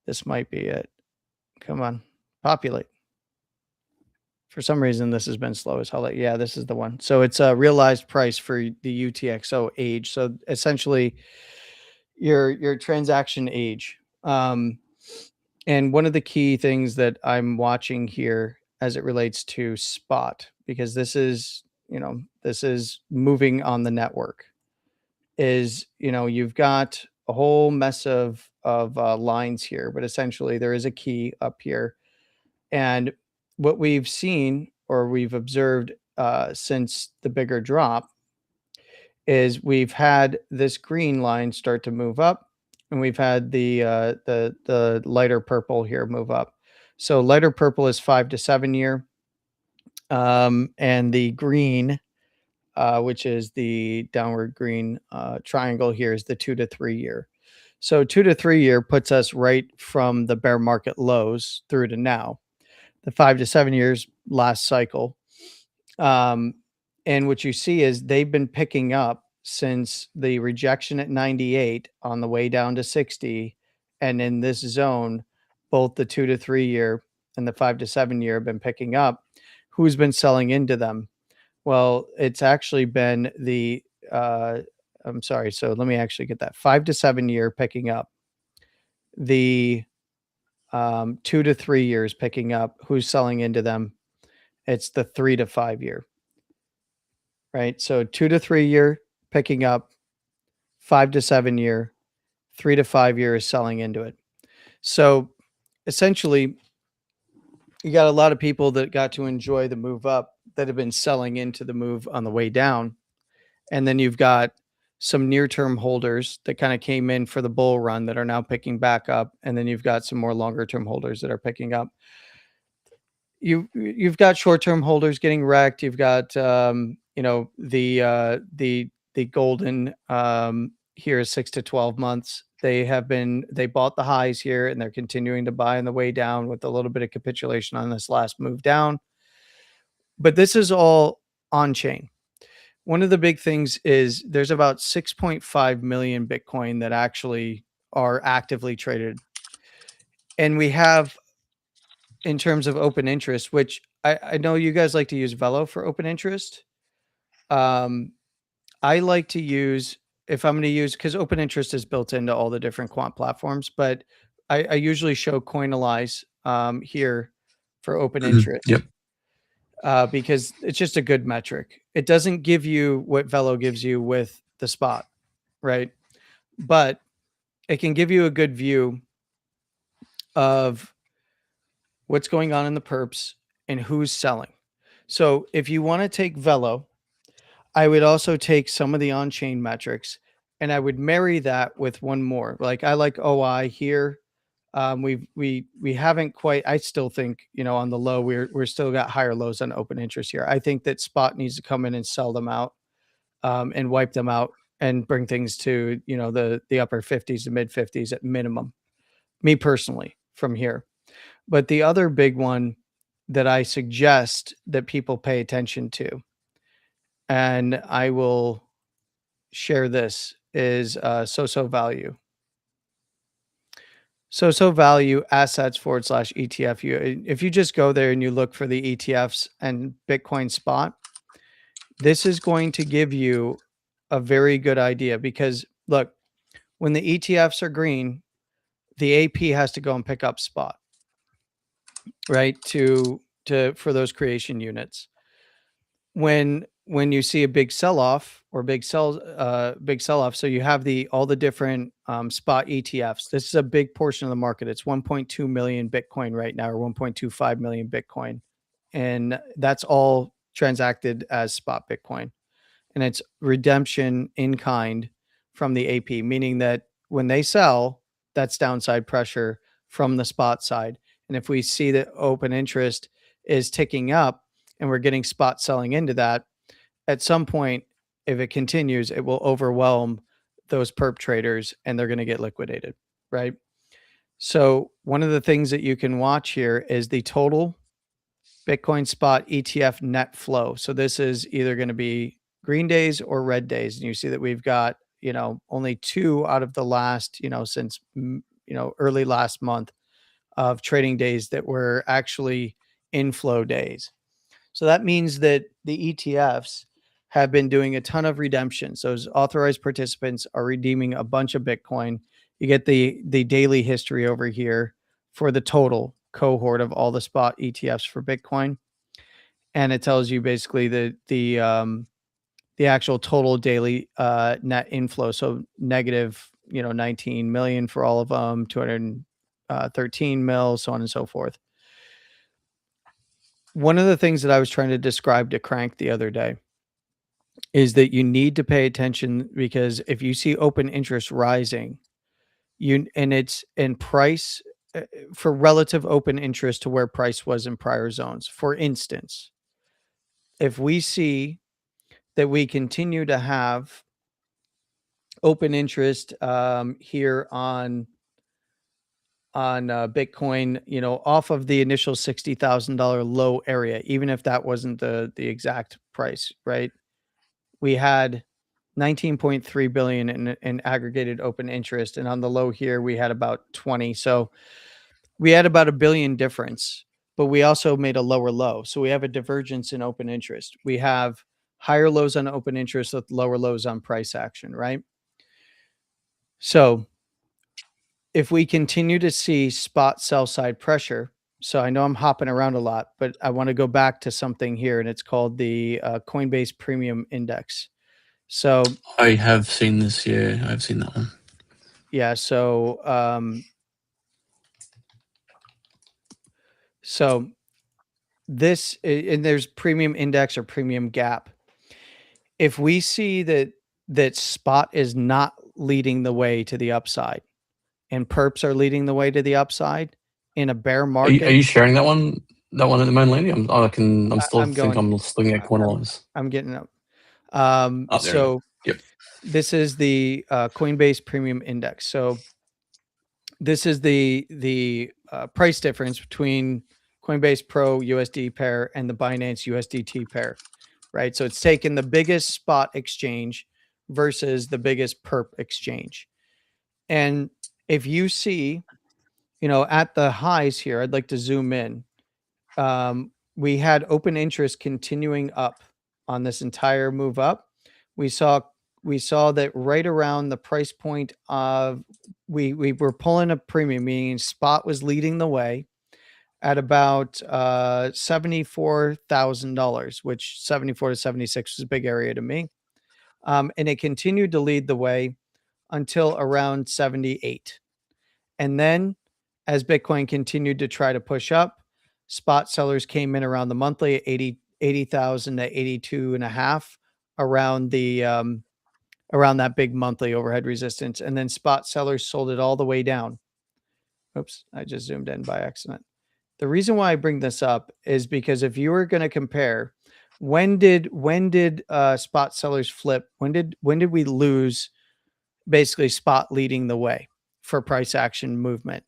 Speaker 1: This might be it. Come on, populate. For some reason, this has been slow as hell. Yeah, this is the one. So it's a realized price for the UTXO age. So essentially, your transaction age. And one of the key things that I'm watching here as it relates to spot, because this is moving on the network, is you've got a whole mess of lines here, but essentially there is a key up here. And what we've seen or we've observed since the bigger drop is we've had this green line start to move up, and we've had the lighter purple here move up. So lighter purple is 5 to 7 year, and the green which is the downward green triangle here, is the 2 to 3 year. So 2 to 3 year puts us right from the bear market lows through to now. The 5 to 7 years last cycle. And what you see is they've been picking up since the rejection at 98 on the way down to 60. And in this zone, both the 2 to 3 year and the 5 to 7 year have been picking up. Who's been selling into them? Well, it's actually been the, I'm sorry. So let me actually get that 5 to 7 year picking up. The 2 to 3 years picking up. Who's selling into them? It's the 3 to 5 year. Right? So 2 to 3 year picking up, 5 to 7 year, 3 to 5 year is selling into it. So essentially, you got a lot of people that got to enjoy the move up that have been selling into the move on the way down. And then you've got some near-term holders that kind of came in for the bull run that are now picking back up. And then you've got some more longer-term holders that are picking up. You've got short-term holders getting wrecked. You've got the golden here is 6 to 12 months. They bought the highs here and they're continuing to buy on the way down with a little bit of capitulation on this last move down. But this is all on chain. One of the big things is there's about 6.5 million Bitcoin that actually are actively traded. And we have, in terms of open interest, which I know you guys like to use Velo for open interest. I like to use, if I'm going to use, because open interest is built into all the different quant platforms, but I usually show Coinalyze here for open interest.
Speaker 2: Yep.
Speaker 1: Because it's just a good metric. It doesn't give you what Velo gives you with the spot, right? But it can give you a good view of what's going on in the perps and who's selling. So if you want to take Velo, I would also take some of the on-chain metrics and I would marry that with one more. Like I like OI here. We haven't quite, I still think, on the low, we're still got higher lows on open interest here. I think that spot needs to come in and sell them out and wipe them out and bring things to, the upper 50s to mid 50s at minimum, me personally from here. But the other big one that I suggest that people pay attention to, and I will share this, is so value. So value assets /ETF. If you just go there and you look for the ETFs and Bitcoin spot, this is going to give you a very good idea because look, when the ETFs are green, the AP has to go and pick up spot, right? For those creation units. When you see a big sell-off or big sell-off, so you have all the different spot ETFs. This is a big portion of the market. It's 1.2 million Bitcoin right now, or 1.25 million Bitcoin. And that's all transacted as spot Bitcoin. And it's redemption in kind from the AP, meaning that when they sell, that's downside pressure from the spot side. And if we see that open interest is ticking up and we're getting spot selling into that, at some point, if it continues, it will overwhelm those perp traders and they're going to get liquidated, right? So one of the things that you can watch here is the total Bitcoin spot ETF net flow. So this is either going to be green days or red days. And you see that we've got, only 2 out of the last, since, early last month of trading days that were actually inflow days. So that means that the ETFs have been doing a ton of redemptions. Those authorized participants are redeeming a bunch of Bitcoin. You get the daily history over here for the total cohort of all the spot ETFs for Bitcoin. And it tells you basically the actual total daily net inflow. So negative, 19 million for all of them, 213 mil, so on and so forth. One of the things that I was trying to describe to Crank the other day is that you need to pay attention, because if you see open interest rising, it's in price for relative open interest to where price was in prior zones. For instance, if we see that we continue to have open interest here on Bitcoin, off of the initial $60,000 low area, even if that wasn't the exact price, right? We had 19.3 billion in aggregated open interest, and on the low here we had about 20. So we had about $1 billion difference, but we also made a lower low. So we have a divergence in open interest. We have higher lows on open interest with lower lows on price action, right? So if we continue to see spot sell side pressure, so I know I'm hopping around a lot, but I want to go back to something here, and it's called the Coinbase Premium Index. So
Speaker 2: I have seen this. Yeah, I've seen that one.
Speaker 1: yeah, so this, and there's premium index or premium gap. If we see that spot is not leading the way to the upside, and perps are leading the way to the upside in a bear
Speaker 2: Are
Speaker 1: market,
Speaker 2: you sharing that one? That one at the moment, Landy? I'm still
Speaker 1: I'm
Speaker 2: think
Speaker 1: going.
Speaker 2: I'm looking at Quantalize.
Speaker 1: I'm getting up.
Speaker 2: Up there.
Speaker 1: So
Speaker 2: Yep.
Speaker 1: this is the Coinbase Premium Index. So this is the price difference between Coinbase Pro USD pair and the Binance USDT pair, right? So it's taken the biggest spot exchange versus the biggest perp exchange. And if you see, at the highs here, I'd like to zoom in. We had open interest continuing up on this entire move up. We saw that right around the price point of we were pulling a premium, meaning spot was leading the way at about $74,000, which 74 to 76 was a big area to me. And it continued to lead the way until around 78. And then as Bitcoin continued to try to push up, spot sellers came in around the monthly 80,000 to 82 and a half around the around that big monthly overhead resistance. And then spot sellers sold it all the way down. Oops, I just zoomed in by accident. The reason why I bring this up is because if you were going to compare, when did spot sellers flip? When did we lose basically spot leading the way for price action movement?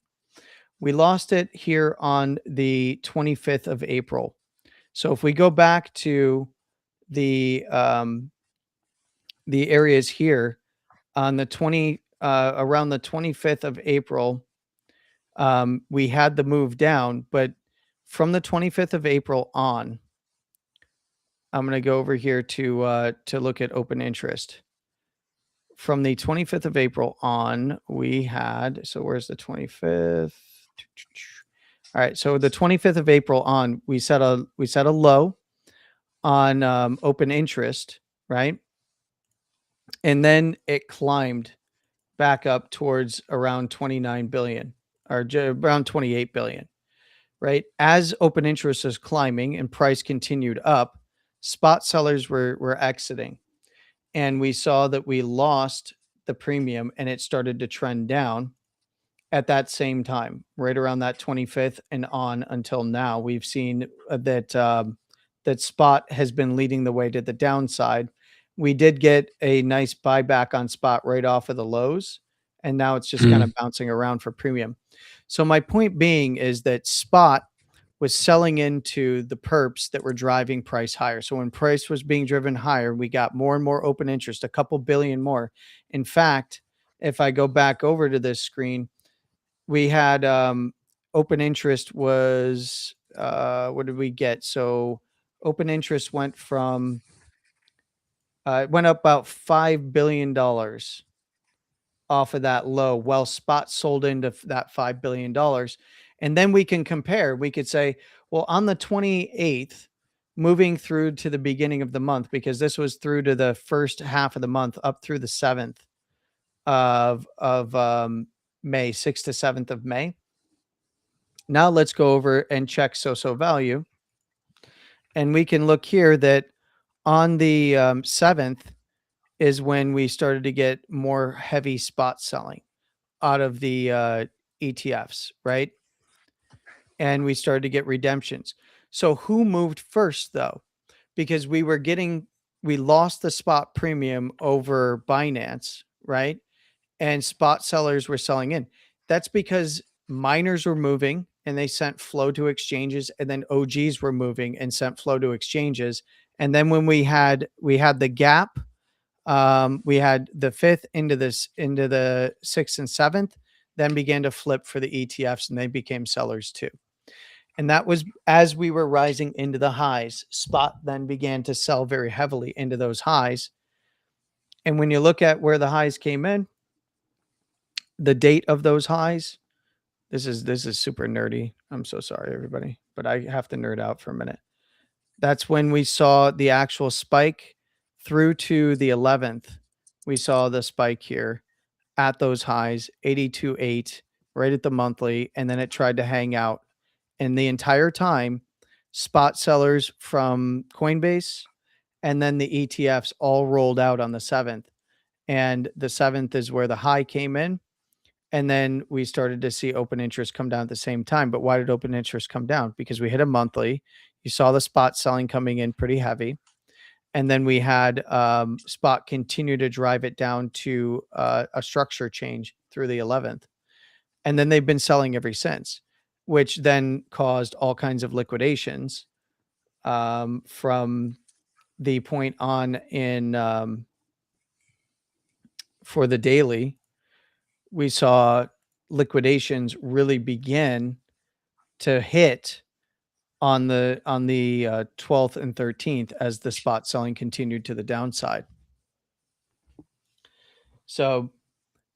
Speaker 1: We lost it here on the 25th of April. So if we go back to the areas here on the around the 25th of April, we had the move down, but from the 25th of April on, I'm going to go over here to look at open interest. From the 25th of April on, we had, so where's the 25th? All right, so the 25th of April on, we set a low on open interest, right? And then it climbed back up towards around 29 billion or around 28 billion, right? As open interest is climbing and price continued up, spot sellers were exiting. And we saw that we lost the premium and it started to trend down at that same time, right around that 25th and on until now. We've seen that spot has been leading the way to the downside. We did get a nice buyback on spot right off of the lows, and now it's just kind of bouncing around for premium. So my point being is that spot was selling into the perps that were driving price higher. So when price was being driven higher, we got more and more open interest, a couple billion more. In fact, if I go back over to this screen, we had open interest was what did we get? So open interest went from it went up about $5 billion off of that low. Well, spot sold into that $5 billion. And then we can compare. We could say, well, on the 28th, moving through to the beginning of the month, because this was through to the first half of the month, up through the 7th of May, 6th to 7th of May. Now let's go over and check so value. And we can look here that on the 7th is when we started to get more heavy spot selling out of the ETFs, right? And we started to get redemptions. So who moved first though? Because we were getting we lost the spot premium over Binance, right? And spot sellers were selling in. That's because miners were moving and they sent flow to exchanges, and then OGs were moving and sent flow to exchanges. And then when we had the gap, we had the fifth into the sixth and seventh, then began to flip for the ETFs, and they became sellers too. And that was as we were rising into the highs. Spot then began to sell very heavily into those highs. And when you look at where the highs came in, the date of those highs, this is super nerdy. I'm so sorry, everybody, but I have to nerd out for a minute. That's when we saw the actual spike through to the 11th. We saw the spike here at those highs, 82.8, right at the monthly, and then it tried to hang out. And the entire time, spot sellers from Coinbase and then the ETFs all rolled out on the 7th. And the 7th is where the high came in. And then we started to see open interest come down at the same time. But why did open interest come down? Because we hit a monthly. You saw the spot selling coming in pretty heavy. And then we had spot continue to drive it down to a structure change through the 11th. And then they've been selling ever since, which then caused all kinds of liquidations from the point on in for the daily. We saw liquidations really begin to hit on the 12th and 13th as the spot selling continued to the downside. So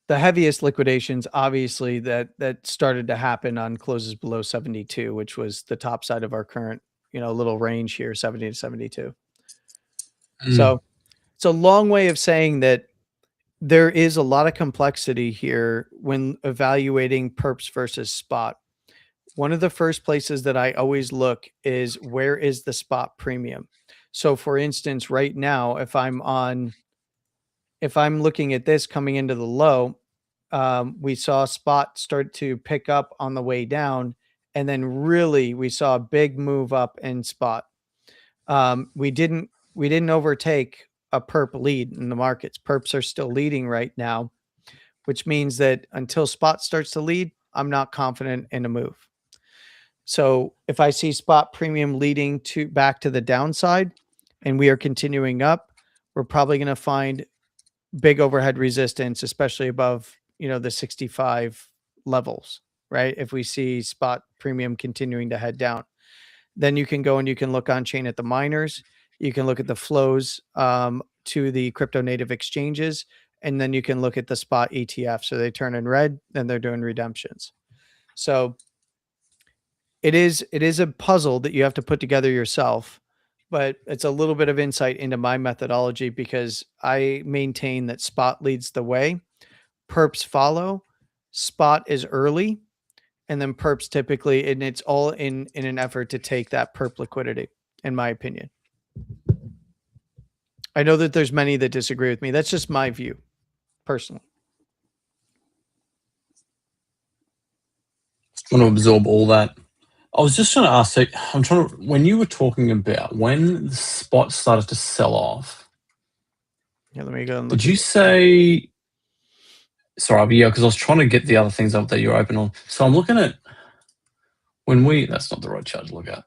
Speaker 1: the heaviest liquidations, obviously, that started to happen on closes below 72, which was the top side of our current, little range here, 70 to 72. So it's a long way of saying that there is a lot of complexity here when evaluating perps versus spot. One of the first places that I always look is where is the spot premium. So for instance, right now, if I'm looking at this coming into the low, we saw spot start to pick up on the way down. And then really we saw a big move up in spot. We didn't overtake a perp lead in the markets. Perps are still leading right now, which means that until spot starts to lead, I'm not confident in a move. So if I see spot premium leading back to the downside and we are continuing up, we're probably going to find big overhead resistance, especially above, the 65 levels, right? If we see spot premium continuing to head down, then you can go and you can look on chain at the miners. You can look at the flows to the crypto native exchanges, and then you can look at the spot ETF. So they turn in red, then they're doing redemptions. So it is a puzzle that you have to put together yourself, but it's a little bit of insight into my methodology because I maintain that spot leads the way, perps follow, spot is early, and then perps typically, and it's all in an effort to take that perp liquidity, in my opinion. I know that there's many that disagree with me. That's just my view, personally.
Speaker 2: I want to absorb all that. I was just trying to ask, when you were talking about when the spot started to sell off,
Speaker 1: Yeah, let me go and look.
Speaker 2: did you say, sorry, yeah, because I was trying to get the other things up that you're open on. So I'm looking at that's not the right chart to look at.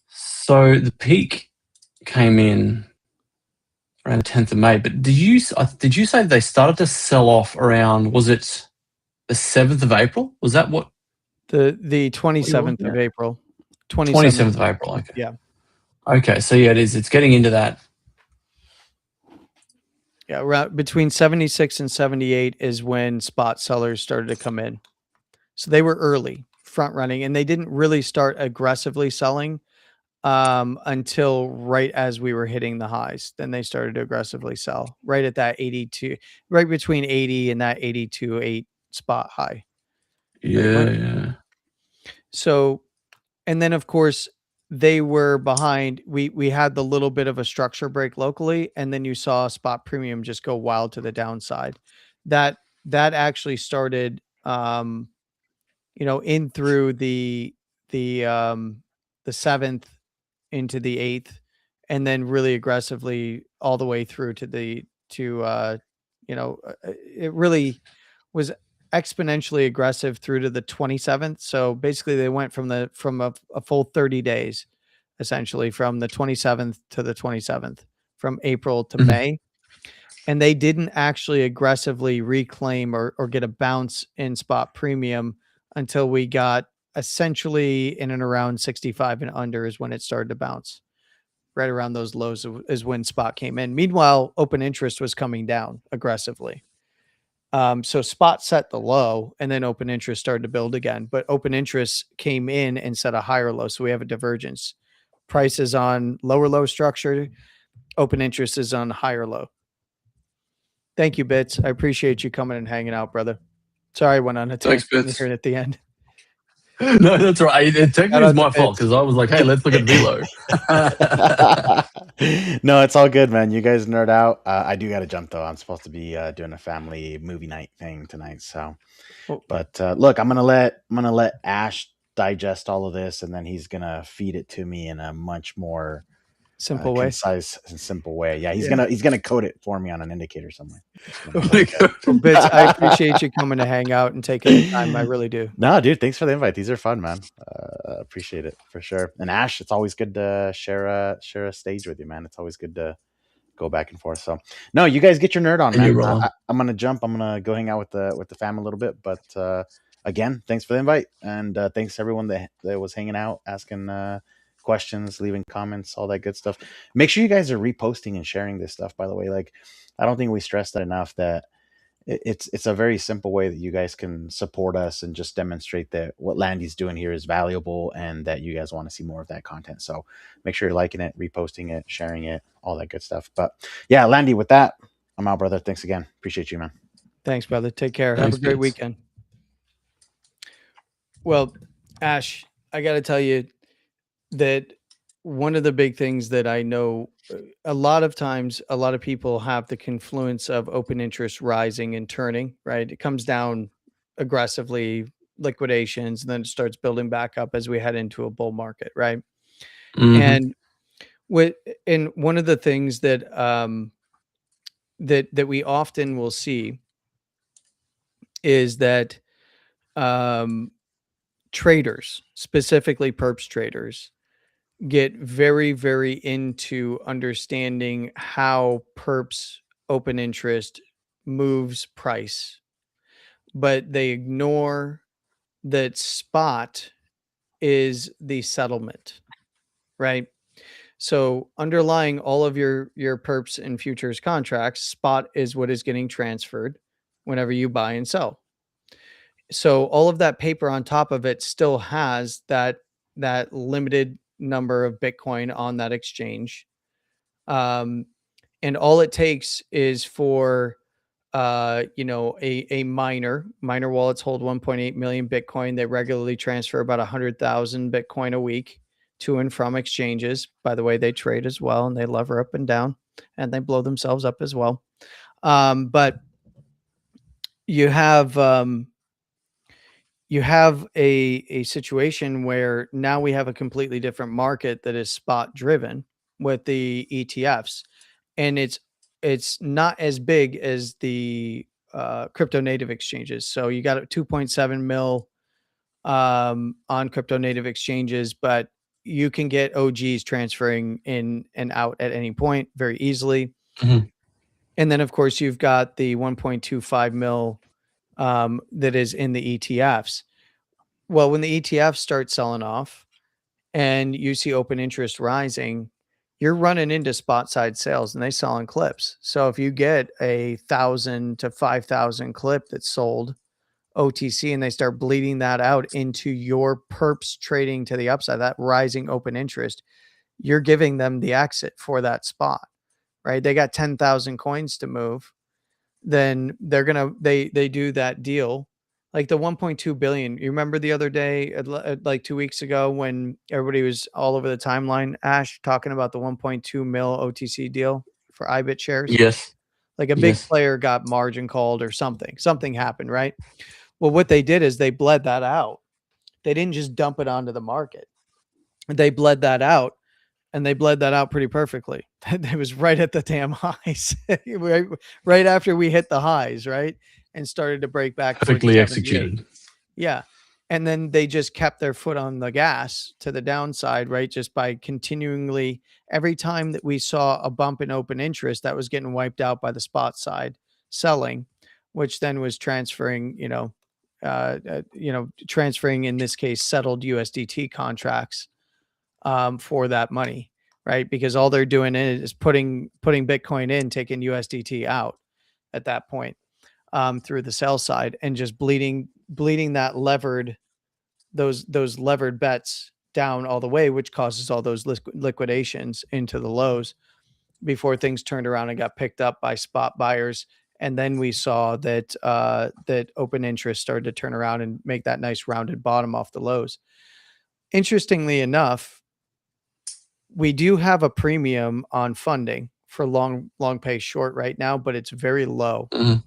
Speaker 2: So the peak came in around the 10th of May, but did you say they started to sell off around, was it the 7th of April? Was that what?
Speaker 1: The 27th of April.
Speaker 2: 27th of April, okay.
Speaker 1: Yeah.
Speaker 2: Okay, so yeah, it's getting into that.
Speaker 1: Yeah, around between 76 and 78 is when spot sellers started to come in. So they were early, front running, and they didn't really start aggressively selling until right as we were hitting the highs. Then they started to aggressively sell right at that 82, right between 80 and that 82.8 spot high.
Speaker 2: Yeah.
Speaker 1: So, and then of course they were behind. We had the little bit of a structure break locally, and then you saw spot premium just go wild to the downside. That actually started, in through the 7th into the 8th, and then really aggressively all the way through to it really was exponentially aggressive through to the 27th. So basically they went from a full 30 days, essentially from the 27th to the 27th, from April to
Speaker 2: Mhm.
Speaker 1: May. And they didn't actually aggressively reclaim or get a bounce in spot premium until we got essentially in and around 65 and under is when it started to bounce. Right around those lows is when spot came in. Meanwhile, open interest was coming down aggressively. So spot set the low and then open interest started to build again, but open interest came in and set a higher low. So we have a divergence. Prices on lower low structure, open interest is on higher low. Thank you, Bits. I appreciate you coming and hanging out, brother. Sorry I went on a
Speaker 2: Thanks,
Speaker 1: tangent
Speaker 2: Bits.
Speaker 1: here at the end.
Speaker 2: No, that's right. It
Speaker 1: Shout
Speaker 2: technically is
Speaker 1: out to
Speaker 2: my fault
Speaker 1: Bits.
Speaker 2: because I was like, hey, let's look at Velo.
Speaker 3: No, it's all good, man. You guys nerd out. I do got to jump though. I'm supposed to be doing a family movie night thing tonight. So,
Speaker 1: Oh,
Speaker 3: but look, I'm gonna let Ash digest all of this, and then he's gonna feed it to me in a much more
Speaker 1: simple way.
Speaker 3: concise and simple way. Yeah, he's
Speaker 1: Yeah.
Speaker 3: gonna code it for me on an indicator somewhere. Just gonna
Speaker 2: Oh
Speaker 3: code
Speaker 2: my
Speaker 3: it there.
Speaker 2: God.
Speaker 1: Well, Bits, I appreciate you coming to hang out and taking the time. I really do.
Speaker 3: No, dude, thanks for the invite. These are fun, man. Appreciate it for sure. And Ash, it's always good to share a stage with you, man. It's always good to go back and forth. So, no, you guys get your nerd on,
Speaker 2: And you,
Speaker 3: man.
Speaker 2: brother.
Speaker 3: I'm gonna jump. I'm gonna go hang out with the fam a little bit. But again, thanks for the invite, and thanks to everyone that was hanging out, asking questions, leaving comments, all that good stuff. Make sure you guys are reposting and sharing this stuff. By the way, like I don't think we stress that enough. That it's a very simple way that you guys can support us and just demonstrate that what Landy's doing here is valuable and that you guys want to see more of that content. So make sure you're liking it, reposting it, sharing it, all that good stuff. But yeah, Landy, with that, I'm out, brother. Thanks again. Appreciate you, man.
Speaker 1: Thanks, brother. Take care.
Speaker 2: Thanks,
Speaker 1: Have a great
Speaker 2: Bits.
Speaker 1: weekend. Well, Ash, I got to tell you that one of the big things that I know a lot of times, a lot of people have the confluence of open interest rising and turning, right? It comes down aggressively, liquidations, and then it starts building back up as we head into a bull market, right?
Speaker 2: Mhm.
Speaker 1: And with and one of the things that that we often will see is that um traders, specifically perps traders, get very, very into understanding how perps open interest moves price, but they ignore that spot is the settlement, right? So underlying all of your perps and futures contracts, spot is what is getting transferred whenever you buy and sell. So all of that paper on top of it still has that limited number of Bitcoin on that exchange. Um, and all it takes is for a miner wallets hold 1.8 million Bitcoin. They regularly transfer about 100,000 Bitcoin a week to and from exchanges. By the way, they trade as well and they lever up and down and they blow themselves up as well. But you have a situation where now we have a completely different market that is spot driven with the ETFs, and it's not as big as the crypto native exchanges. So you got a 2.7 mil on crypto native exchanges, but you can get OGs transferring in and out at any point very easily.
Speaker 2: Mhm.
Speaker 1: And then of course you've got the 1.25 mil that is in the ETFs. Well, when the ETFs start selling off and you see open interest rising, you're running into spot side sales and they sell in clips. So if you get a 1,000 to 5,000 clip that's sold OTC and they start bleeding that out into your perps trading to the upside, that rising open interest, you're giving them the exit for that spot, right? They got 10,000 coins to move, then they do that deal like the 1.2 billion. You remember the other day like 2 weeks ago when everybody was all over the timeline, Ash, talking about the 1.2 mil OTC deal for IBIT shares?
Speaker 2: Yes.
Speaker 1: Like a big
Speaker 2: Yes.
Speaker 1: player got margin called or something happened, right? Well, what they did is they bled that out. They didn't just dump it onto the market. They bled that out and they bled that out pretty perfectly. It was right at the damn highs, right after we hit the highs, right, and started to break back towards
Speaker 2: Perfectly
Speaker 1: 78.
Speaker 2: executed.
Speaker 1: Yeah. And then they just kept their foot on the gas to the downside, right? Just by continually, every time that we saw a bump in open interest, that was getting wiped out by the spot side selling, which then was transferring, transferring, in this case, settled USDT contracts for that money, right? Because all they're doing is putting Bitcoin in, taking USDT out at that point through the sell side, and just bleeding that those levered bets down all the way, which causes all those liquidations into the lows before things turned around and got picked up by spot buyers. And then we saw that that open interest started to turn around and make that nice rounded bottom off the lows. Interestingly enough, we do have a premium on funding for long pay short right now, but it's very low.
Speaker 2: Mhm.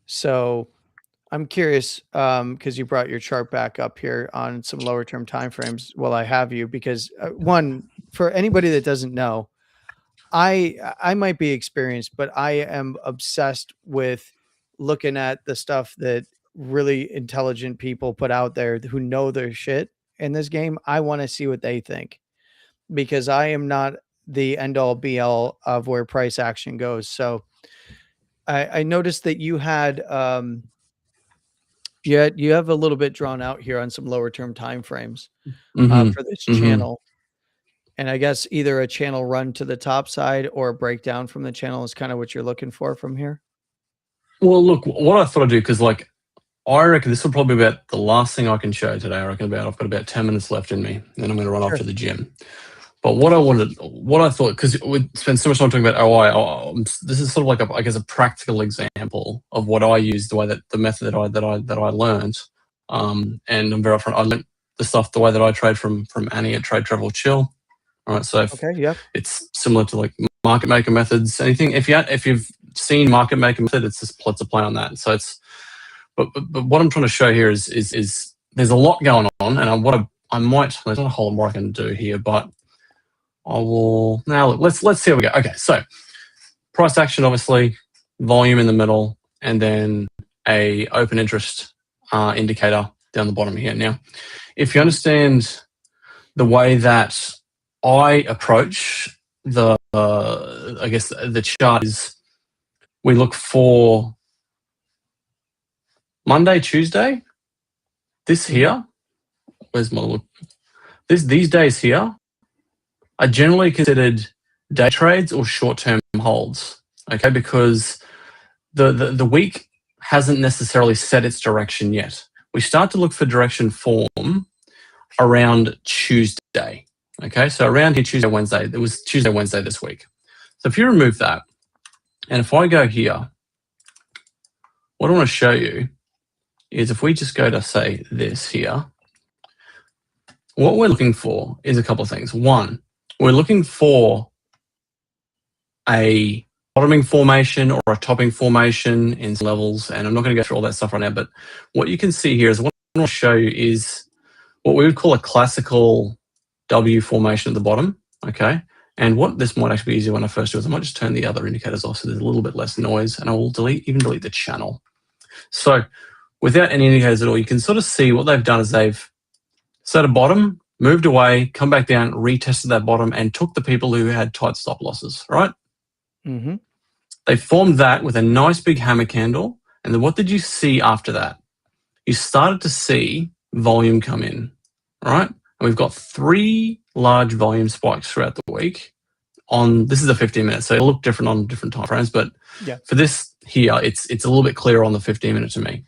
Speaker 1: So I'm curious, because you brought your chart back up here on some lower term timeframes. Well, I have you because one, for anybody that doesn't know, I might be experienced, but I am obsessed with looking at the stuff that really intelligent people put out there who know their shit in this game. I want to see what they think, because I am not the end all be all of where price action goes. So I noticed that you had you have a little bit drawn out here on some lower term time frames
Speaker 2: Mhm.
Speaker 1: for this
Speaker 2: Mhm.
Speaker 1: channel. And I guess either a channel run to the top side or a breakdown from the channel is kind of what you're looking for from here.
Speaker 2: Well, look, what I thought I'd do, because like I reckon this will probably be about the last thing I can show today. I've got about 10 minutes left in me, then I'm going to run off
Speaker 1: Sure.
Speaker 2: to the gym. But what I thought, because we spent so much time talking about OI, this is sort of like a practical example of what I use, the method that I learned. And I'm very upfront. I learned the stuff the way that I trade from Annie at Trade Travel Chill. All right, so
Speaker 1: Okay. Yep.
Speaker 2: it's similar to like market maker methods. Anything if you've seen market maker method, it's just let's play on that. So it's but what I'm trying to show here is there's a lot going on, and there's not a whole lot more I can do here, but I will now. Let's see how we go. Okay, so price action, obviously, volume in the middle, and then a open interest indicator down the bottom here. Now, if you understand the way that I approach I guess the chart is, we look for Monday, Tuesday. This here, where's my look? These days here are generally considered day trades or short-term holds. Okay, because the week hasn't necessarily set its direction yet. We start to look for direction form around Tuesday. Okay, so around here, Tuesday, Wednesday. It was Tuesday, Wednesday this week. So if you remove that, and if I go here, what I want to show you is if we just go to, say, this here, what we're looking for is a couple of things. One, we're looking for a bottoming formation or a topping formation in levels, and I'm not going to go through all that stuff right now, but what you can see here is what I want to show you is what we would call a classical W formation at the bottom, okay? And what this might actually be easier when I first do is I might just turn the other indicators off so there's a little bit less noise, and I will even delete the channel. So without any indicators at all, you can sort of see what they've done is they've set a bottom, moved away, come back down, retested that bottom, and took the people who had tight stop losses, right?
Speaker 1: Mm-hmm.
Speaker 2: They formed that with a nice big hammer candle, and then what did you see after that? You started to see volume come in, right? And we've got 3 large volume spikes throughout the week. This is a 15 minutes, so it'll look different on different time frames, but
Speaker 1: Yeah.
Speaker 2: for this here, it's a little bit clearer on the 15 minute to me.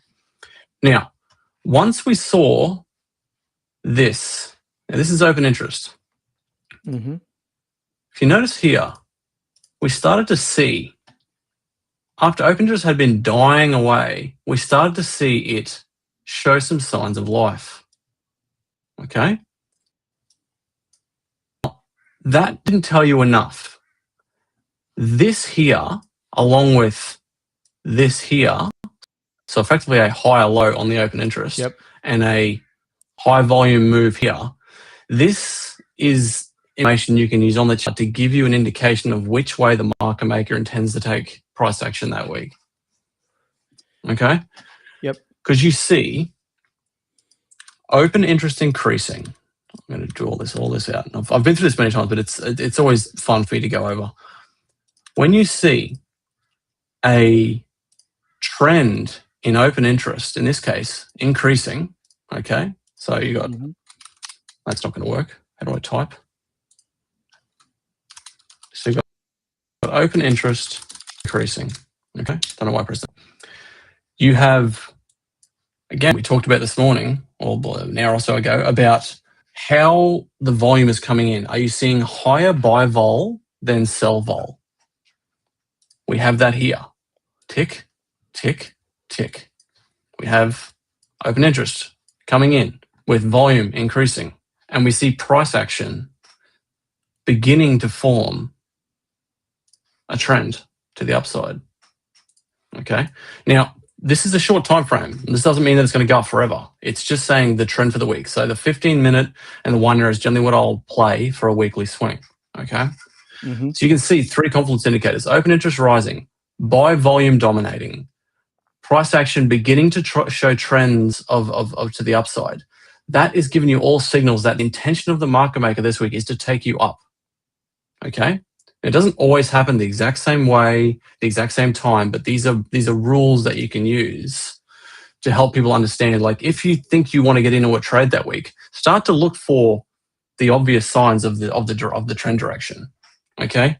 Speaker 2: Now, once we saw this, now this is open interest.
Speaker 1: Mm-hmm.
Speaker 2: If you notice here, we started to see, after open interest had been dying away, we started to see it show some signs of life. Okay? That didn't tell you enough. This here, along with this here, so effectively a higher low on the open interest,
Speaker 1: Yep.
Speaker 2: and a high volume move here, this is information you can use on the chart to give you an indication of which way the market maker intends to take price action that week. Okay?
Speaker 1: Yep.
Speaker 2: Because you see open interest increasing. I'm going to do all this out. I've been through this many times, but it's always fun for you to go over. When you see a trend in open interest, in this case, increasing, okay? So you got, that's not going to work. How do I type? So you've got open interest increasing, okay? Don't know why I pressed that. You have, again, we talked about this morning, or an hour or so ago, about how the volume is coming in. Are you seeing higher buy vol than sell vol? We have that here. Tick, tick, tick. We have open interest coming in with volume increasing, and we see price action beginning to form a trend to the upside. Okay. Now, this is a short time frame. This doesn't mean that it's going to go up forever. It's just saying the trend for the week. So the 15-minute and the 1 hour is generally what I'll play for a weekly swing. Okay. So you can see three confluence indicators: open interest rising, buy volume dominating, price action beginning to show trends of to the upside. That is giving you all signals that the intention of the market maker this week is to take you up. Okay. It doesn't always happen the exact same way, the exact same time, but these are rules that you can use to help people understand. Like, if you think you want to get into a trade that week, start to look for the obvious signs of the trend direction. Okay,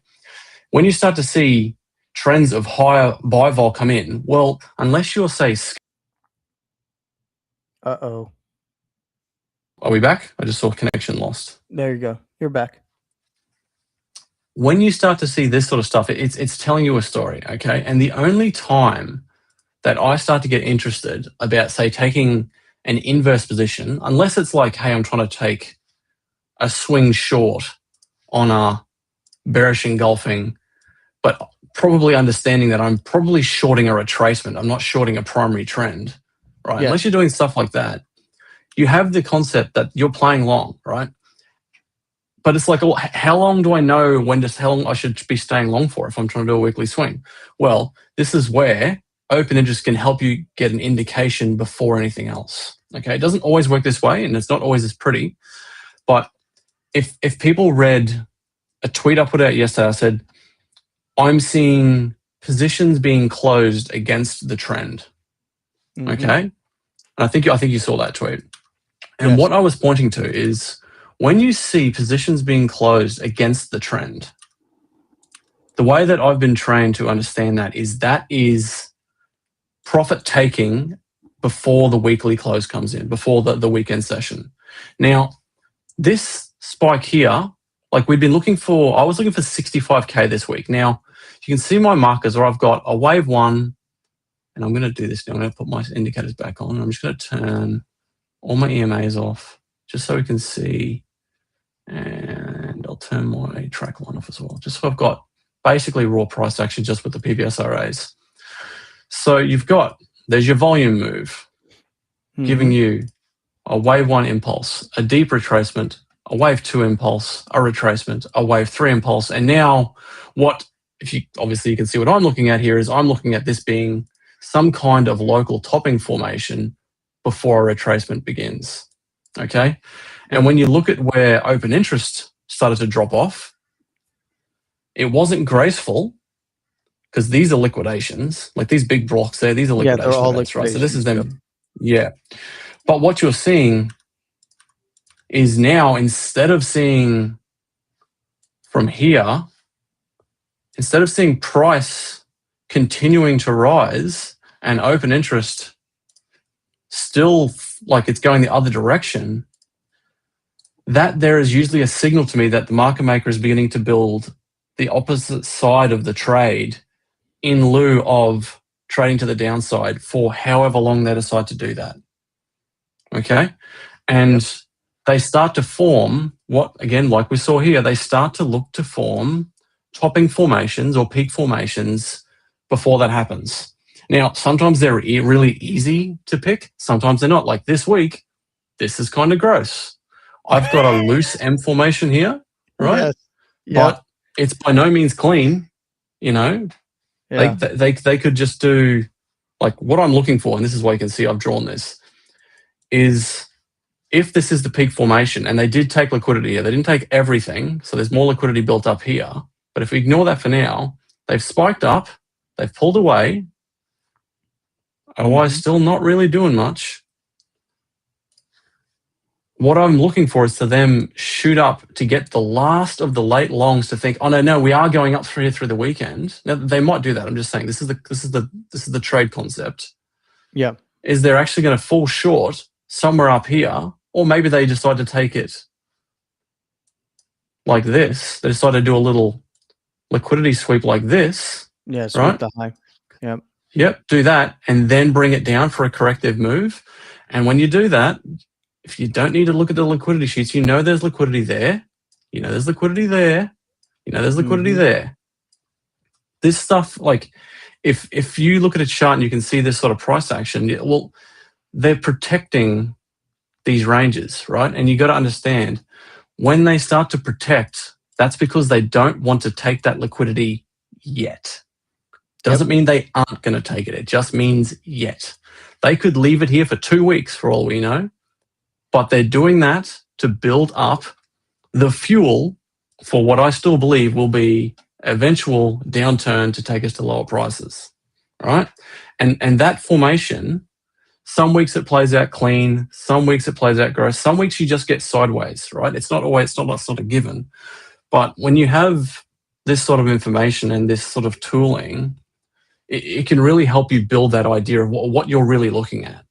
Speaker 2: when you start to see trends of higher buy vol come in, well, unless you're
Speaker 1: Uh-oh.
Speaker 2: Are we back? I just saw connection lost.
Speaker 1: There you go. You're back.
Speaker 2: When you start to see this sort of stuff, it's telling you a story, okay? And the only time that I start to get interested about, say, taking an inverse position, unless it's like, hey, I'm trying to take a swing short on a bearish engulfing, but probably understanding that I'm probably shorting a retracement. I'm not shorting a primary trend, right?
Speaker 1: Yeah.
Speaker 2: Unless you're doing stuff like that, you have the concept that you're playing long, right? But it's like, well, how long do I know how long I should be staying long for if I'm trying to do a weekly swing? Well, this is where open interest can help you get an indication before anything else. Okay, it doesn't always work this way, and it's not always as pretty. But if people read a tweet I put out yesterday, I said, I'm seeing positions being closed against the trend. Okay, and I think you saw that tweet. And
Speaker 1: Yes.
Speaker 2: what I was pointing to is, when you see positions being closed against the trend, the way that I've been trained to understand that is profit taking before the weekly close comes in, before the weekend session. Now, this spike here, like I was looking for 65K this week. Now, you can see my markers where I've got a wave one, and I'm going to do this now. I'm going to put my indicators back on. I'm just going to turn all my EMAs off just so we can see. And I'll turn my track line off as well, just so I've got basically raw price action just with the PVSRAs. So there's your volume move, giving you a wave one impulse, a deep retracement, a wave two impulse, a retracement, a wave three impulse. And now you can see what I'm looking at here is I'm looking at this being some kind of local topping formation before a retracement begins. Okay. And when you look at where open interest started to drop off, it wasn't graceful, because these are liquidations, like these big blocks there, these are liquidation
Speaker 1: they're all
Speaker 2: events, right? So this is
Speaker 1: liquidations,
Speaker 2: them. Yeah. But what you're seeing is now, instead of seeing from here, instead of seeing price continuing to rise and open interest still like it's going the other direction, that there is usually a signal to me that the market maker is beginning to build the opposite side of the trade in lieu of trading to the downside for however long they decide to do that. Okay? And they start to form like we saw here, they start to look to form topping formations or peak formations before that happens. Now, sometimes they're really easy to pick. Sometimes they're not. Like this week, this is kind of gross. I've got a loose M formation here. right?
Speaker 1: Yes. Yeah.
Speaker 2: But it's by no means clean. You know,
Speaker 1: Yeah.
Speaker 2: they could just do like what I'm looking for, and this is why you can see I've drawn this, is if this is the peak formation and they did take liquidity here, they didn't take everything, so there's more liquidity built up here. But if we ignore that for now, they've spiked up, they've pulled away, otherwise still not really doing much. What I'm looking for is to them shoot up to get the last of the late longs to think, oh no, we are going up through the weekend. Now they might do that. I'm just saying this is the trade concept.
Speaker 1: Yeah.
Speaker 2: Is they're actually going to fall short somewhere up here, or maybe they decide to take it like this. They decide to do a little liquidity sweep like this.
Speaker 1: Yeah. Sweep
Speaker 2: right?
Speaker 1: the high. Yeah.
Speaker 2: Yep, do that and then bring it down for a corrective move. And when you do that, if you don't need to look at the liquidity sheets, you know there's liquidity there. You know there's liquidity there. You know there's liquidity there. This stuff, like if you look at a chart and you can see this sort of price action, well, they're protecting these ranges, right? And you got to understand when they start to protect, that's because they don't want to take that liquidity yet. Doesn't mean they aren't going to take it. It just means yet. They could leave it here for 2 weeks for all we know, but they're doing that to build up the fuel for what I still believe will be eventual downturn to take us to lower prices, right? And that formation, some weeks it plays out clean, some weeks it plays out gross, some weeks you just get sideways, right? It's not a given. But when you have this sort of information and this sort of tooling, it can really help you build that idea of what you're really looking at,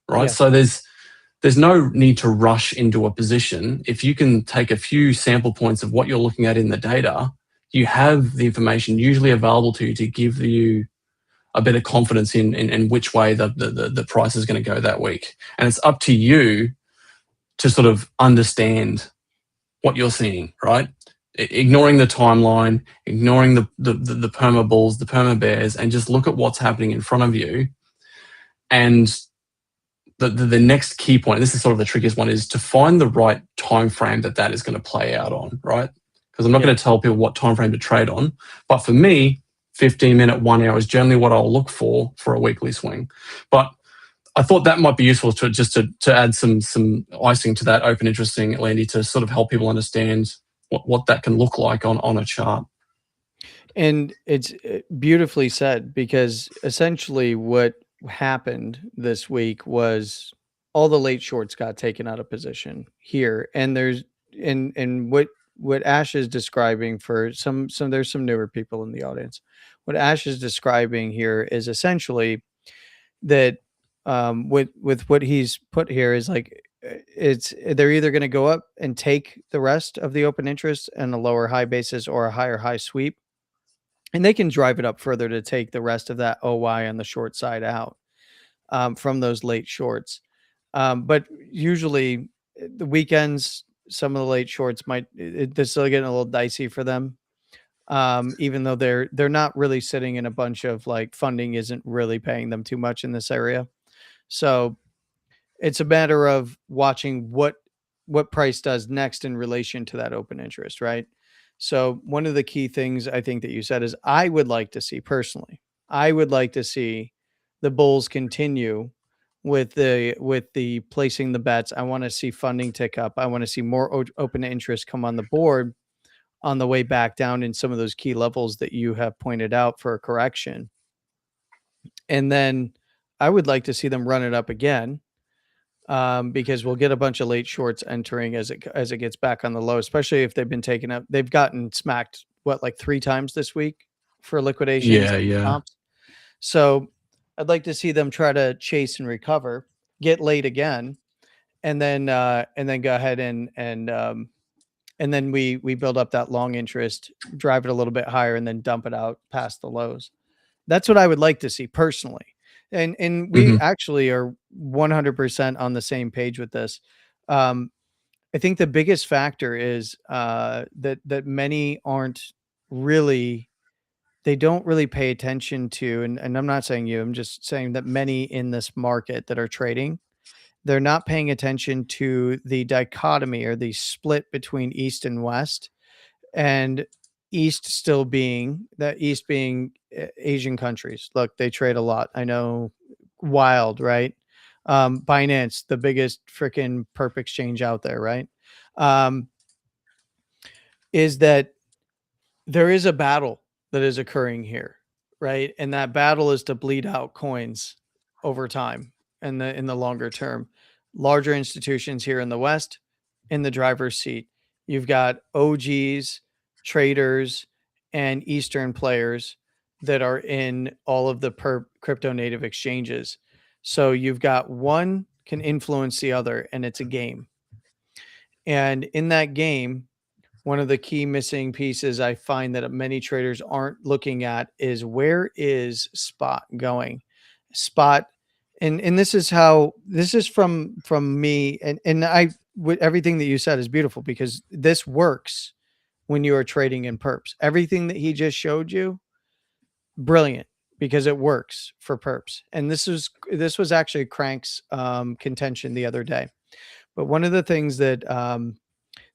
Speaker 2: right?
Speaker 1: Yeah.
Speaker 2: So there's no need to rush into a position. If you can take a few sample points of what you're looking at in the data, you have the information usually available to you to give you a bit of confidence in which way the price is going to go that week. And it's up to you to sort of understand what you're seeing, right? Ignoring the timeline, ignoring the perma bulls, the perma bears, and just look at what's happening in front of you. And the next key point, this is sort of the trickiest one, is to find the right time frame that is going to play out on, right? Because I'm not going to tell people what time frame to trade on, but for me, 15-minute, 1 hour is generally what I'll look for a weekly swing. But I thought that might be useful to add some icing to that open interesting, Landy, to sort of help people understand what that can look like on a chart.
Speaker 1: And it's beautifully said, because essentially what happened this week was all the late shorts got taken out of position here. And there's and what Ash is describing, for some there's some newer people in the audience. What Ash is describing here is essentially that with what he's put here is like it's they're either going to go up and take the rest of the open interest and a lower high basis or a higher high sweep, and they can drive it up further to take the rest of that OY on the short side out from those late shorts. But usually the weekends, some of the late shorts they're still getting a little dicey for them. Even though they're not really sitting in a bunch of, like, funding isn't really paying them too much in this area. So it's a matter of watching what price does next in relation to that open interest, right? So one of the key things I think that you said is I would like to see personally, I would like to see the bulls continue with the placing the bets. I want to see funding tick up. I want to see more open interest come on the board on the way back down in some of those key levels that you have pointed out for a correction. And then I would like to see them run it up again, because we'll get a bunch of late shorts entering as it gets back on the low, especially if they've been taken up. They've gotten smacked, like 3 times this week for liquidations.
Speaker 2: Yeah.
Speaker 1: So I'd like to see them try to chase and recover, get late again, and then go ahead and then we build up that long interest, drive it a little bit higher, and then dump it out past the lows. That's what I would like to see personally. And we actually are 100% on the same page with this. I think the biggest factor is that many aren't really, they don't really pay attention to, and I'm not saying you, I'm just saying that many in this market that are trading, they're not paying attention to the dichotomy or the split between East and West and East still being Asian countries. Look, they trade a lot. I know, wild, right? Binance, the biggest freaking perp exchange out there, right? Um, is that there is a battle that is occurring here, right? And that battle is to bleed out coins over time and in the longer term. Larger institutions here in the West in the driver's seat. You've got OGs, traders, and Eastern players that are in all of the crypto native exchanges. So you've got one can influence the other, and it's a game. And in that game, one of the key missing pieces I find that many traders aren't looking at is where is spot going? Spot, and this is how this is from me, and I with everything that you said is beautiful because this works when you are trading in perps. Everything that he just showed you, brilliant because it works for perps. And this was actually Crank's contention the other day. But one of the things that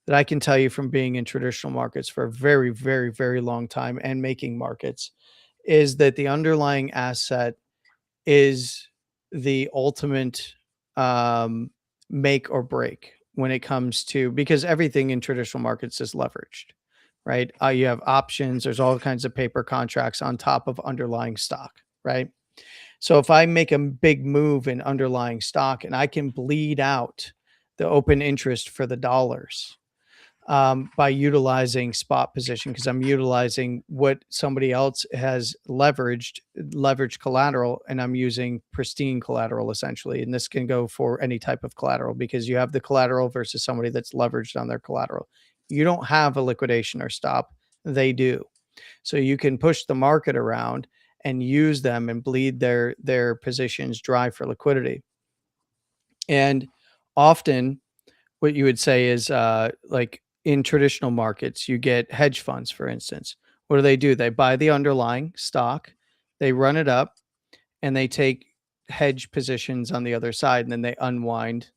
Speaker 1: I can tell you from being in traditional markets for a very, very, very long time and making markets is that the underlying asset is the ultimate um, make or break when it comes to because everything in traditional markets is leveraged, right? You have options, there's all kinds of paper contracts on top of underlying stock, right? So if I make a big move in underlying stock and I can bleed out the open interest for the dollars by utilizing spot position because I'm utilizing what somebody else has leveraged collateral, and I'm using pristine collateral essentially. And this can go for any type of collateral because you have the collateral versus somebody that's leveraged on their collateral. You don't have a liquidation or stop. They do. So you can push the market around and use them and bleed their positions dry for liquidity. And often what you would say is like in traditional markets, you get hedge funds, for instance. What do? They buy the underlying stock, they run it up, and they take hedge positions on the other side, and then they unwind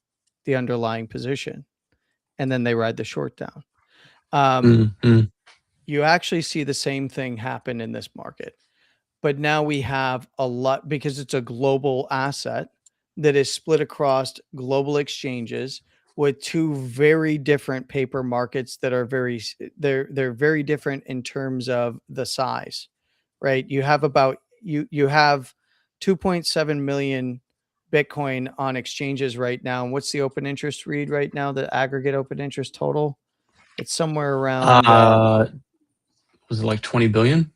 Speaker 1: the underlying position, and then they ride the short down.
Speaker 2: Mm.
Speaker 1: You actually see the same thing happen in this market. But now we have a lot because it's a global asset that is split across global exchanges with two very different paper markets that are they're very different in terms of the size, right? You have 2.7 million Bitcoin on exchanges right now. And what's the open interest read right now? The aggregate open interest total? It's somewhere around
Speaker 2: Was it like 20 billion?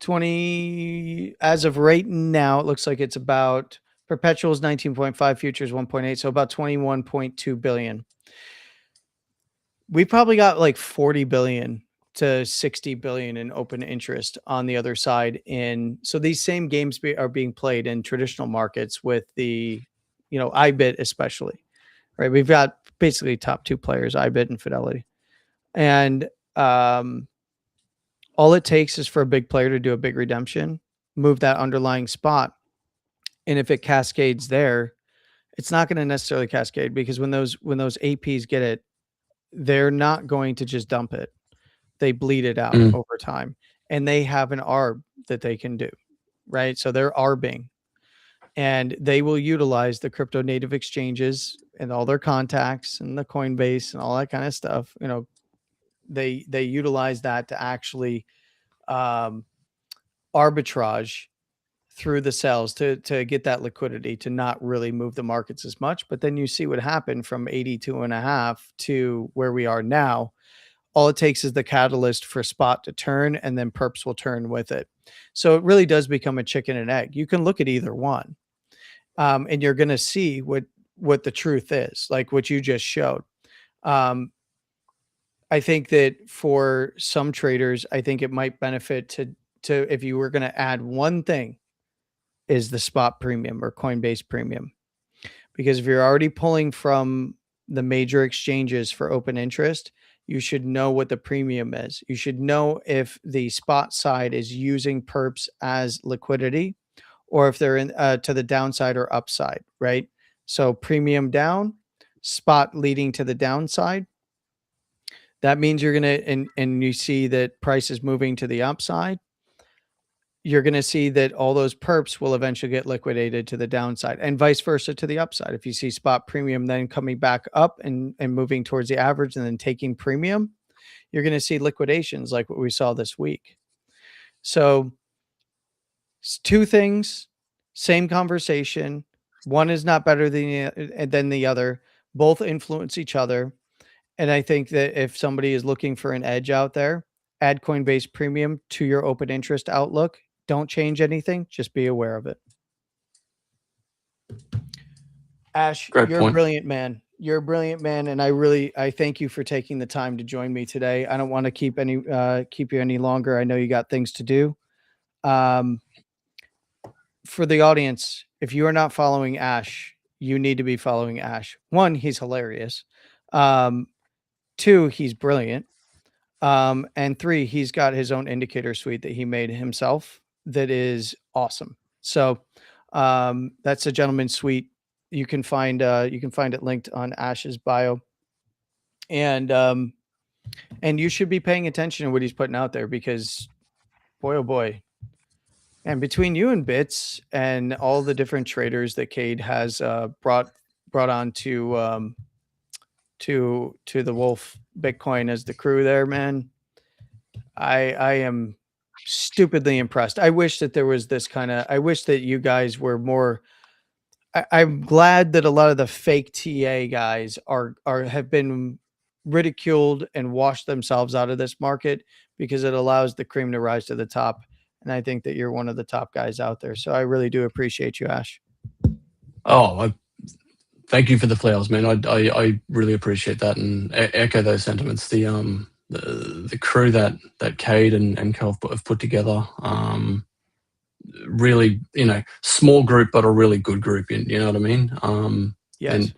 Speaker 1: 20 as of right now. It looks like it's about perpetuals 19.5, futures 1.8, so about 21.2 billion. We probably got like 40 billion to 60 billion in open interest on the other side. In so these same games are being played in traditional markets with the IBIT especially, right? We've got basically top two players, IBIT and Fidelity, and all it takes is for a big player to do a big redemption, move that underlying spot. And if it cascades there, it's not going to necessarily cascade because when those APs get it, they're not going to just dump it. They bleed it out
Speaker 2: Mm.
Speaker 1: over time. And they have an ARB that they can do, right? So they're ARBing. And they will utilize the crypto native exchanges and all their contacts and the Coinbase and all that kind of stuff. They utilize that to actually arbitrage through the cells to get that liquidity to not really move the markets as much. But then you see what happened from 82.5 to where we are now. All it takes is the catalyst for spot to turn, and then perps will turn with it. So it really does become a chicken and egg. You can look at either one, and you're going to see what the truth is, like what you just showed. I think that for some traders, I think it might benefit to if you were going to add one thing, is the spot premium or Coinbase premium. Because if you're already pulling from the major exchanges for open interest, you should know what the premium is. You should know if the spot side is using perps as liquidity or if they're in to the downside or upside, right? So premium down, spot leading to the downside. That means you're going to, and you see that price is moving to the upside. You're going to see that all those perps will eventually get liquidated to the downside, and vice versa to the upside. If you see spot premium then coming back up and moving towards the average and then taking premium, you're going to see liquidations like what we saw this week. So two things, same conversation. One is not better than the other. Both influence each other. And I think that if somebody is looking for an edge out there, add Coinbase Premium to your open interest outlook. Don't change anything. Just be aware of it. Ash,
Speaker 2: Great
Speaker 1: you're a
Speaker 2: point.
Speaker 1: brilliant man. You're a brilliant man, and I thank you for taking the time to join me today. I don't want to keep you any longer. I know you got things to do. For the audience, if you are not following Ash, you need to be following Ash. One, he's hilarious. Two, he's brilliant. And three, he's got his own indicator suite that he made himself that is awesome. So that's a gentleman's suite. You can find it linked on Ash's bio. And you should be paying attention to what he's putting out there, because boy, oh boy. And between you and Bits and all the different traders that Cade has brought on to the Wolf Bitcoin as the crew there, man, I am stupidly impressed. I wish that there was this kind of, I wish that you guys were more, I'm glad that a lot of the fake TA guys have been ridiculed and washed themselves out of this market, because it allows the cream to rise to the top. And I think that you're one of the top guys out there. So I really do appreciate you, Ash.
Speaker 2: Oh, thank you for the flowers, man. I really appreciate that, and echo those sentiments. The crew that Cade and Co have put together, really, small group, but a really good group. You know what I mean?
Speaker 1: Yes.
Speaker 2: And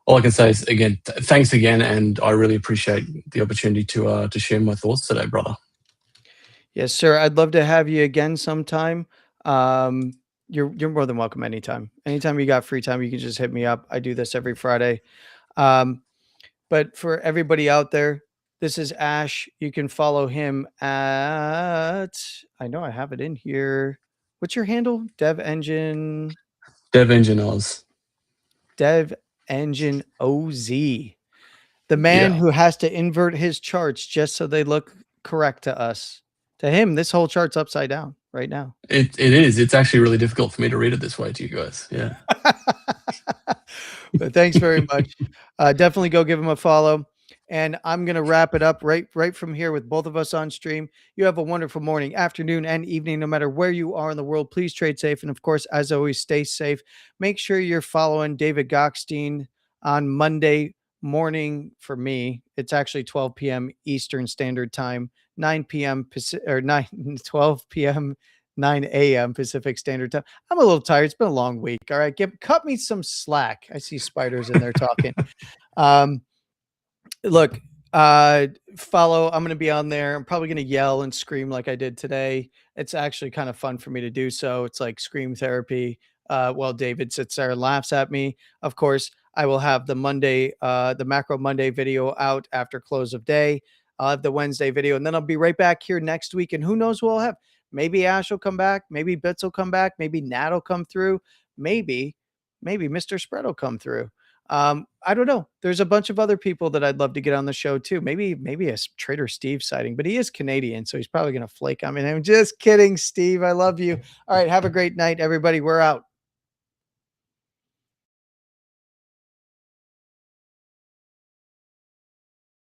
Speaker 2: all I can say is, again, thanks again, and I really appreciate the opportunity to share my thoughts today, brother.
Speaker 1: Yes, sir. I'd love to have you again sometime. You're more than welcome anytime. Anytime you got free time, you can just hit me up. I do this every Friday. But for everybody out there, this is Ash. You can follow him at, I know I have it in here. What's your handle? Dev Engine
Speaker 2: Oz.
Speaker 1: Dev Engine OZ. The man who has to invert his charts just so they look correct to us. To him, this whole chart's upside down right now.
Speaker 2: It is. It's actually really difficult for me to read it this way to you guys. Yeah.
Speaker 1: But thanks very much. Definitely go give him a follow. And I'm going to wrap it up right from here with both of us on stream. You have a wonderful morning, afternoon, and evening, no matter where you are in the world. Please trade safe. And of course, as always, stay safe. Make sure you're following David Gokhshtein on Monday morning. For me, it's actually 12 p.m. Eastern Standard Time, 9 p.m. or 12 p.m. 9 a.m. Pacific Standard Time. I'm a little tired. It's been a long week. All right. Cut me some slack. I see spiders in there talking. Look, follow. I'm going to be on there. I'm probably going to yell and scream like I did today. It's actually kind of fun for me to do so. It's like scream therapy. While David sits there and laughs at me. Of course, I will have the Macro Monday video out after close of day. I'll have the Wednesday video, and then I'll be right back here next week. And who knows what we'll have? Maybe Ash will come back. Maybe Bits will come back. Maybe Nat will come through. Maybe Mr. Spread will come through. I don't know. There's a bunch of other people that I'd love to get on the show too. Maybe a Trader Steve sighting, but he is Canadian, so he's probably going to flake on me. I'm just kidding, Steve. I love you. All right. Have a great night, everybody. We're out.